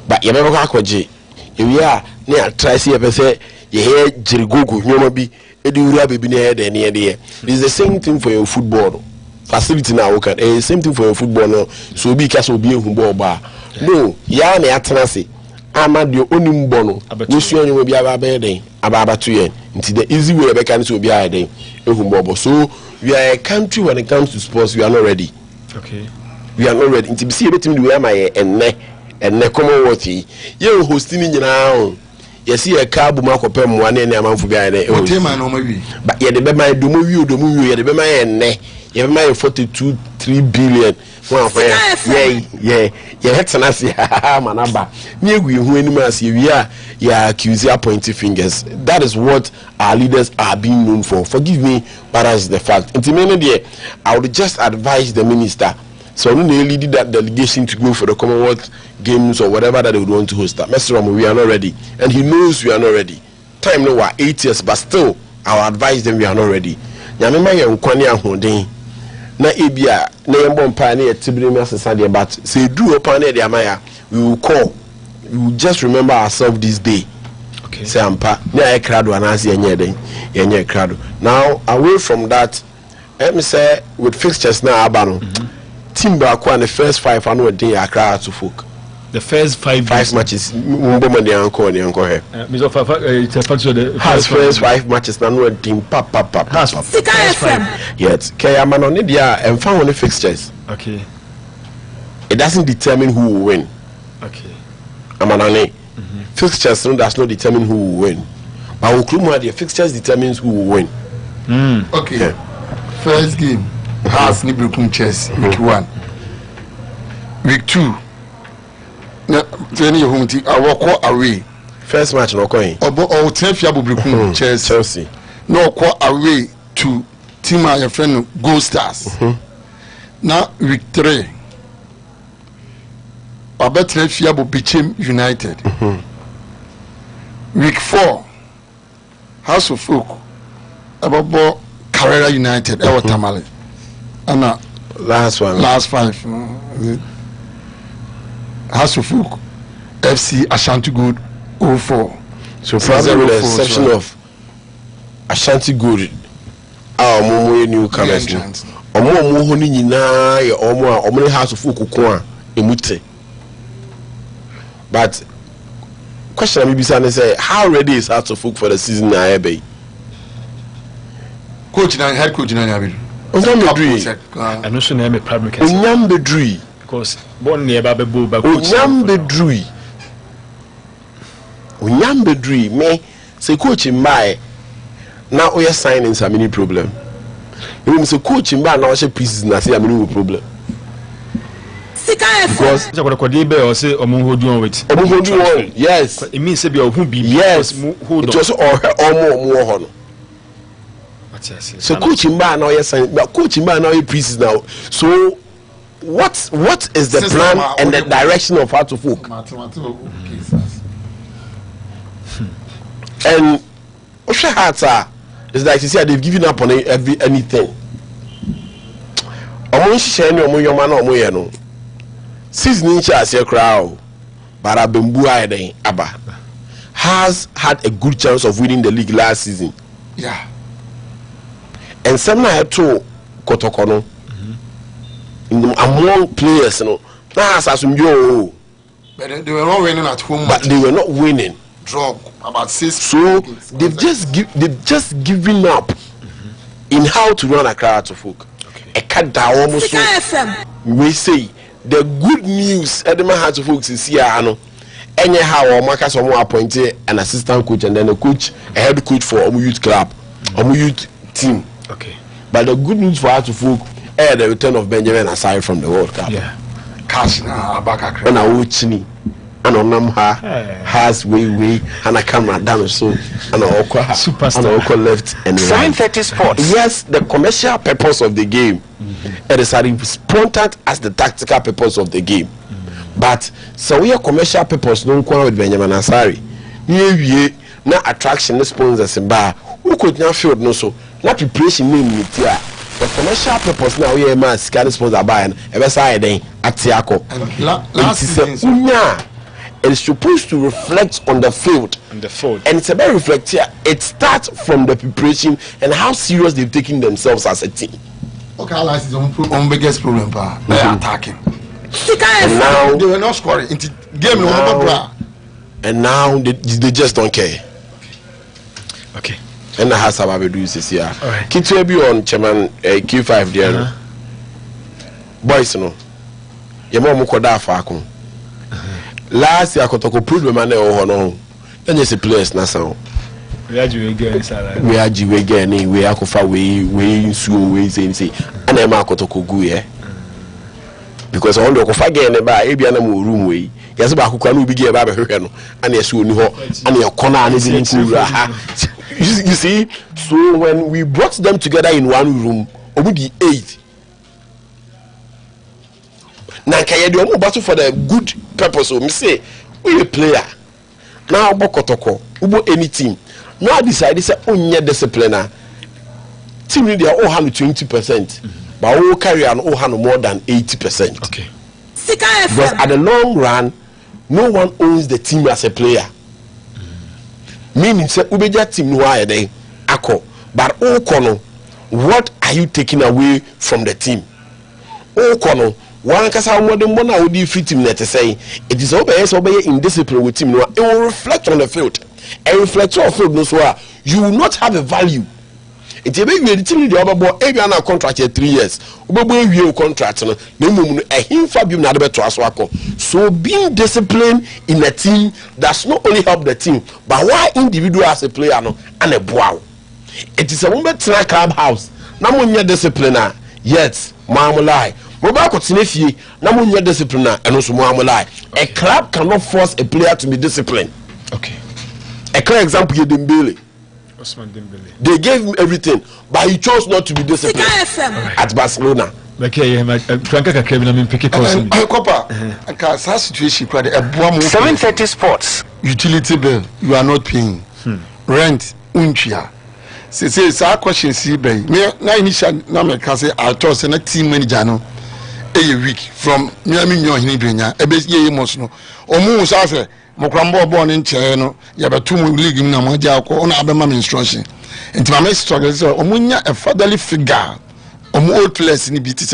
But you never kwaji. If we are near Tracy, I say, you hear Jirigogo, you be, Edura baby near there. It's the same thing for your football. Facility now, okay, same thing for your football now. So be cast will be a football bar. No, ya ne atenase. Amad your own bono. We see you will be about day, about 2 years. Into the easy way we can be a day. So we are a country when it comes to sports, we are not ready. Okay. We are not ready. Into see everything we are my and ne Commonwealth. You hosting in now. You see a car boom up per one and a month for behind it. But yet the Bema do move you, the Bema and ne. You have 42.3 billion. Yeah, that's an answer. Manaba. Near we who we are accusing pointing fingers. That is what our leaders are being known for. Forgive me, but that's the fact. Intimately, I would just advise the minister. So when they lead that delegation to go for the Commonwealth Games or whatever that they would want to host, that Mr. Romo, we are not ready, and he knows we are not ready. Time no 8 years, but still, I will advise them we are not ready. Yamima ya nkwani ahondin. Na ebia na yembo mpa na yetibiri asesade but say do open na de amaya we will call, we will just remember ourselves this day. Okay, say ampa na e krado anase yenye krado. Now away from that, let me say with fixtures now abano team back one the first 5 anu dey Accra to folk. The first 5 matches mboma de anko here Mr. Fafa it's a fact the first 5 matches na no team pap has yet Kayama on dia and found on the fixtures. Okay, it doesn't determine who will win. Okay, amanane fixtures no does not determine who will win, but Oklahoma the fixtures determines who will win. Okay, yeah. First game has Nibrukum chess week 1, week 2 na training your home team. I walk away. First match no coin. Obo o Tenfia Bubrikum Chelsea. No walk away to team your friend Gold Stars. Now week 3. Obo Tenfia Bubrikum United. Week 4. House of Folk. Obo Carrera United. Tamale. And last 5. House of Folk, FC Ashanti Good 04. So probably with the exception of Ashanti Good, our Momo newcomers, Omo Honi Nina, Omo House of Folk Kwan, Emute. But question maybe say how ready is House of Folk for the season now, Ebe? Coach and head coach na Yabi. I know so name public. Onyambedri. Because born near Babu Onyambedri me say coach in my now we are signing some many problem. You say coach in my now she pieces na say many problem. Because or say omuhodu with yes it means say be who be yes it was more hono. So coach in my now you sign but coach in my now you pieces now. So what is the plan and the direction of how to folk? And Oshahata is like you see they've given up on anything. Season crowd, but Abba has had a good chance of winning the league last season. Yeah. And some had to Kotokono. Among players, you know, but they were not winning at home. But they were not winning. Draw about 6. So they've just given up in how to run Accra to folk. We say the good news Edema had to folks is here. Anyhow, Omaka someone appointed an assistant coach and then a head coach for Omu Youth Club, Omu Youth team. Okay. But the good news for her to folk. The return of Benjamin aside from the World Cup. Yeah. Cash na Abaka. And I watching and on ha has way and a camera down so and also left and 7:30 sports. Yes, the commercial purpose of the game it is as important as the tactical purpose of the game. But so we are commercial purpose no kwa with Benjamin Asari ye na attraction sponsors ba who could not field no so na preparation name it here. The commercial purpose now we man scan sponsor buy and ever say then atiako it is supposed to reflect on the field and it's a very reflect here. It starts from the preparation and how serious they've taken themselves as a team. Okay, Alice is on biggest problem they are attacking and now they were not scoring into game and now they just don't care. Okay. And the house about do this here. Kitwe be on chairman Q5 there. Boys no. Ye mo mo koda afa last year kotoko problem na e ho no. Then you see players na so. We ajiwe again we akofa we nsuo we say and e ma kotoko gu ye. Because all the kofa again ba e bia na mo room we. Yes ba akokwa no bi ge ba be hwehwe no. Ana ye so ni ho. Ana ye kona na bi nkura ha. You see, so when we brought them together in one room, obudi 8. Now, can you battle for the good purpose? So, me say, we a player. Now, Bokotoko, ubo any team. Now, I decided say, only discipliner. Team they are all 20%, but all carry on all more than 80%. Okay. Because at the long run, no one owns the team as a player. Meaning say ubeja team no aye dey akọ but okono what are you taking away from the team okono one kasa modern na odi fit team net say it is obey indiscipline with team no it will reflect on the field and reflect on field no so you will not have a value. It be we the team dey obabo e bia na contract 3 years obabo ewie contract no na mum no ehimfa bi na de beto aso akọ. So being disciplined in a team does not only help the team but why individual as a player no and a bow. It is a woman track clubhouse na munya discipliner yet mamulai moba ko tinefie na munya discipliner eno so mamulai. A club cannot force a player to be disciplined. Okay. A clear example is Dembele. They gave him everything, but he chose not to be disciplined at Barcelona. Okay, Franka Kevin, I pick it. Situation 7:30 sports. Utility bill, you are not paying. Rent, unchia. Say, our question, see, bay. Na initial number can say, I told a team manager no a week from Miami, Hinibrina, a base ye emotional. Or moon, say. Mokrambo born in Cheno, you have a 2 league in Namajako on Abema instruction. And to my struggle, so Omunya a fatherly figure, old less in the BT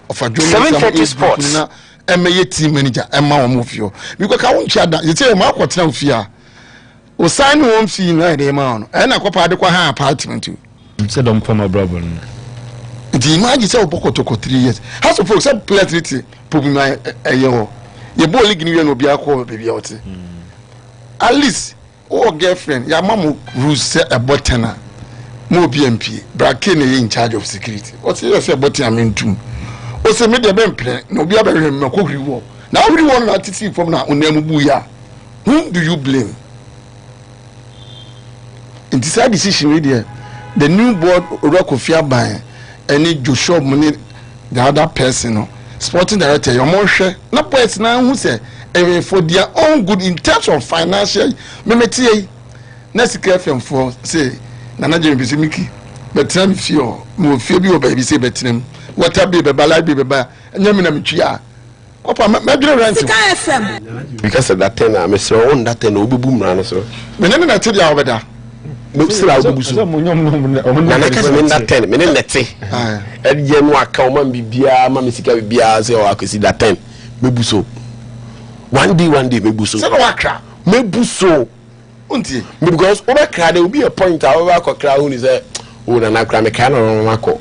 of a 7:30 sports. MA team manager, Emma Mufio. Because I won't chat that you tell Marco Fear. O sign won't see no day man, and I copy the Quaha apartment too. Said don't come my brother. The imagine so Boko toko 3 years. How to folks have plenty, put my a year. Your boy league will be a call, baby out. At least, girlfriend, your mom rules set a buttoner. More BMP, Bracken in charge of security. What's the say button I mean too? What's the media plan? No, be a very cookery war. Now, everyone not to see from now on Nemubuya. Whom do you blame? In this decision, media, the new board rock of fear by any Joshua money, the other person, sporting director, your more share, not person now who say. For their own good in terms of financial, me next FM for say Nana Jim Bisimiki, but tell me fear, more fear be baby say betim, what a baby, balai baby, and Yamina Michia. Papa, my dear FM. Because of that 10, I'm a so on that 10 will be boom run so. When I tell you over there. No, still I'll do so. Nana can that 10, minute, and Yenwa Kauman Bibia, Mamisika Bia, say, or I could see that 10. Maybe so. One day, maybe so. Maybe so. Because over crowd, there will be a point. However, crowd who is a oh, and I cry me can or Mako,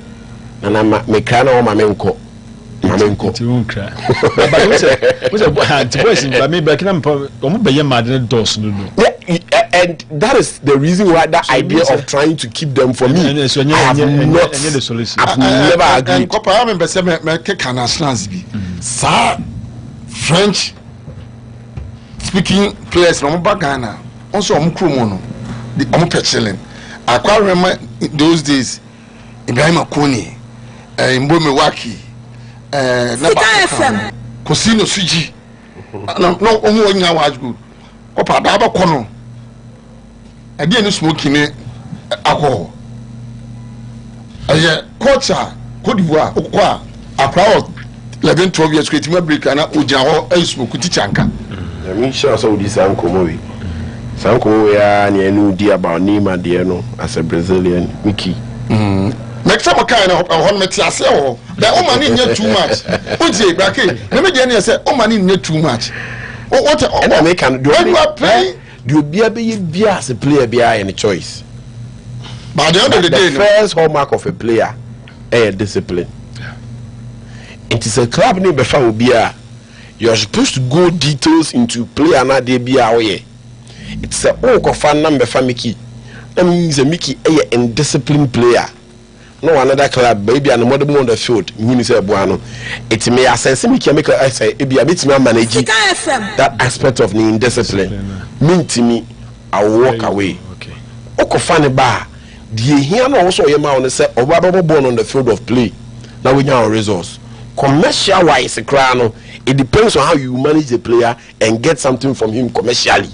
and I'm me can or Mamenko. Mamenko. You won't cry. But what's a voice? But maybe I can be a mad dose. And that is the reason why that idea of trying to keep them for me. I have not. I've never agreed. Papa, I remember saying, "Me can French." speaking players no back Ghana also krumo the chilling I quite remember those days Ibrahim Akoni Mbome Waki Kosino Suji no omo nya was good opa da ba kono e dey no smoking alcohol aye culture Cote d'Ivoire okwa akra 11-12 years creating break and ojina ho e smoke tichanka me sure so this ankomo we sankomo ya ne anu di about Neymar there no as a Brazilian Mickey next time kind of on me tia say oh that woman in too much oje brake na me dey say woman in too much what and I can do when you are playing do be as a player be any choice but at the end of the day the first hallmark of a player is discipline. It is a club name before Obia. You are supposed to go details into player na de bia oye. It's a fan number for Mickey. That means a Mickey a indisciplined player. No another club baby and more on the field. Minister Buano. It may assess Mickey make I say it be a bit more managing that aspect of the indiscipline. Mean to me, I will walk away. Okay. Okofane bar. The here no also your man say Obaba born on the field of play. Now we know our results. Commercial wise it depends on how you manage the player and get something from him commercially.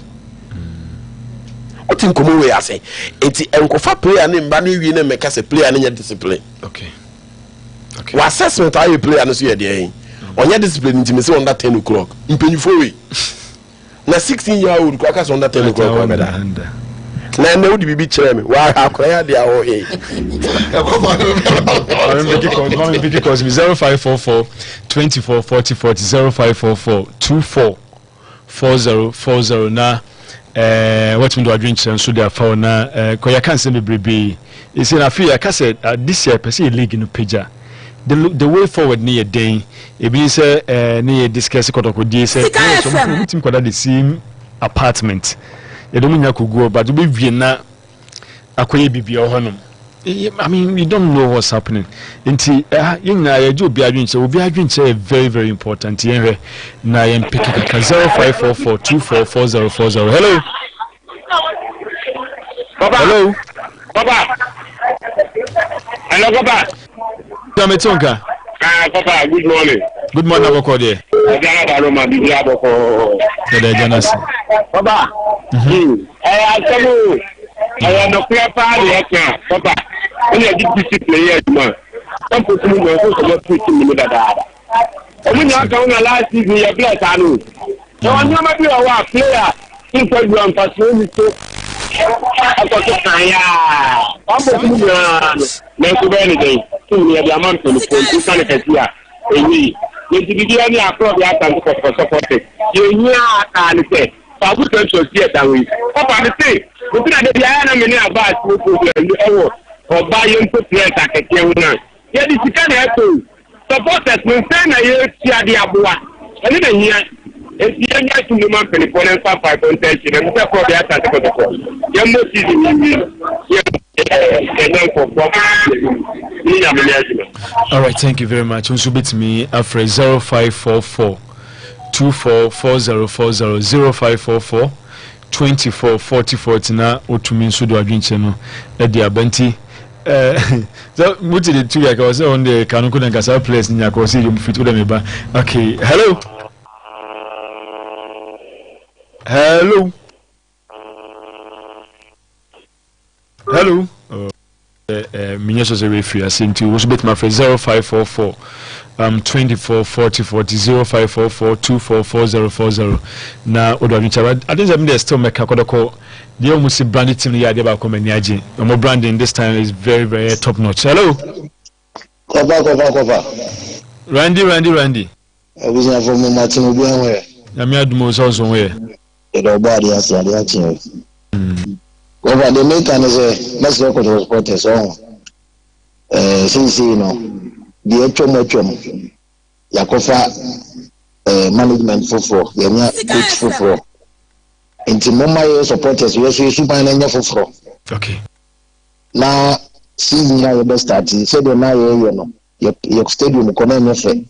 What in common way I say it's enkofa player name bani we na make a player na discipline. Okay. What assessment how you player no so here dey. On your discipline into me say under 10 o'clock. Mpenyufo we. Na 16-year-old kwaka so under 10 o'clock na no di bibi chere me wa akoya dia o eh because 0544 24 40 40 0544 24 4040 na what we do drink so there for na koya kan se me brebe e say na feel I say this year person league no pager the way forward near day e be say near discuss kotokodi say some team kwada the same apartment you don't know go but we na akoye bibia honom. I mean, we don't know what's happening. Inti na ya jo bi adwinche obi adwinche very very important. Yenre na yen pick 0544 244040. Hello. Baba. Hello. Baba. Hello Baba. Tametonka. Papa, good morning. Good morning, Aboko there. Papa, I tell you, I am a player party, Papa. Only a deep player, man. Some people who are not preaching me that. When you are going to last season, you are blessed. I know. So I'm not a player. In program facility. I'm the amount of the you be any across the atlantic for supporting. You can say, I would tell you that way. Papa, the thing, looking at the enemy about or buy young players at a young. Yet, this can help to supporters when saying a year, the Abua. And even here, it's the young guy to the man for the point 5 contention and the for the atlantic of the court. Young most easy. All right, thank you very much. Unsubit me after 0544 244040 0544 244040 na otumi nso do adwinche no e dia banti so muti the two yaka was on the kanuko na kasa place ni yaka was you fit with me. Okay, hello. Hello. Hello. Minyaso is a referee. I think to was bit my friend 0544 24 40 40 0544 244040. Now, I think I'm still make a call. The almost branded team here about coming near my branding this time is very, very top notch. Hello. Randy. I was not from Martin Obianwe. I'm here to move also where. Nobody has the reaction. Over the meantime is a let's look at the supporters on. Since you know, the HM Yakofa management for coach for. Into Mumbai supporters, we also super and for. Okay. Now, season now the start. Said the now you know your stadium come in your face.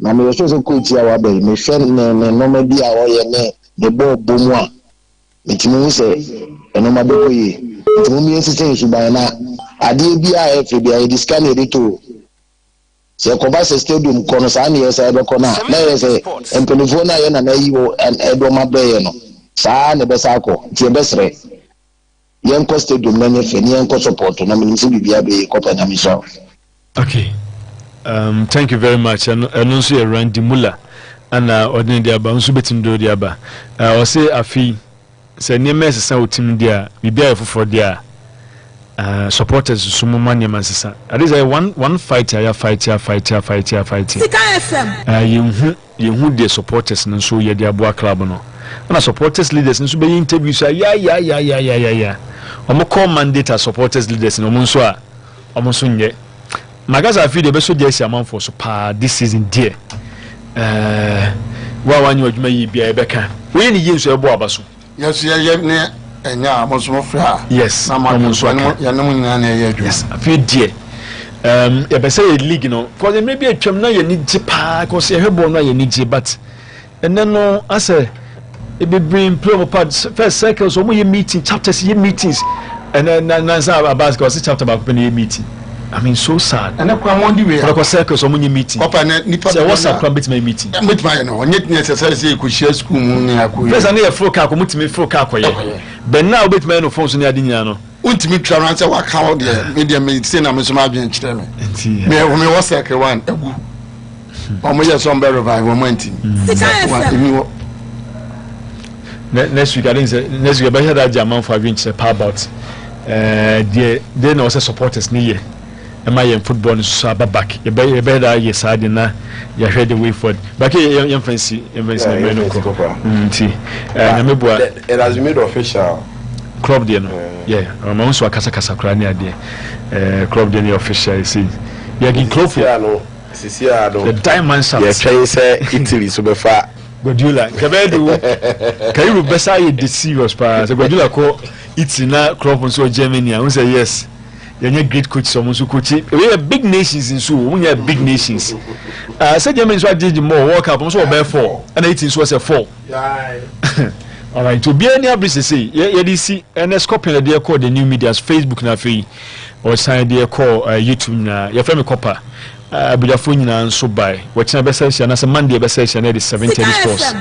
na me so coach ya wa be me hwe ne no ma bi a o ye ne bo bomu a metimi se eno ma be ko yi metimi mi ensise suban na ade bi a efe bi a discan edito se ko ba se stadium kono sa na ye sa be kono na ye se empelifo na ye na yi wo edo ma be ye no sa ne be sa ko ti be sre yen ko stadium na ne fe ne yen ko support na me nsi bibia be ko pa na mi so. Okay. Thank you very much. And also a Randy Muller and ordinary diaba nso betim do diaba. O say afi say niam sesa otim dia bibia for dia supporters sumo mania masesa. That is a one fighter ya fight. Sika FM. You the supporters nso ye dia boa club no. And supporters leaders nso be interview say ya. Omo call mandate as supporters leaders no omo nso a omo so nye. Magaza feel the best jersey amount for so this season dear. Wa wanyu adwuma yi bia ebeka. We ni yin so ebo abaso. Yes, ye ne enya amoso fra. Yes. Na ma so ya no nyina na ye adwuma. Yes, feel dear. E be say league no. Cause maybe atwam na ye ni jipa cause ye hwebo no ye ni ji but and then no I say e be bring play parts first circles so mo meeting chapters ye meetings and then about cause chapter about meeting. I mean, so sad. And I want you to circles or meeting. Papa, what's up? Bit my meeting. With my no, yet necessarily could share school. There's a near flow car, commit me for car. But now, bit man of phones in Adiniano. Won't me try answer what how the media may say I'm a Somabian chairman. Me was like a one. Or may have some better revival momentum. Next week, I think next week, I had that German for winch a power about. Then also supporters near. Am I in football is so back? You better yes, I didn't know. You heard the way forward. Back here, young fancy, it has been made official. Club dinner, yeah. I'm also a Casa Crania there. Club dinner official, you see. You're getting close. The diamond shop. Yes, say Italy, so before. Godula, can you beside the serious part? The Godula call it's in a club on so Germany. I will say yes. You're great coach, someone who coach. We have big nations in Sue. We have big nations. Said Germany is what did more World Cup. Also, about 4 and 18 was a 4. All right, to be any abris say, yeah, see, and a scorpion they call the new media's Facebook na free or sign they call YouTube na your friend copper. But your phone and so by watching a best session as a Monday best session at the 7:30 sports.